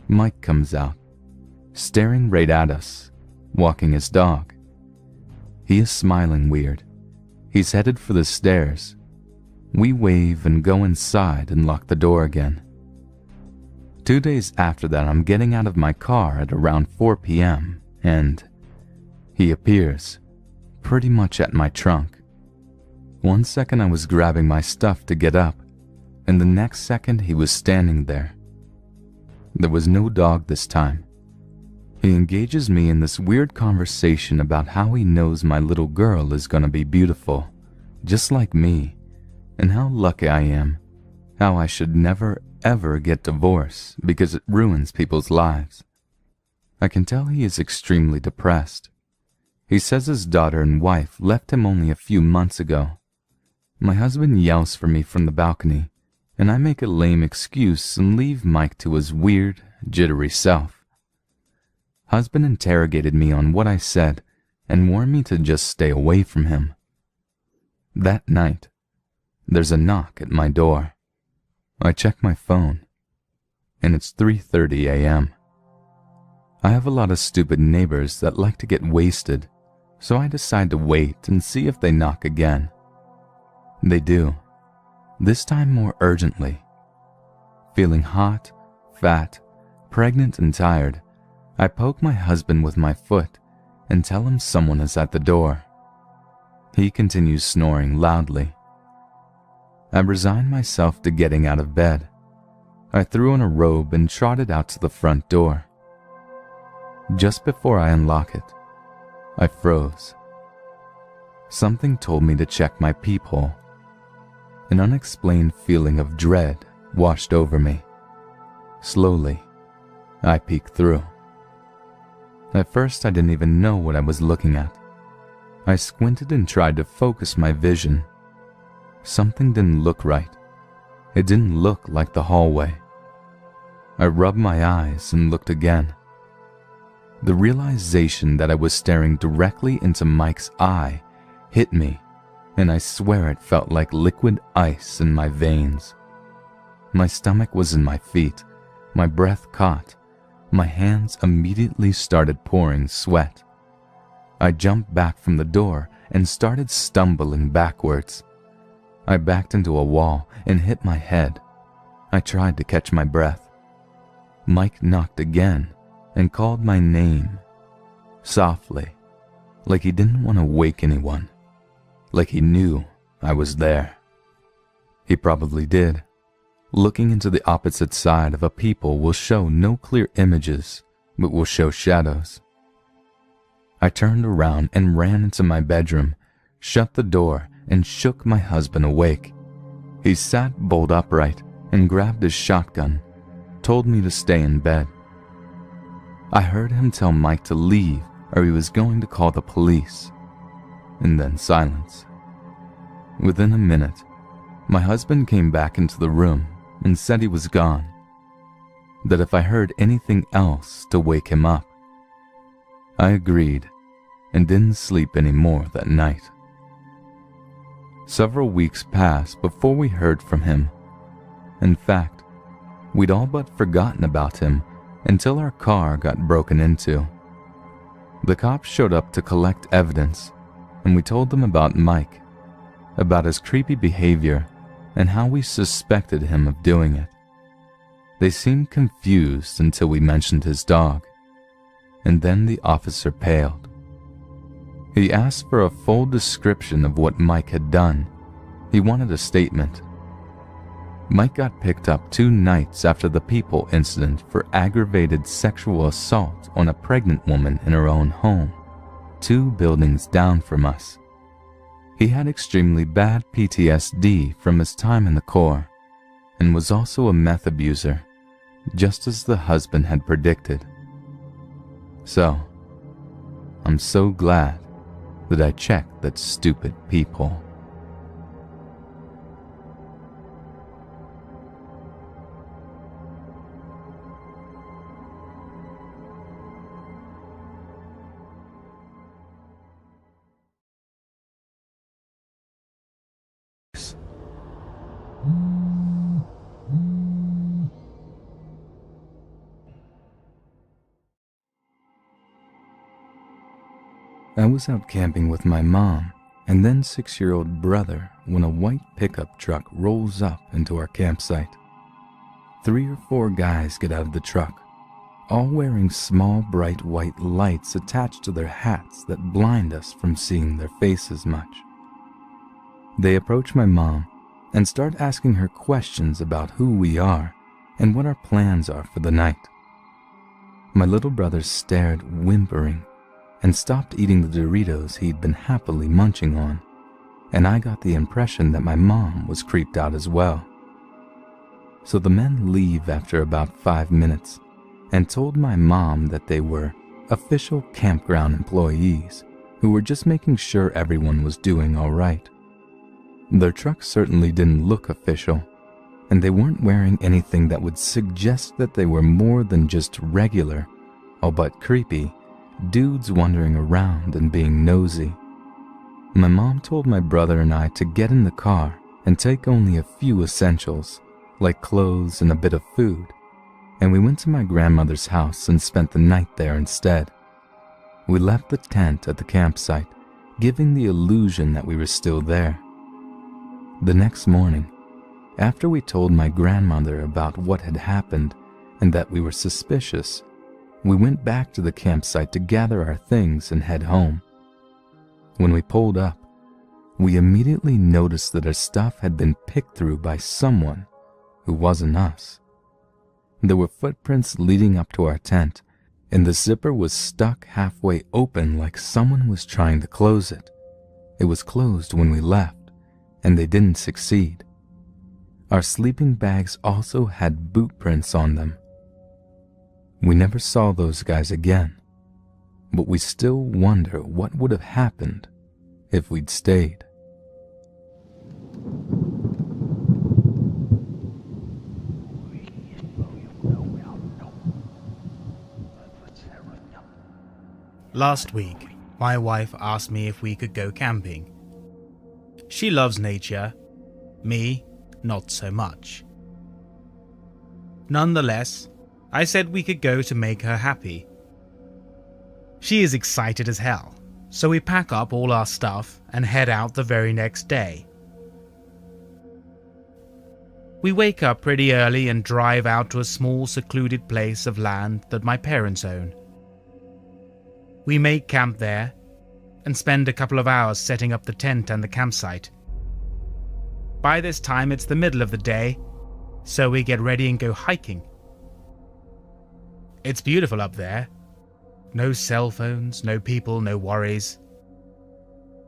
Mike comes out, staring right at us, walking his dog. He is smiling weird. He's headed for the stairs. We wave and go inside and lock the door again. 2 days after that, I'm getting out of my car at around 4 p.m. and he appears, pretty much at my trunk. 1 second I was grabbing my stuff to get up, and the next second he was standing there. There was no dog this time. He engages me in this weird conversation about how he knows my little girl is gonna be beautiful, just like me, and how lucky I am, how I should never ever get divorced because it ruins people's lives. I can tell he is extremely depressed. He says his daughter and wife left him only a few months ago. My husband yells for me from the balcony, and I make a lame excuse and leave Mike to his weird, jittery self. Husband interrogated me on what I said and warned me to just stay away from him. That night, there's a knock at my door. I check my phone, and it's 3:30 a.m. I have a lot of stupid neighbors that like to get wasted, so I decide to wait and see if they knock again. They do, this time more urgently. Feeling hot, fat, pregnant, and tired, I poke my husband with my foot and tell him someone is at the door. He continues snoring loudly. I resigned myself to getting out of bed. I threw on a robe and trotted out to the front door. Just before I unlock it, I froze. Something told me to check my peephole. An unexplained feeling of dread washed over me. Slowly, I peeked through. At first, I didn't even know what I was looking at. I squinted and tried to focus my vision. Something didn't look right. It didn't look like the hallway. I rubbed my eyes and looked again. The realization that I was staring directly into Mike's eye hit me, and I swear it felt like liquid ice in my veins. My stomach was in my feet, my breath caught, my hands immediately started pouring sweat. I jumped back from the door and started stumbling backwards. I backed into a wall and hit my head. I tried to catch my breath. Mike knocked again and called my name, softly, like he didn't want to wake anyone, like he knew I was there. He probably did. Looking into the opposite side of a peephole will show no clear images, but will show shadows. I turned around and ran into my bedroom, shut the door, and shook my husband awake. He sat bolt upright and grabbed his shotgun, told me to stay in bed. I heard him tell Mike to leave or he was going to call the police, and then silence. Within a minute, my husband came back into the room and said he was gone, that if I heard anything else to wake him up. I agreed and didn't sleep anymore that night. Several weeks passed before we heard from him. In fact, we'd all but forgotten about him until our car got broken into. The cops showed up to collect evidence, and we told them about Mike, about his creepy behavior, and how we suspected him of doing it. They seemed confused until we mentioned his dog, and then the officer paled. He asked for a full description of what Mike had done. He wanted a statement. Mike got picked up 2 nights after the peephole incident for aggravated sexual assault on a pregnant woman in her own home, 2 buildings down from us. He had extremely bad PTSD from his time in the Corps, and was also a meth abuser, just as the husband had predicted. So, I'm so glad that I checked that stupid peephole. I was out camping with my mom and then 6-year-old brother when a white pickup truck rolls up into our campsite. 3 or 4 guys get out of the truck, all wearing small bright white lights attached to their hats that blind us from seeing their faces much. They approach my mom and start asking her questions about who we are and what our plans are for the night. My little brother stared, whimpering, and stopped eating the Doritos he'd been happily munching on, and I got the impression that my mom was creeped out as well. So the men leave after about 5 minutes and told my mom that they were official campground employees who were just making sure everyone was doing all right. Their truck certainly didn't look official, and they weren't wearing anything that would suggest that they were more than just regular, albeit creepy, dudes wandering around and being nosy. My mom told my brother and I to get in the car and take only a few essentials, like clothes and a bit of food, and we went to my grandmother's house and spent the night there instead. We left the tent at the campsite, giving the illusion that we were still there. The next morning, after we told my grandmother about what had happened and that we were suspicious, we went back to the campsite to gather our things and head home. When we pulled up, we immediately noticed that our stuff had been picked through by someone who wasn't us. There were footprints leading up to our tent, and the zipper was stuck halfway open like someone was trying to close it. It was closed when we left, and they didn't succeed. Our sleeping bags also had boot prints on them. We never saw those guys again, but we still wonder what would have happened if we'd stayed. Last week, my wife asked me if we could go camping. She loves nature, me, not so much. Nonetheless, I said we could go to make her happy. She is excited as hell, so we pack up all our stuff and head out the very next day. We wake up pretty early and drive out to a small secluded place of land that my parents own. We make camp there and spend a couple of hours setting up the tent and the campsite. By this time it's the middle of the day, so we get ready and go hiking. It's beautiful up there. No cell phones, no people, no worries.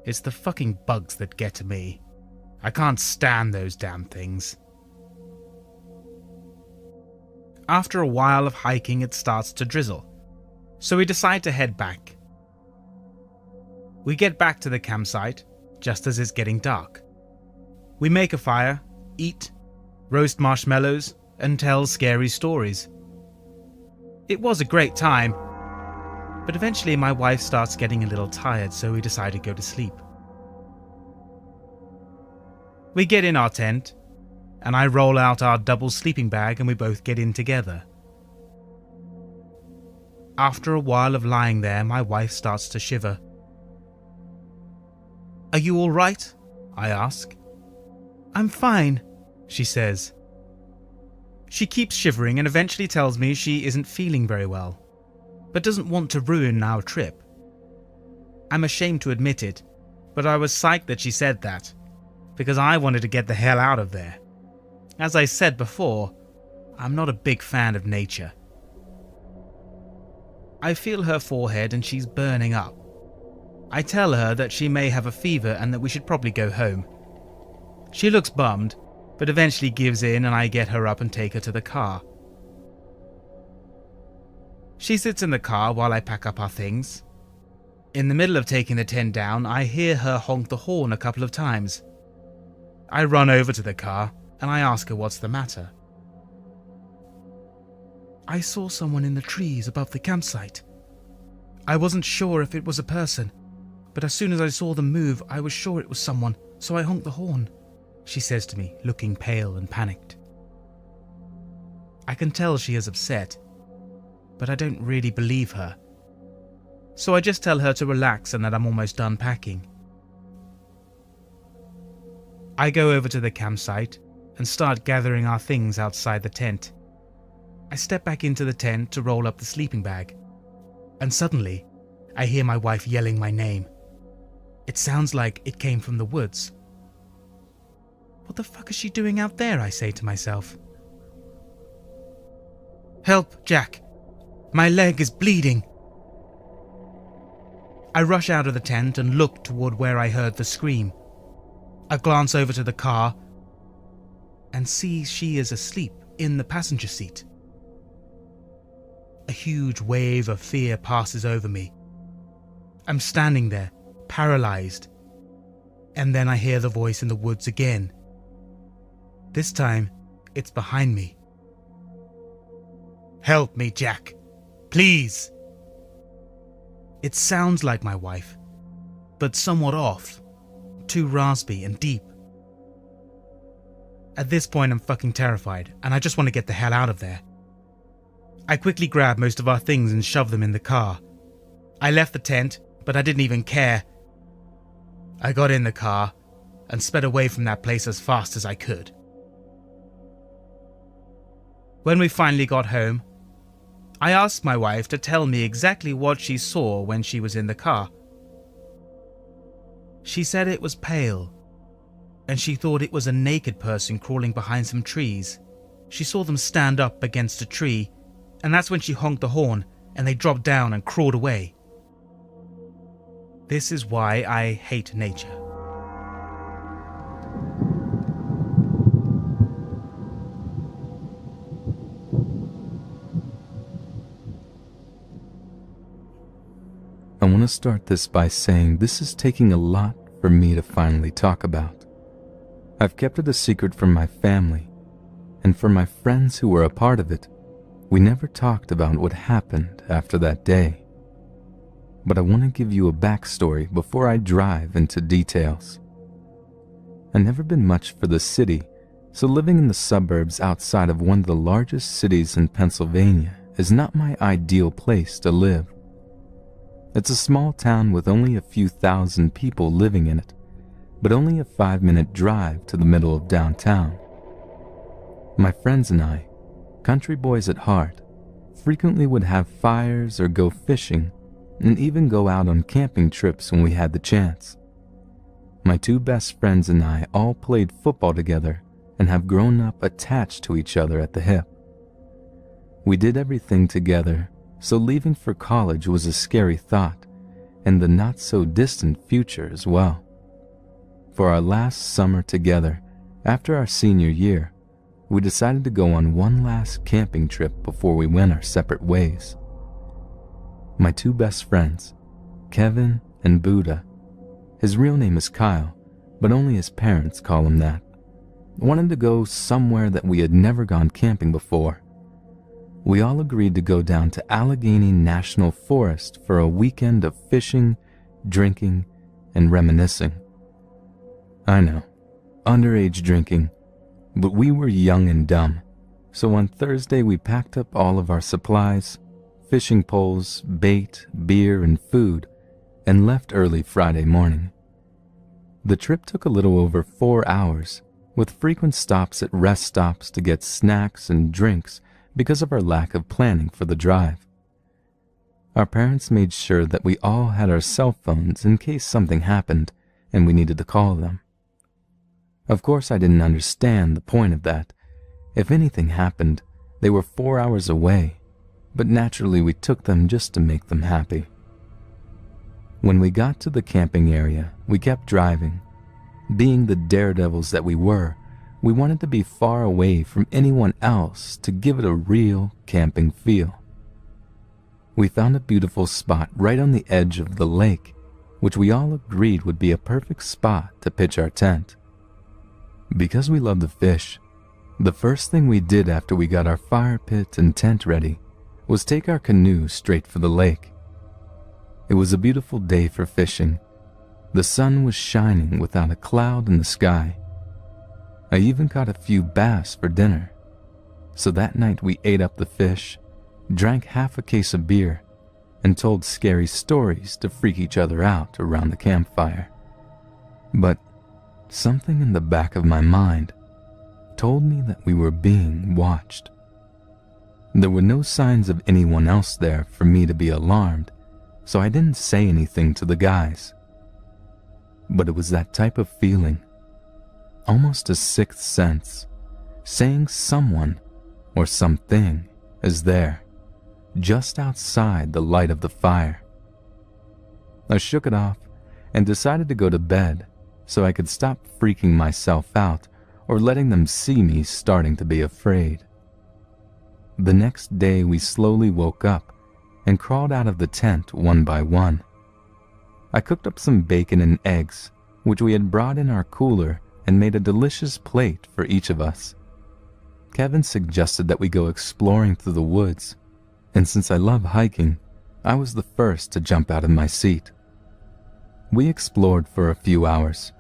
It's the fucking bugs that get to me. I can't stand those damn things. After a while of hiking, it starts to drizzle, so we decide to head back. We get back to the campsite just as it's getting dark. We make a fire, eat, roast marshmallows, and tell scary stories. It was a great time, but eventually my wife starts getting a little tired, so we decide to go to sleep. We get in our tent, and I roll out our double sleeping bag and we both get in together. After a while of lying there, my wife starts to shiver. "Are you all right?" I ask. "I'm fine," she says. She keeps shivering and eventually tells me she isn't feeling very well, but doesn't want to ruin our trip. I'm ashamed to admit it, but I was psyched that she said that, because I wanted to get the hell out of there. As I said before, I'm not a big fan of nature. I feel her forehead and she's burning up. I tell her that she may have a fever and that we should probably go home. She looks bummed, but eventually gives in and I get her up and take her to the car. She sits in the car while I pack up our things. In the middle of taking the tent down, I hear her honk the horn a couple of times. I run over to the car and I ask her what's the matter. "I saw someone in the trees above the campsite. I wasn't sure if it was a person, but as soon as I saw them move, I was sure it was someone, so I honked the horn. she says to me, looking pale and panicked. I can tell she is upset, but I don't really believe her. So I just tell her to relax and that I'm almost done packing. I go over to the campsite and start gathering our things outside the tent. I step back into the tent to roll up the sleeping bag, and suddenly I hear my wife yelling my name. It sounds like it came from the woods. What the fuck is she doing out there, I say to myself. Help, Jack! My leg is bleeding! I rush out of the tent and look toward where I heard the scream. I glance over to the car and see she is asleep in the passenger seat. A huge wave of fear passes over me. I'm standing there, paralyzed, and then I hear the voice in the woods again. This time, it's behind me. Help me, Jack. Please. It sounds like my wife, but somewhat off, too raspy and deep. At this point, I'm fucking terrified, and I just want to get the hell out of there. I quickly grab most of our things and shove them in the car. I left the tent, but I didn't even care. I got in the car and sped away from that place as fast as I could. When we finally got home, I asked my wife to tell me exactly what she saw when she was in the car. She said it was pale, and she thought it was a naked person crawling behind some trees. She saw them stand up against a tree, and that's when she honked the horn and they dropped down and crawled away. This is why I hate nature. I want to start this by saying this is taking a lot for me to finally talk about. I've kept it a secret from my family, and for my friends who were a part of it, we never talked about what happened after that day. But I want to give you a backstory before I drive into details. I've never been much for the city, so living in the suburbs outside of one of the largest cities in Pennsylvania is not my ideal place to live. It's a small town with only a few thousand people living in it, but only a 5-minute drive to the middle of downtown. My friends and I, country boys at heart, frequently would have fires or go fishing, and even go out on camping trips when we had the chance. My two best friends and I all played football together and have grown up attached to each other at the hip. We did everything together, so leaving for college was a scary thought, and the not-so-distant future as well. For our last summer together, after our senior year, we decided to go on one last camping trip before we went our separate ways. My two best friends, Kevin and Buddha, his real name is Kyle, but only his parents call him that, wanted to go somewhere that we had never gone camping before. We all agreed to go down to Allegheny National Forest for a weekend of fishing, drinking, and reminiscing. I know, underage drinking, but we were young and dumb, so on Thursday we packed up all of our supplies, fishing poles, bait, beer, and food, and left early Friday morning. The trip took a little over 4 hours, with frequent stops at rest stops to get snacks and drinks because of our lack of planning for the drive. Our parents made sure that we all had our cell phones in case something happened and we needed to call them. Of course, I didn't understand the point of that. If anything happened, they were 4 hours away, but naturally we took them just to make them happy. When we got to the camping area, we kept driving. Being the daredevils that we were, we wanted to be far away from anyone else to give it a real camping feel. We found a beautiful spot right on the edge of the lake, which we all agreed would be a perfect spot to pitch our tent. Because we love to fish, the first thing we did after we got our fire pit and tent ready was take our canoe straight for the lake. It was a beautiful day for fishing. The sun was shining without a cloud in the sky. I even caught a few bass for dinner. So that night we ate up the fish, drank half a case of beer, and told scary stories to freak each other out around the campfire. But something in the back of my mind told me that we were being watched. There were no signs of anyone else there for me to be alarmed, so I didn't say anything to the guys. But it was that type of feeling, almost a sixth sense, saying someone or something is there, just outside the light of the fire. I shook it off and decided to go to bed so I could stop freaking myself out or letting them see me starting to be afraid. The next day we slowly woke up and crawled out of the tent one by one. I cooked up some bacon and eggs, which we had brought in our cooler, and made a delicious plate for each of us. Kevin suggested that we go exploring through the woods, and since I love hiking, I was the first to jump out of my seat. We explored for a few hours,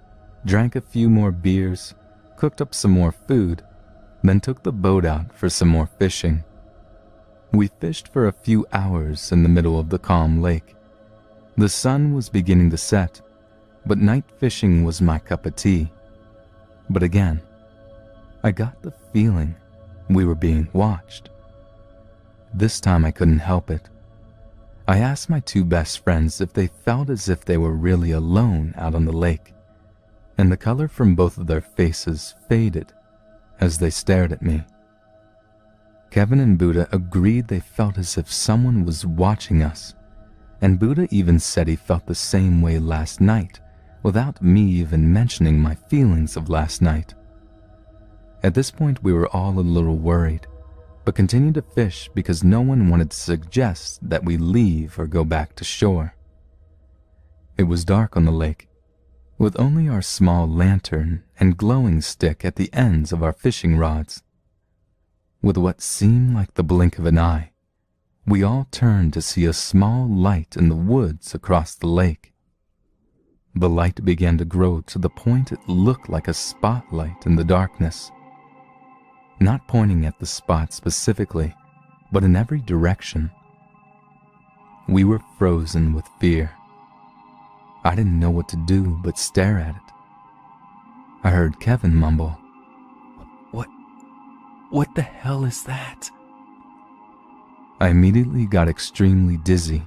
drank a few more beers, cooked up some more food, then took the boat out for some more fishing. We fished for a few hours in the middle of the calm lake. The sun was beginning to set, but night fishing was my cup of tea. But again, I got the feeling we were being watched. This time I couldn't help it. I asked my two best friends if they felt as if they were really alone out on the lake, and the color from both of their faces faded as they stared at me. Kevin and Buddha agreed they felt as if someone was watching us, and Buddha even said he felt the same way last night without me even mentioning my feelings of last night. At this point we were all a little worried, but continued to fish because no one wanted to suggest that we leave or go back to shore. It was dark on the lake, with only our small lantern and glowing stick at the ends of our fishing rods. With what seemed like the blink of an eye, we all turned to see a small light in the woods across the lake. The light began to grow to the point it looked like a spotlight in the darkness, not pointing at the spot specifically, but in every direction. We were frozen with fear. I didn't know what to do but stare at it. I heard Kevin mumble, What the hell is that?" I immediately got extremely dizzy,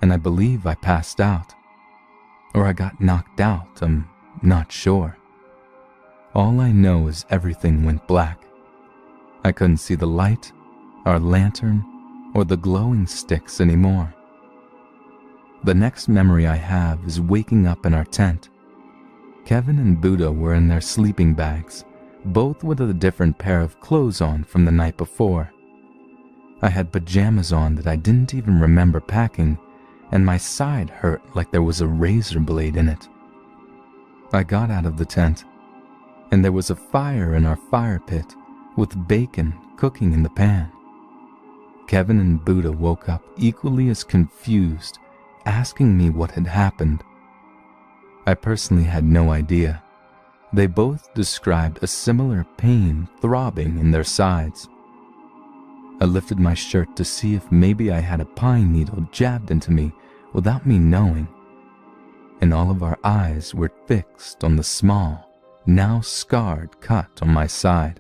and I believe I passed out. Or I got knocked out, I'm not sure. All I know is everything went black. I couldn't see the light, our lantern, or the glowing sticks anymore. The next memory I have is waking up in our tent. Kevin and Buddha were in their sleeping bags, both with a different pair of clothes on from the night before. I had pajamas on that I didn't even remember packing, and my side hurt like there was a razor blade in it. I got out of the tent, and there was a fire in our fire pit with bacon cooking in the pan. Kevin and Buddha woke up equally as confused, asking me what had happened. I personally had no idea. They both described a similar pain throbbing in their sides. I lifted my shirt to see if maybe I had a pine needle jabbed into me without me knowing, and all of our eyes were fixed on the small, now scarred cut on my side.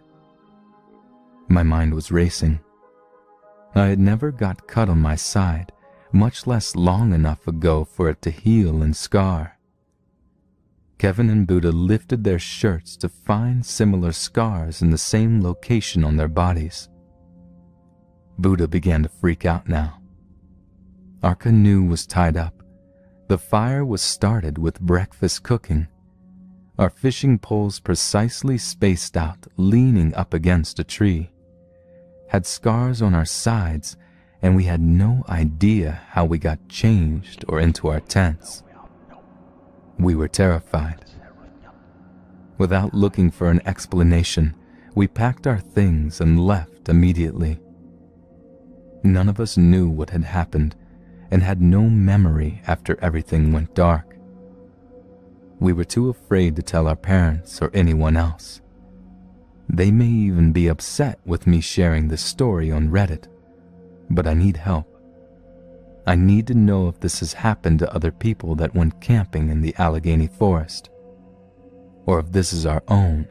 My mind was racing. I had never got cut on my side, much less long enough ago for it to heal and scar. Kevin and Buddha lifted their shirts to find similar scars in the same location on their bodies. Buddha began to freak out now. Our canoe was tied up. The fire was started with breakfast cooking. Our fishing poles precisely spaced out, leaning up against a tree, had scars on our sides, and we had no idea how we got changed or into our tents. We were terrified. Without looking for an explanation, we packed our things and left immediately. None of us knew what had happened and had no memory after everything went dark. We were too afraid to tell our parents or anyone else, They may even be upset with me sharing this story on Reddit, but I need help. I need to know if this has happened to other people that went camping in the Allegheny Forest, or if this is our own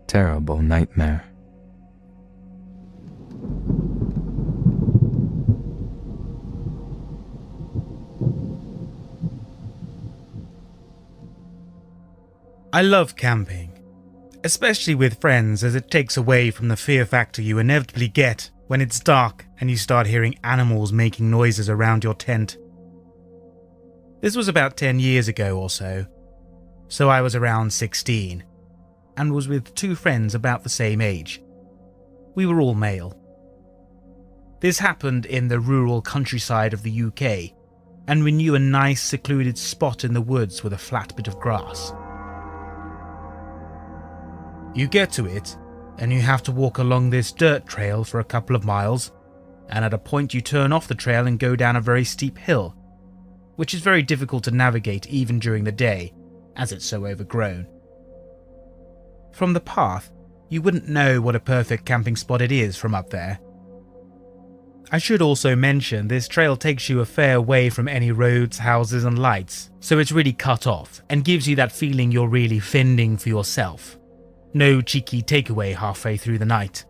terrible nightmare. I love camping, especially with friends, as it takes away from the fear factor you inevitably get when it's dark and you start hearing animals making noises around your tent. This was about 10 years ago or so I was around 16 and was with two friends about the same age. We were all male. This happened in the rural countryside of the UK, and we knew a nice secluded spot in the woods with a flat bit of grass. You get to it, and you have to walk along this dirt trail for a couple of miles, and at a point you turn off the trail and go down a very steep hill, which is very difficult to navigate even during the day, as it's so overgrown. From the path, you wouldn't know what a perfect camping spot it is from up there. I should also mention this trail takes you a fair way from any roads, houses and lights, so it's really cut off and gives you that feeling you're really fending for yourself. No cheeky takeaway halfway through the night.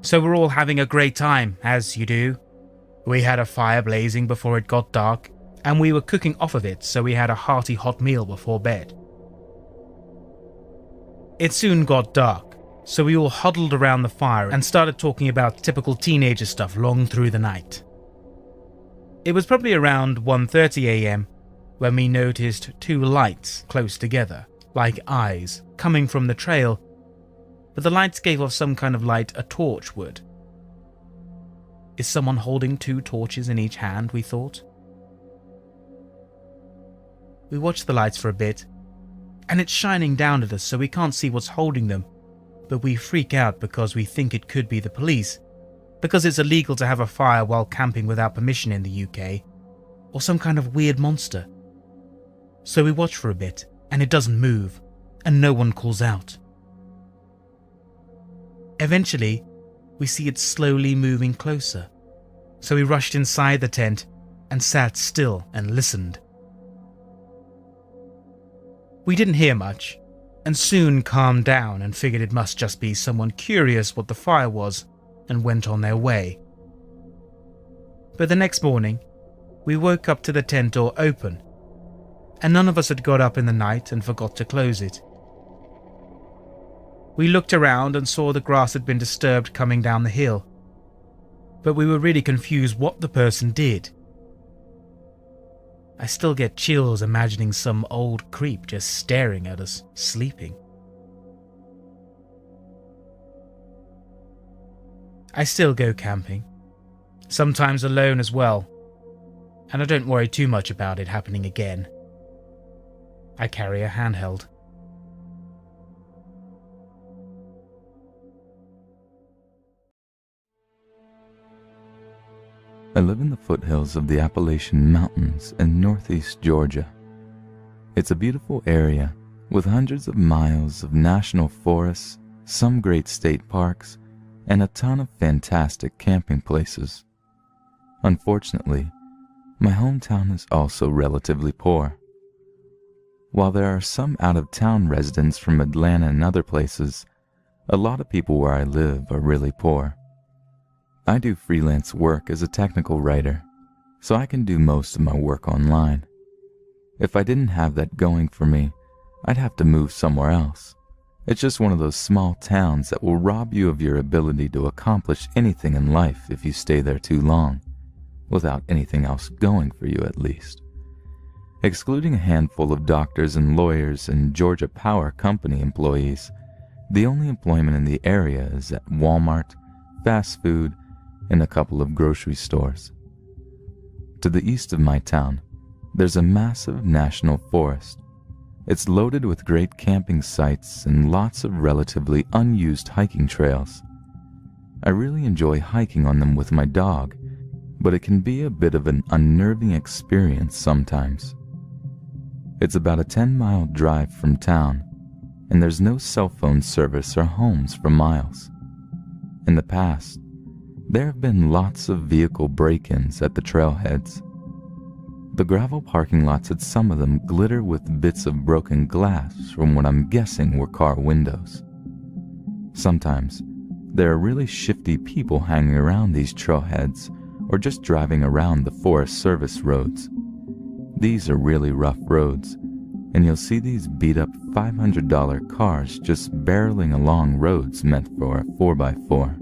So we're all having a great time, as you do. We had a fire blazing before it got dark, and we were cooking off of it, so we had a hearty hot meal before bed. It soon got dark, so we all huddled around the fire and started talking about typical teenager stuff long through the night. It was probably around 1:30 a.m. when we noticed two lights close together, like eyes, coming from the trail, but the lights gave off some kind of light a torch would. Is someone holding two torches in each hand, we thought. We watched the lights for a bit, and it's shining down at us so we can't see what's holding them, but we freak out because we think it could be the police, because it's illegal to have a fire while camping without permission in the UK, or some kind of weird monster. So we watch for a bit, and it doesn't move, and no one calls out. Eventually, we see it slowly moving closer, so we rushed inside the tent and sat still and listened. We didn't hear much, and soon calmed down and figured it must just be someone curious what the fire was, and went on their way. But the next morning, we woke up to the tent door open, and none of us had got up in the night and forgot to close it. We looked around and saw the grass had been disturbed coming down the hill, but we were really confused what the person did. I still get chills imagining some old creep just staring at us, sleeping. I still go camping, sometimes alone as well, and I don't worry too much about it happening again. I carry a handheld. I live in the foothills of the Appalachian Mountains in northeast Georgia. It's a beautiful area with hundreds of miles of national forests, some great state parks, and a ton of fantastic camping places. Unfortunately, my hometown is also relatively poor. While there are some out-of-town residents from Atlanta and other places, a lot of people where I live are really poor. I do freelance work as a technical writer, so I can do most of my work online. If I didn't have that going for me, I'd have to move somewhere else. It's just one of those small towns that will rob you of your ability to accomplish anything in life if you stay there too long, without anything else going for you at least. Excluding a handful of doctors and lawyers and Georgia Power Company employees, the only employment in the area is at Walmart, fast food, and a couple of grocery stores. To the east of my town, there's a massive national forest. It's loaded with great camping sites and lots of relatively unused hiking trails. I really enjoy hiking on them with my dog, but it can be a bit of an unnerving experience sometimes. It's about a 10-mile drive from town, and there's no cell phone service or homes for miles. In the past, there have been lots of vehicle break-ins at the trailheads. The gravel parking lots at some of them glitter with bits of broken glass from what I'm guessing were car windows. Sometimes, there are really shifty people hanging around these trailheads or just driving around the Forest Service roads. These are really rough roads, and you'll see these beat-up $500 cars just barreling along roads meant for a 4x4.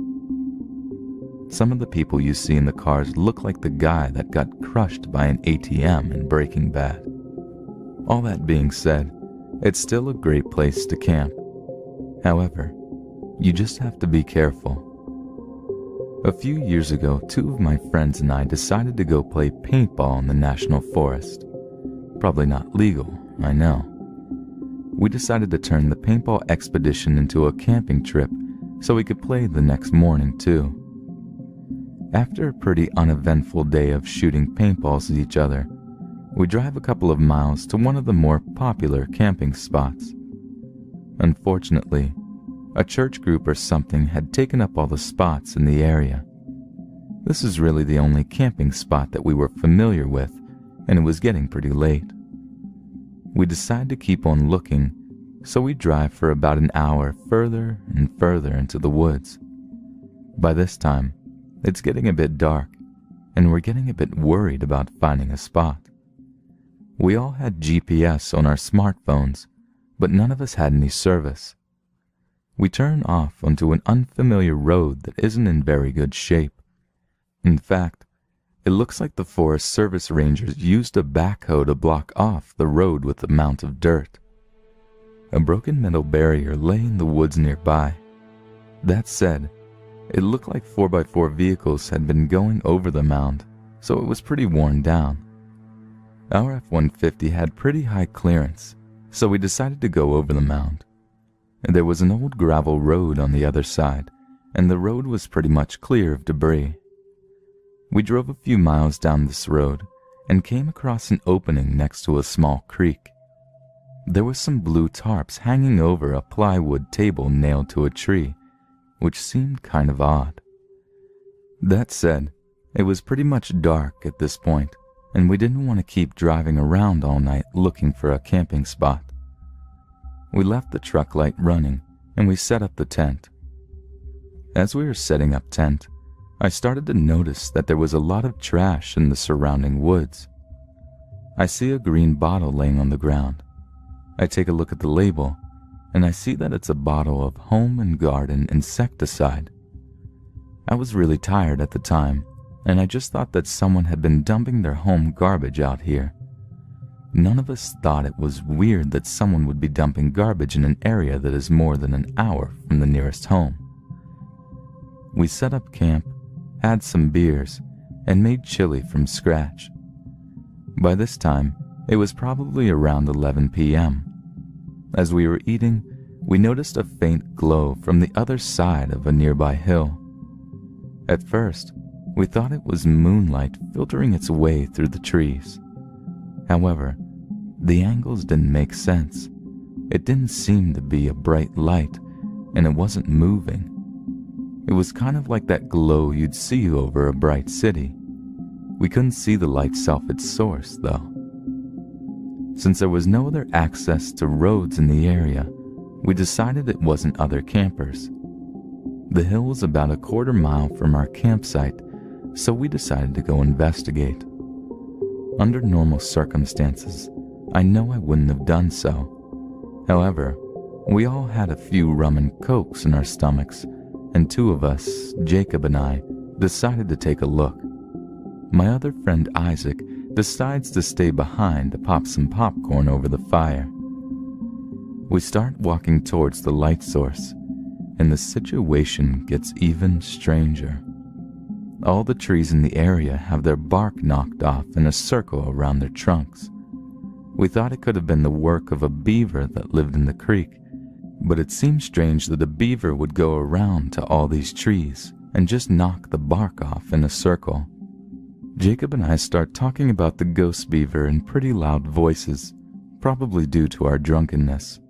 Some of the people you see in the cars look like the guy that got crushed by an ATM in Breaking Bad. All that being said, it's still a great place to camp. However, you just have to be careful. A few years ago, 2 of my friends and I decided to go play paintball in the National Forest. Probably not legal, I know. We decided to turn the paintball expedition into a camping trip so we could play the next morning too. After a pretty uneventful day of shooting paintballs at each other, we drive a couple of miles to one of the more popular camping spots. Unfortunately, a church group or something had taken up all the spots in the area. This is really the only camping spot that we were familiar with, and it was getting pretty late. We decide to keep on looking, so we drive for about an hour further and further into the woods. By this time, it's getting a bit dark, and we're getting a bit worried about finding a spot. We all had GPS on our smartphones, but none of us had any service. We turn off onto an unfamiliar road that isn't in very good shape. In fact, it looks like the Forest Service rangers used a backhoe to block off the road with a mound of dirt. A broken metal barrier lay in the woods nearby. That said, it looked like 4x4 vehicles had been going over the mound, so it was pretty worn down. Our F-150 had pretty high clearance, so we decided to go over the mound. There was an old gravel road on the other side, and the road was pretty much clear of debris. We drove a few miles down this road and came across an opening next to a small creek. There were some blue tarps hanging over a plywood table nailed to a tree, which seemed kind of odd. That said, it was pretty much dark at this point, and we didn't want to keep driving around all night looking for a camping spot. We left the truck light running, and we set up the tent. As we were setting up tent, I started to notice that there was a lot of trash in the surrounding woods. I see a green bottle laying on the ground. I take a look at the label, and I see that it's a bottle of Home and Garden insecticide. I was really tired at the time, and I just thought that someone had been dumping their home garbage out here. None of us thought it was weird that someone would be dumping garbage in an area that is more than an hour from the nearest home. We set up camp, had some beers, and made chili from scratch. By this time, it was probably around 11 p.m. As we were eating, we noticed a faint glow from the other side of a nearby hill. At first, we thought it was moonlight filtering its way through the trees. However, the angles didn't make sense. It didn't seem to be a bright light, and it wasn't moving. It was kind of like that glow you'd see over a bright city. We couldn't see the light's source, though. Since there was no other access to roads in the area, we decided it wasn't other campers. The hill was about a quarter mile from our campsite, so we decided to go investigate. Under normal circumstances, I know I wouldn't have done so. However, we all had a few rum and cokes in our stomachs, and 2 of us, Jacob and I, decided to take a look. My other friend Isaac decides to stay behind to pop some popcorn over the fire. We start walking towards the light source, and the situation gets even stranger. All the trees in the area have their bark knocked off in a circle around their trunks. We thought it could have been the work of a beaver that lived in the creek, but it seemed strange that a beaver would go around to all these trees and just knock the bark off in a circle. Jacob and I start talking about the ghost beaver in pretty loud voices, probably due to our drunkenness.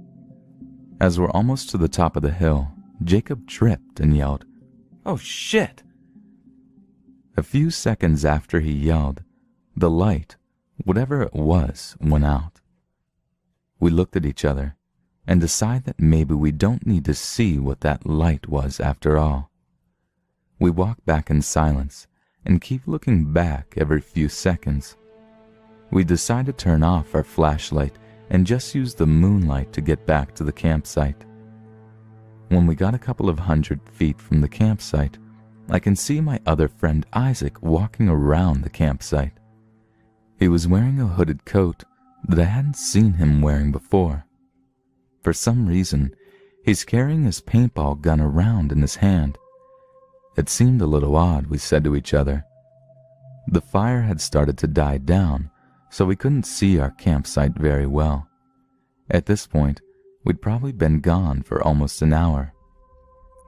As we're almost to the top of the hill, Jacob tripped and yelled, "Oh shit!" A few seconds after he yelled, the light, whatever it was, went out. We looked at each other and decided that maybe we don't need to see what that light was after all. We walk back in silence and keep looking back every few seconds. We decide to turn off our flashlight and just use the moonlight to get back to the campsite. When we got a couple of 100 feet from the campsite, I can see my other friend Isaac walking around the campsite. He was wearing a hooded coat that I hadn't seen him wearing before. For some reason, he's carrying his paintball gun around in his hand. It seemed a little odd, we said to each other. The fire had started to die down, so we couldn't see our campsite very well. At this point, we'd probably been gone for almost an hour.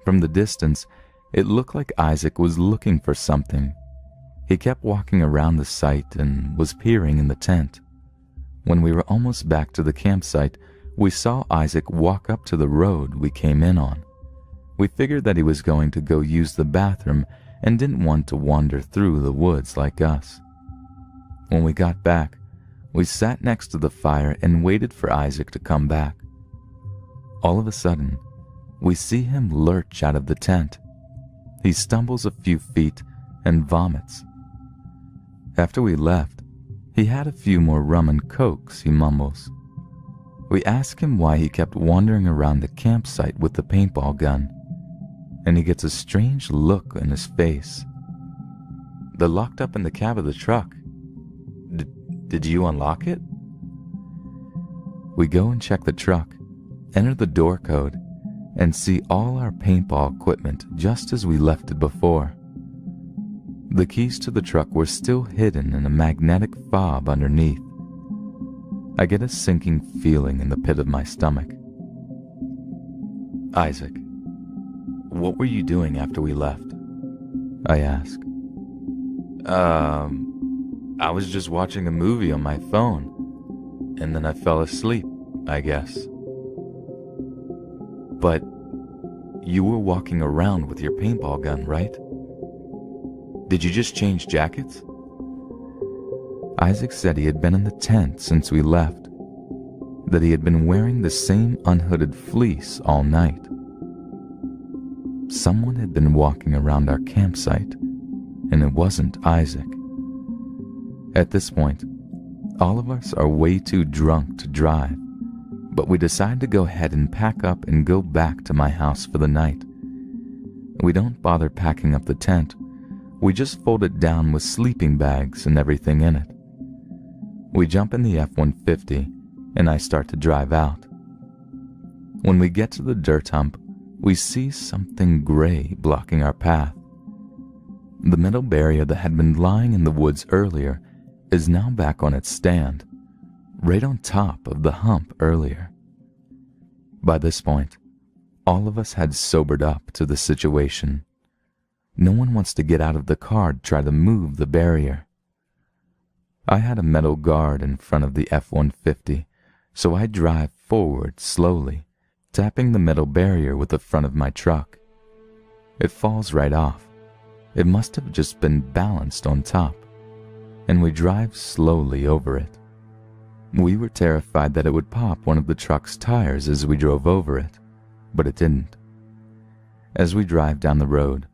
From the distance, it looked like Isaac was looking for something. He kept walking around the site and was peering in the tent. When we were almost back to the campsite, we saw Isaac walk up to the road we came in on. We figured that he was going to go use the bathroom and didn't want to wander through the woods like us. When we got back, we sat next to the fire and waited for Isaac to come back. All of a sudden, we see him lurch out of the tent. He stumbles a few feet and vomits. After we left, he had a few more rum and cokes, he mumbles. We ask him why he kept wandering around the campsite with the paintball gun, and he gets a strange look in his face. "They're locked up in the cab of the truck. Did you unlock it?" We go and check the truck, enter the door code, and see all our paintball equipment just as we left it before. The keys to the truck were still hidden in a magnetic fob underneath. I get a sinking feeling in the pit of my stomach. "Isaac, what were you doing after we left?" I ask. I was just watching a movie on my phone, and then I fell asleep, I guess." "But you were walking around with your paintball gun, right? Did you just change jackets?" Isaac said he had been in the tent since we left, that he had been wearing the same unhooded fleece all night. Someone had been walking around our campsite, and it wasn't Isaac. At this point, all of us are way too drunk to drive, but we decide to go ahead and pack up and go back to my house for the night. We don't bother packing up the tent. We just fold it down with sleeping bags and everything in it. We jump in the F-150 and I start to drive out. When we get to the dirt hump, we see something gray blocking our path. The metal barrier that had been lying in the woods earlier is now back on its stand, right on top of the hump earlier. By this point, all of us had sobered up to the situation. No one wants to get out of the car to try to move the barrier. I had a metal guard in front of the F-150, so I drive forward slowly, tapping the metal barrier with the front of my truck. It falls right off. It must have just been balanced on top, and we drive slowly over it. We were terrified that it would pop one of the truck's tires as we drove over it, but it didn't. As we drive down the road,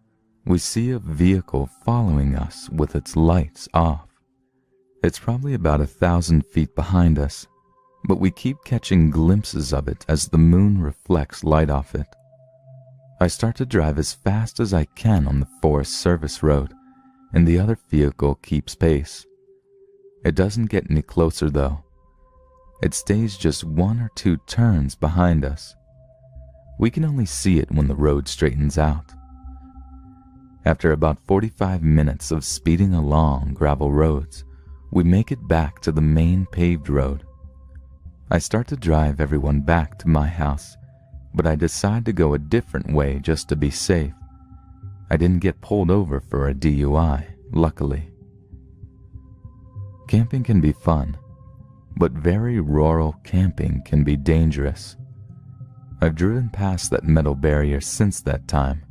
we see a vehicle following us with its lights off. It's probably about 1,000 feet behind us, but we keep catching glimpses of it as the moon reflects light off it. I start to drive as fast as I can on the Forest Service road, and the other vehicle keeps pace. It doesn't get any closer though. It stays just 1 or 2 turns behind us. We can only see it when the road straightens out. After about 45 minutes of speeding along gravel roads, we make it back to the main paved road. I start to drive everyone back to my house, but I decide to go a different way just to be safe. I didn't get pulled over for a DUI, luckily. Camping can be fun, but very rural camping can be dangerous. I've driven past that metal barrier since that time,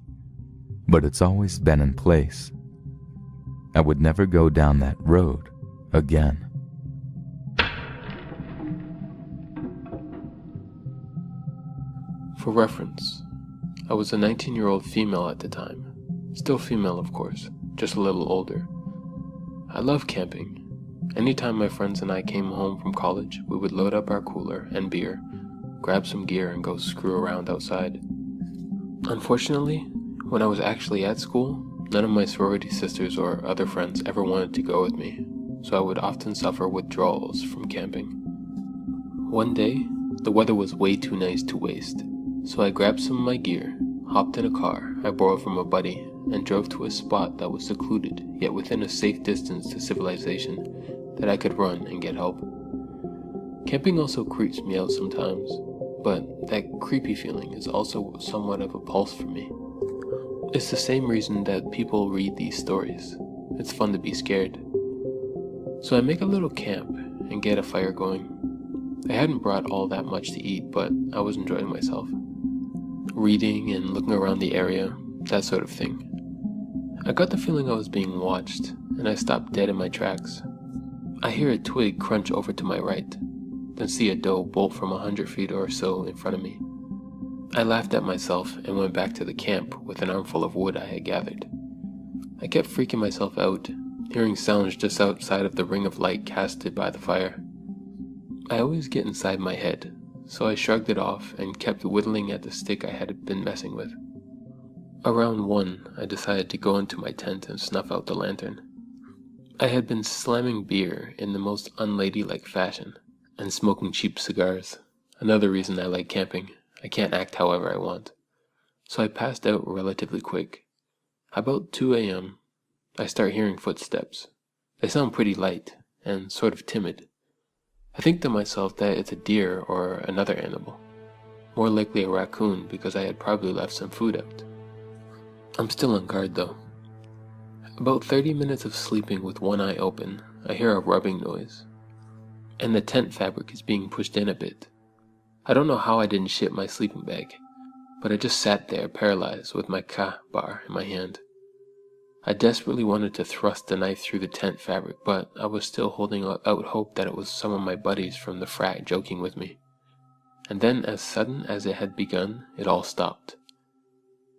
but it's always been in place. I would never go down that road again. For reference, I was a 19-year-old female at the time. Still female, of course, just a little older. I love camping. Anytime my friends and I came home from college, we would load up our cooler and beer, grab some gear, and go screw around outside. Unfortunately, when I was actually at school, none of my sorority sisters or other friends ever wanted to go with me, so I would often suffer withdrawals from camping. One day, the weather was way too nice to waste, so I grabbed some of my gear, hopped in a car I borrowed from a buddy, and drove to a spot that was secluded, yet within a safe distance to civilization, that I could run and get help. Camping also creeps me out sometimes, but that creepy feeling is also somewhat of a pulse for me. It's the same reason that people read these stories. It's fun to be scared. So I make a little camp and get a fire going. I hadn't brought all that much to eat, but I was enjoying myself. Reading and looking around the area, that sort of thing. I got the feeling I was being watched, and I stopped dead in my tracks. I hear a twig crunch over to my right, then see a doe bolt from 100 feet or so in front of me. I laughed at myself and went back to the camp with an armful of wood I had gathered. I kept freaking myself out, hearing sounds just outside of the ring of light casted by the fire. I always get inside my head, so I shrugged it off and kept whittling at the stick I had been messing with. Around 1, I decided to go into my tent and snuff out the lantern. I had been slamming beer in the most unladylike fashion, and smoking cheap cigars. Another reason I like camping. I can't act however I want. So I passed out relatively quick. About 2 a.m., I start hearing footsteps. They sound pretty light, and sort of timid. I think to myself that it's a deer or another animal. More likely a raccoon because I had probably left some food out. I'm still on guard though. About 30 minutes of sleeping with one eye open, I hear a rubbing noise. And the tent fabric is being pushed in a bit. I don't know how I didn't shit my sleeping bag, but I just sat there paralyzed with my ka bar in my hand. I desperately wanted to thrust the knife through the tent fabric, but I was still holding out hope that it was some of my buddies from the frat joking with me. And then, as sudden as it had begun, it all stopped.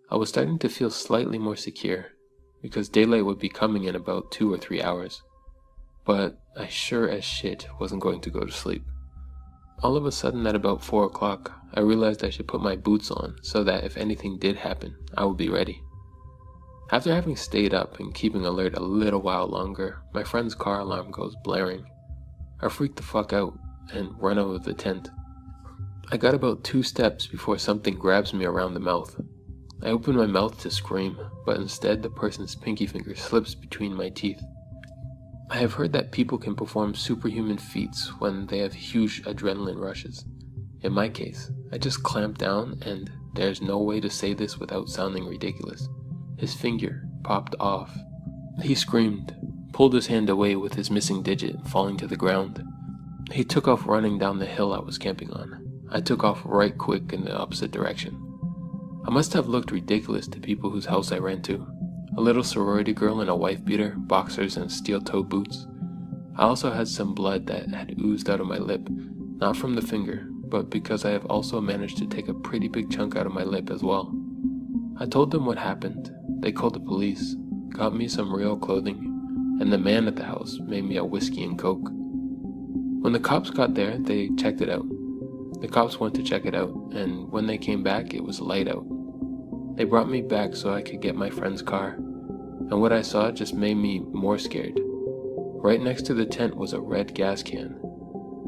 I was starting to feel slightly more secure, because daylight would be coming in about 2 or 3 hours. But I sure as shit wasn't going to go to sleep. All of a sudden at about 4 o'clock, I realized I should put my boots on so that if anything did happen, I would be ready. After having stayed up and keeping alert a little while longer, my friend's car alarm goes blaring. I freak the fuck out and run out of the tent. I got about 2 steps before something grabs me around the mouth. I open my mouth to scream, but instead the person's pinky finger slips between my teeth. I have heard that people can perform superhuman feats when they have huge adrenaline rushes. In my case, I just clamped down, and there's no way to say this without sounding ridiculous. His finger popped off. He screamed, pulled his hand away with his missing digit, falling to the ground. He took off running down the hill I was camping on. I took off right quick in the opposite direction. I must have looked ridiculous to people whose house I ran to. A little sorority girl in a wife beater, boxers, and steel-toed boots. I also had some blood that had oozed out of my lip, not from the finger, but because I have also managed to take a pretty big chunk out of my lip as well. I told them what happened. They called the police, got me some real clothing, and the man at the house made me a whiskey and coke. When the cops got there, they checked it out. The cops went to check it out, and when they came back, it was light out. They brought me back so I could get my friend's car, and what I saw just made me more scared. Right next to the tent was a red gas can.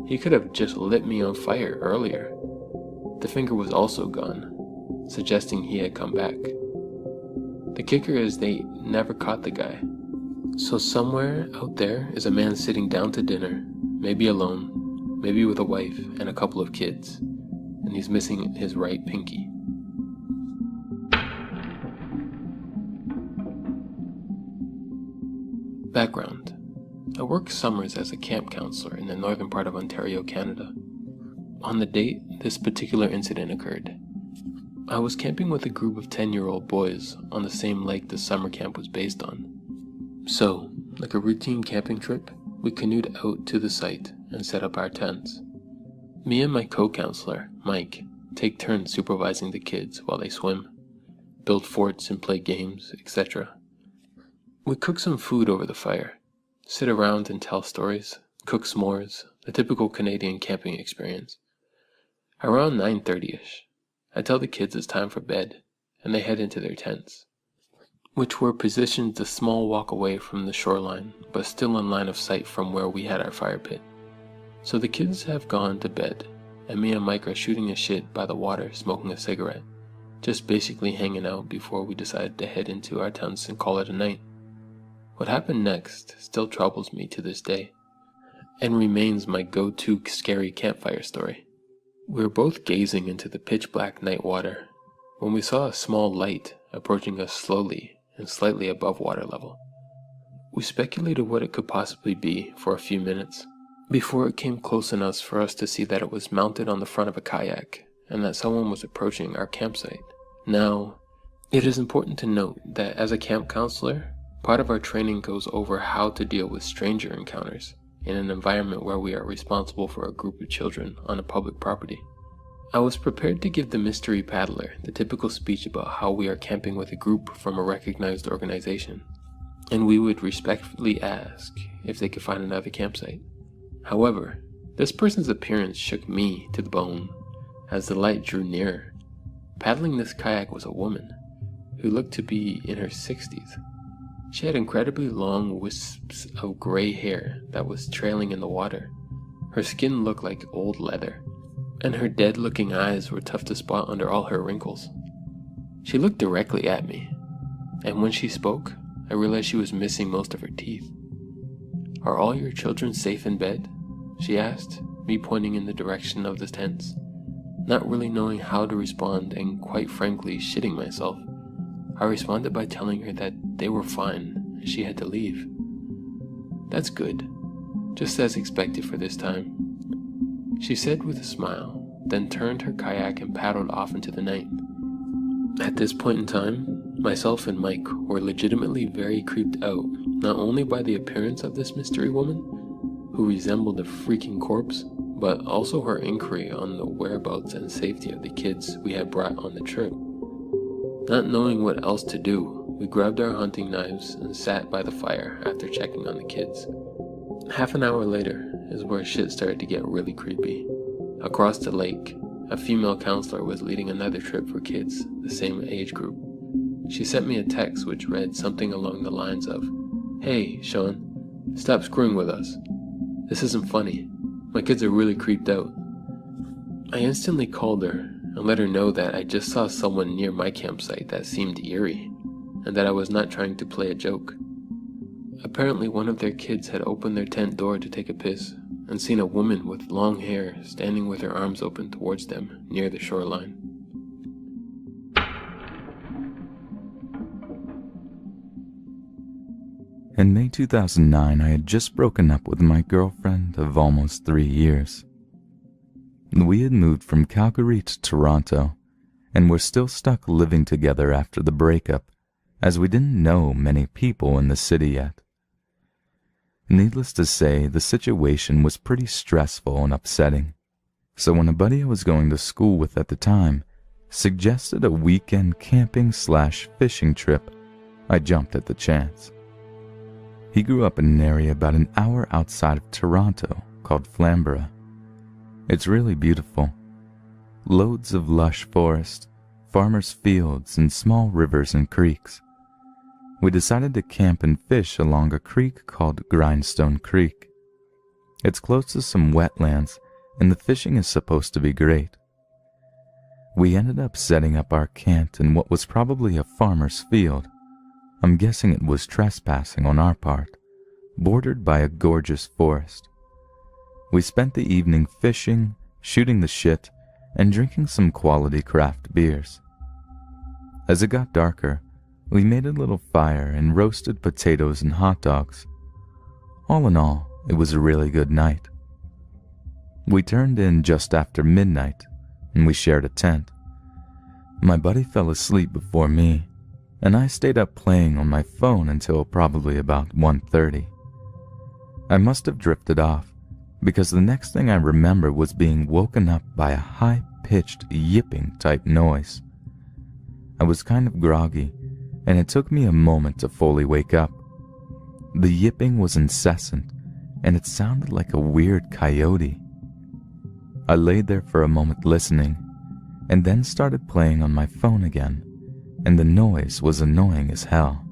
He could have just lit me on fire earlier. The finger was also gone, suggesting he had come back. The kicker is they never caught the guy. So somewhere out there is a man sitting down to dinner, maybe alone, maybe with a wife and a couple of kids, and he's missing his right pinky. Background. I work summers as a camp counselor in the northern part of Ontario, Canada. On the date this particular incident occurred, I was camping with a group of 10-year-old boys on the same lake the summer camp was based on. So, like a routine camping trip, we canoed out to the site and set up our tents. Me and my co-counselor, Mike, take turns supervising the kids while they swim, build forts and play games, etc. We cook some food over the fire, sit around and tell stories, cook s'mores, the typical Canadian camping experience. Around 9:30ish, I tell the kids it's time for bed, and they head into their tents, which were positioned a small walk away from the shoreline, but still in line of sight from where we had our fire pit. So the kids have gone to bed, and me and Mike are shooting the shit by the water, smoking a cigarette, just basically hanging out before we decide to head into our tents and call it a night. What happened next still troubles me to this day, and remains my go-to scary campfire story. We were both gazing into the pitch-black night water when we saw a small light approaching us slowly and slightly above water level. We speculated what it could possibly be for a few minutes, before it came close enough for us to see that it was mounted on the front of a kayak and that someone was approaching our campsite. Now, it is important to note that as a camp counselor, part of our training goes over how to deal with stranger encounters in an environment where we are responsible for a group of children on a public property. I was prepared to give the mystery paddler the typical speech about how we are camping with a group from a recognized organization, and we would respectfully ask if they could find another campsite. However, this person's appearance shook me to the bone as the light drew nearer. Paddling this kayak was a woman who looked to be in her 60s. She had incredibly long wisps of gray hair that was trailing in the water. Her skin looked like old leather, and her dead-looking eyes were tough to spot under all her wrinkles. She looked directly at me, and when she spoke, I realized she was missing most of her teeth. "Are all your children safe in bed?" she asked, me pointing in the direction of the tents. Not really knowing how to respond and quite frankly shitting myself, I responded by telling her that they were fine and she had to leave. "That's good, just as expected for this time," she said with a smile, then turned her kayak and paddled off into the night. At this point in time, myself and Mike were legitimately very creeped out, not only by the appearance of this mystery woman, who resembled a freaking corpse, but also her inquiry on the whereabouts and safety of the kids we had brought on the trip. Not knowing what else to do, we grabbed our hunting knives and sat by the fire after checking on the kids. Half an hour later is where shit started to get really creepy. Across the lake, a female counselor was leading another trip for kids the same age group. She sent me a text which read something along the lines of, "Hey, Sean, stop screwing with us. This isn't funny. My kids are really creeped out." I instantly called her and let her know that I just saw someone near my campsite that seemed eerie, and that I was not trying to play a joke. Apparently one of their kids had opened their tent door to take a piss, and seen a woman with long hair standing with her arms open towards them near the shoreline. In May 2009, I had just broken up with my girlfriend of almost 3 years. We had moved from Calgary to Toronto, and were still stuck living together after the breakup, as we didn't know many people in the city yet. Needless to say, the situation was pretty stressful and upsetting, so when a buddy I was going to school with at the time suggested a weekend camping/fishing trip, I jumped at the chance. He grew up in an area about an hour outside of Toronto called Flamborough. It's really beautiful. Loads of lush forest, farmers' fields, and small rivers and creeks. We decided to camp and fish along a creek called Grindstone Creek. It's close to some wetlands, and the fishing is supposed to be great. We ended up setting up our camp in what was probably a farmer's field. I'm guessing it was trespassing on our part, bordered by a gorgeous forest. We spent the evening fishing, shooting the shit, and drinking some quality craft beers. As it got darker, we made a little fire and roasted potatoes and hot dogs. All in all, it was a really good night. We turned in just after midnight, and we shared a tent. My buddy fell asleep before me, and I stayed up playing on my phone until probably about 1:30. I must have drifted off, because the next thing I remember was being woken up by a high-pitched yipping type noise. I was kind of groggy, and it took me a moment to fully wake up. The yipping was incessant, and it sounded like a weird coyote. I laid there for a moment listening, and then started playing on my phone again, and the noise was annoying as hell.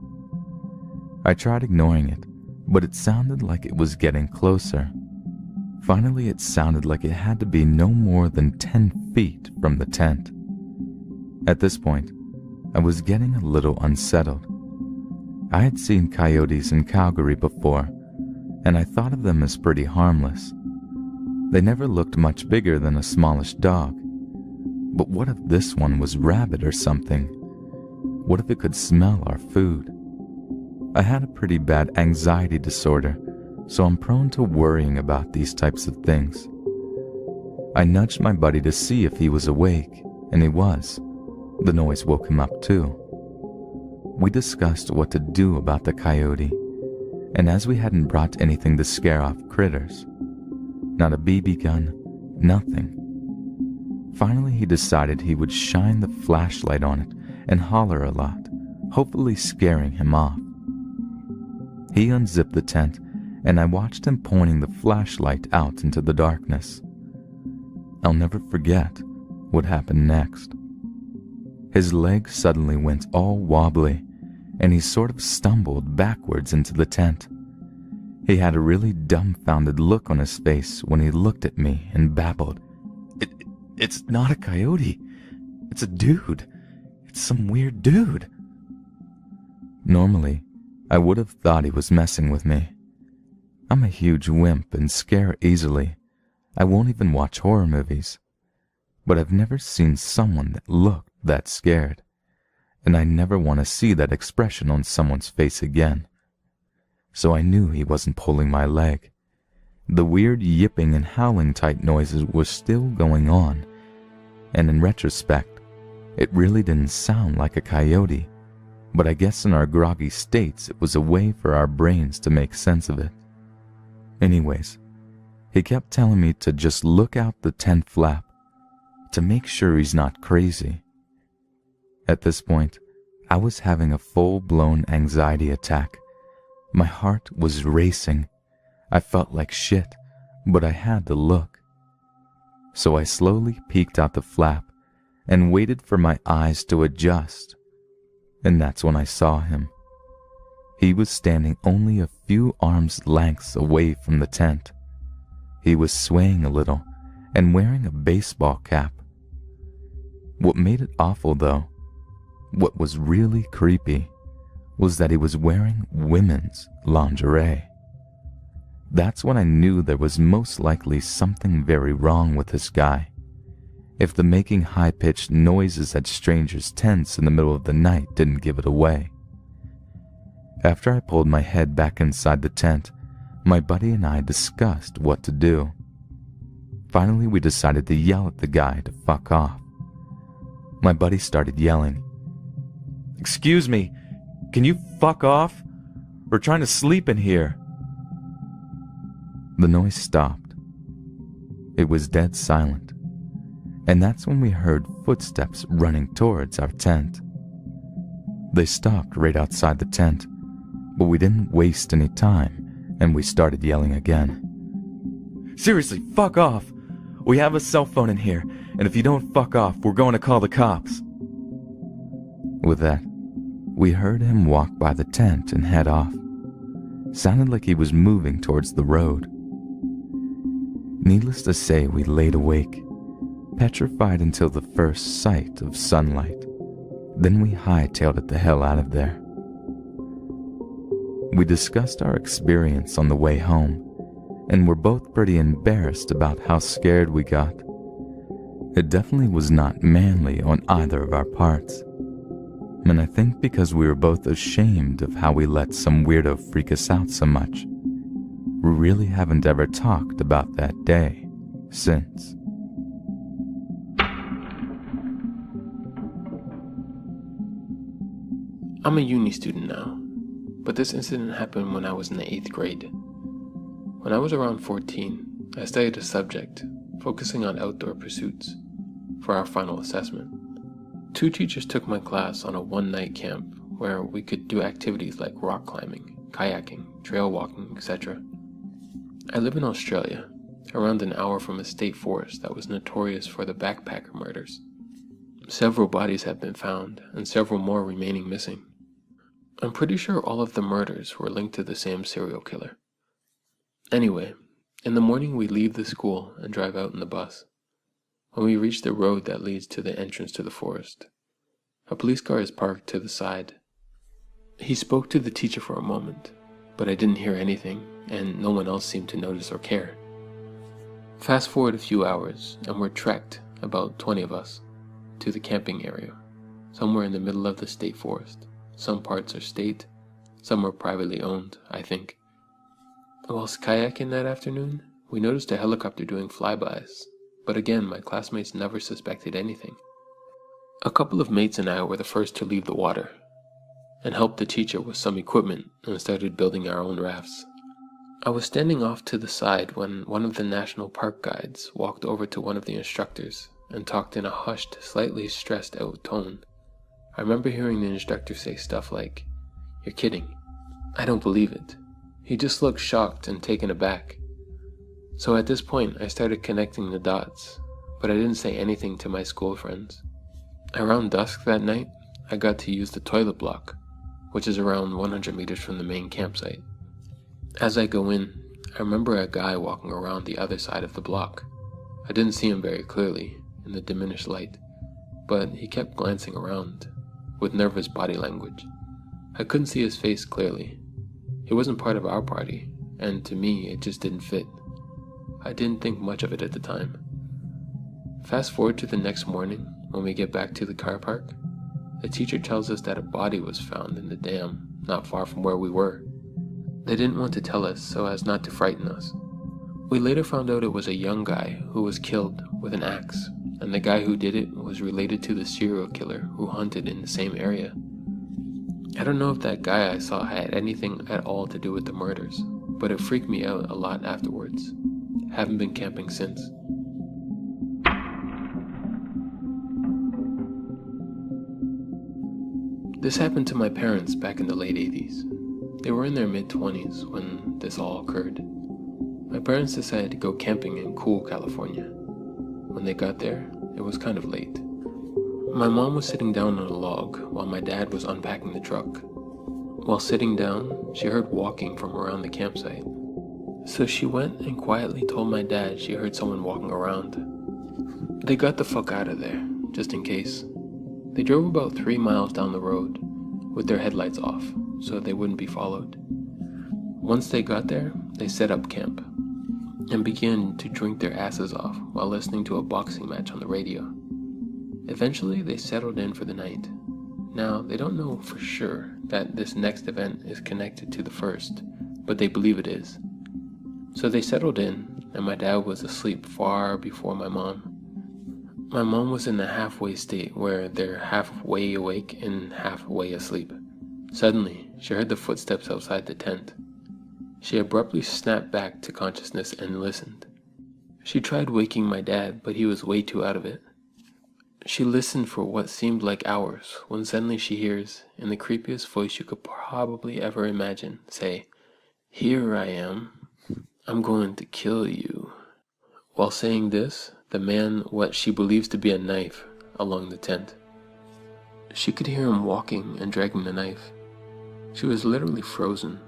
I tried ignoring it, but it sounded like it was getting closer. Finally, it sounded like it had to be no more than 10 feet from the tent. At this point, I was getting a little unsettled. I had seen coyotes in Calgary before, and I thought of them as pretty harmless. They never looked much bigger than a smallish dog. But what if this one was rabid or something? What if it could smell our food? I had a pretty bad anxiety disorder, so I'm prone to worrying about these types of things. I nudged my buddy to see if he was awake, and he was. The noise woke him up too. We discussed what to do about the coyote, and as we hadn't brought anything to scare off critters, not a BB gun, nothing. Finally, he decided he would shine the flashlight on it and holler a lot, hopefully scaring him off. He unzipped the tent, and I watched him pointing the flashlight out into the darkness. I'll never forget what happened next. His leg suddenly went all wobbly, and he sort of stumbled backwards into the tent. He had a really dumbfounded look on his face when he looked at me and babbled, It's not a coyote. It's a dude. It's some weird dude. Normally, I would have thought he was messing with me. I'm a huge wimp and scare easily. I won't even watch horror movies. But I've never seen someone that looked that scared, and I never want to see that expression on someone's face again. So I knew he wasn't pulling my leg. The weird yipping and howling type noises were still going on, and in retrospect, it really didn't sound like a coyote, but I guess in our groggy states it was a way for our brains to make sense of it. Anyways, he kept telling me to just look out the tent flap, to make sure he's not crazy. At this point, I was having a full-blown anxiety attack. My heart was racing. I felt like shit, but I had to look. So I slowly peeked out the flap and waited for my eyes to adjust. And that's when I saw him. He was standing only a few arms' lengths away from the tent. He was swaying a little and wearing a baseball cap. What made it awful, though, what was really creepy, was that he was wearing women's lingerie. That's when I knew there was most likely something very wrong with this guy. If the making high-pitched noises at strangers' tents in the middle of the night didn't give it away. After I pulled my head back inside the tent, my buddy and I discussed what to do. Finally, we decided to yell at the guy to fuck off. My buddy started yelling, "Excuse me, can you fuck off? We're trying to sleep in here." The noise stopped. It was dead silent, and that's when we heard footsteps running towards our tent. They stopped right outside the tent, but we didn't waste any time, and we started yelling again. "Seriously, fuck off! We have a cell phone in here, and if you don't fuck off, we're going to call the cops." With that, we heard him walk by the tent and head off. Sounded like he was moving towards the road. Needless to say, we laid awake, petrified until the first sight of sunlight. Then we hightailed it the hell out of there. We discussed our experience on the way home, and were both pretty embarrassed about how scared we got. It definitely was not manly on either of our parts. And I think because we were both ashamed of how we let some weirdo freak us out so much, we really haven't ever talked about that day since. I'm a uni student now, but this incident happened when I was in the 8th grade. When I was around 14, I studied a subject focusing on outdoor pursuits for our final assessment. 2 teachers took my class on a one-night camp where we could do activities like rock climbing, kayaking, trail walking, etc. I live in Australia, around an hour from a state forest that was notorious for the backpacker murders. Several bodies have been found, and several more remaining missing. I'm pretty sure all of the murders were linked to the same serial killer. Anyway, in the morning we leave the school and drive out in the bus. When we reach the road that leads to the entrance to the forest, a police car is parked to the side. He spoke to the teacher for a moment, but I didn't hear anything, and no one else seemed to notice or care. Fast forward a few hours, and we're trekked, about 20 of us, to the camping area, somewhere in the middle of the state forest. Some parts are state, some are privately owned, I think. Whilst kayaking that afternoon, we noticed a helicopter doing flybys, but again, my classmates never suspected anything. A couple of mates and I were the first to leave the water, and helped the teacher with some equipment and started building our own rafts. I was standing off to the side when one of the national park guides walked over to one of the instructors and talked in a hushed, slightly stressed out tone. I remember hearing the instructor say stuff like, "You're kidding. I don't believe it." He just looked shocked and taken aback. So at this point I started connecting the dots, but I didn't say anything to my school friends. Around dusk that night, I got to use the toilet block, which is around 100 meters from the main campsite. As I go in, I remember a guy walking around the other side of the block. I didn't see him very clearly in the diminished light, but he kept glancing around, with nervous body language. I couldn't see his face clearly. He wasn't part of our party, and to me it just didn't fit. I didn't think much of it at the time. Fast forward to the next morning, when we get back to the car park, the teacher tells us that a body was found in the dam, not far from where we were. They didn't want to tell us so as not to frighten us. We later found out it was a young guy who was killed with an axe, and the guy who did it was related to the serial killer who hunted in the same area. I don't know if that guy I saw had anything at all to do with the murders, but it freaked me out a lot afterwards. Haven't been camping since. This happened to my parents back in the late 80s. They were in their mid-20s when this all occurred. My parents decided to go camping in cool California. When they got there, it was kind of late. My mom was sitting down on a log while my dad was unpacking the truck. While sitting down, she heard walking from around the campsite. So she went and quietly told my dad she heard someone walking around. They got the fuck out of there, just in case. They drove about 3 miles down the road, with their headlights off, so they wouldn't be followed. Once they got there, they set up camp, and began to drink their asses off while listening to a boxing match on the radio. Eventually, they settled in for the night. Now, they don't know for sure that this next event is connected to the first, but they believe it is. So they settled in, and my dad was asleep far before my mom. My mom was in the halfway state where they're halfway awake and halfway asleep. Suddenly, she heard the footsteps outside the tent. She abruptly snapped back to consciousness and listened. She tried waking my dad, but he was way too out of it. She listened for what seemed like hours, when suddenly she hears, in the creepiest voice you could probably ever imagine, say, "Here I am. I'm going to kill you." While saying this, the man what she believes to be a knife along the tent. She could hear him walking and dragging the knife. She was literally frozen.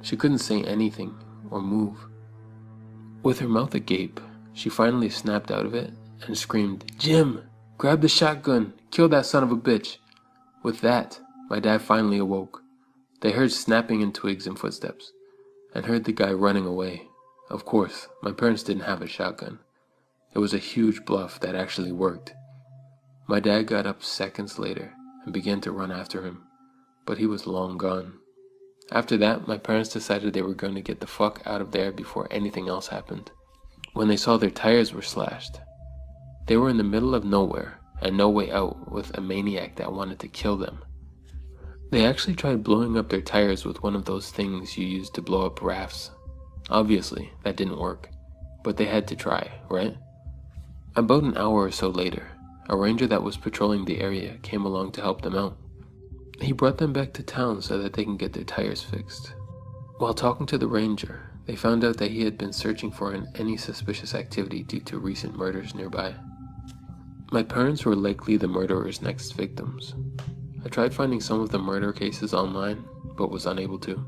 She couldn't say anything or move. With her mouth agape, she finally snapped out of it and screamed, "Jim, grab the shotgun, kill that son of a bitch." With that, my dad finally awoke. They heard snapping in twigs and footsteps, and heard the guy running away. Of course, my parents didn't have a shotgun. It was a huge bluff that actually worked. My dad got up seconds later and began to run after him, but he was long gone. After that, my parents decided they were going to get the fuck out of there before anything else happened. When they saw their tires were slashed, they were in the middle of nowhere and no way out with a maniac that wanted to kill them. They actually tried blowing up their tires with one of those things you use to blow up rafts. Obviously, that didn't work, but they had to try, right? About an hour or so later, a ranger that was patrolling the area came along to help them out. He brought them back to town so that they can get their tires fixed. While talking to the ranger, they found out that he had been searching for any suspicious activity due to recent murders nearby. My parents were likely the murderer's next victims. I tried finding some of the murder cases online, but was unable to.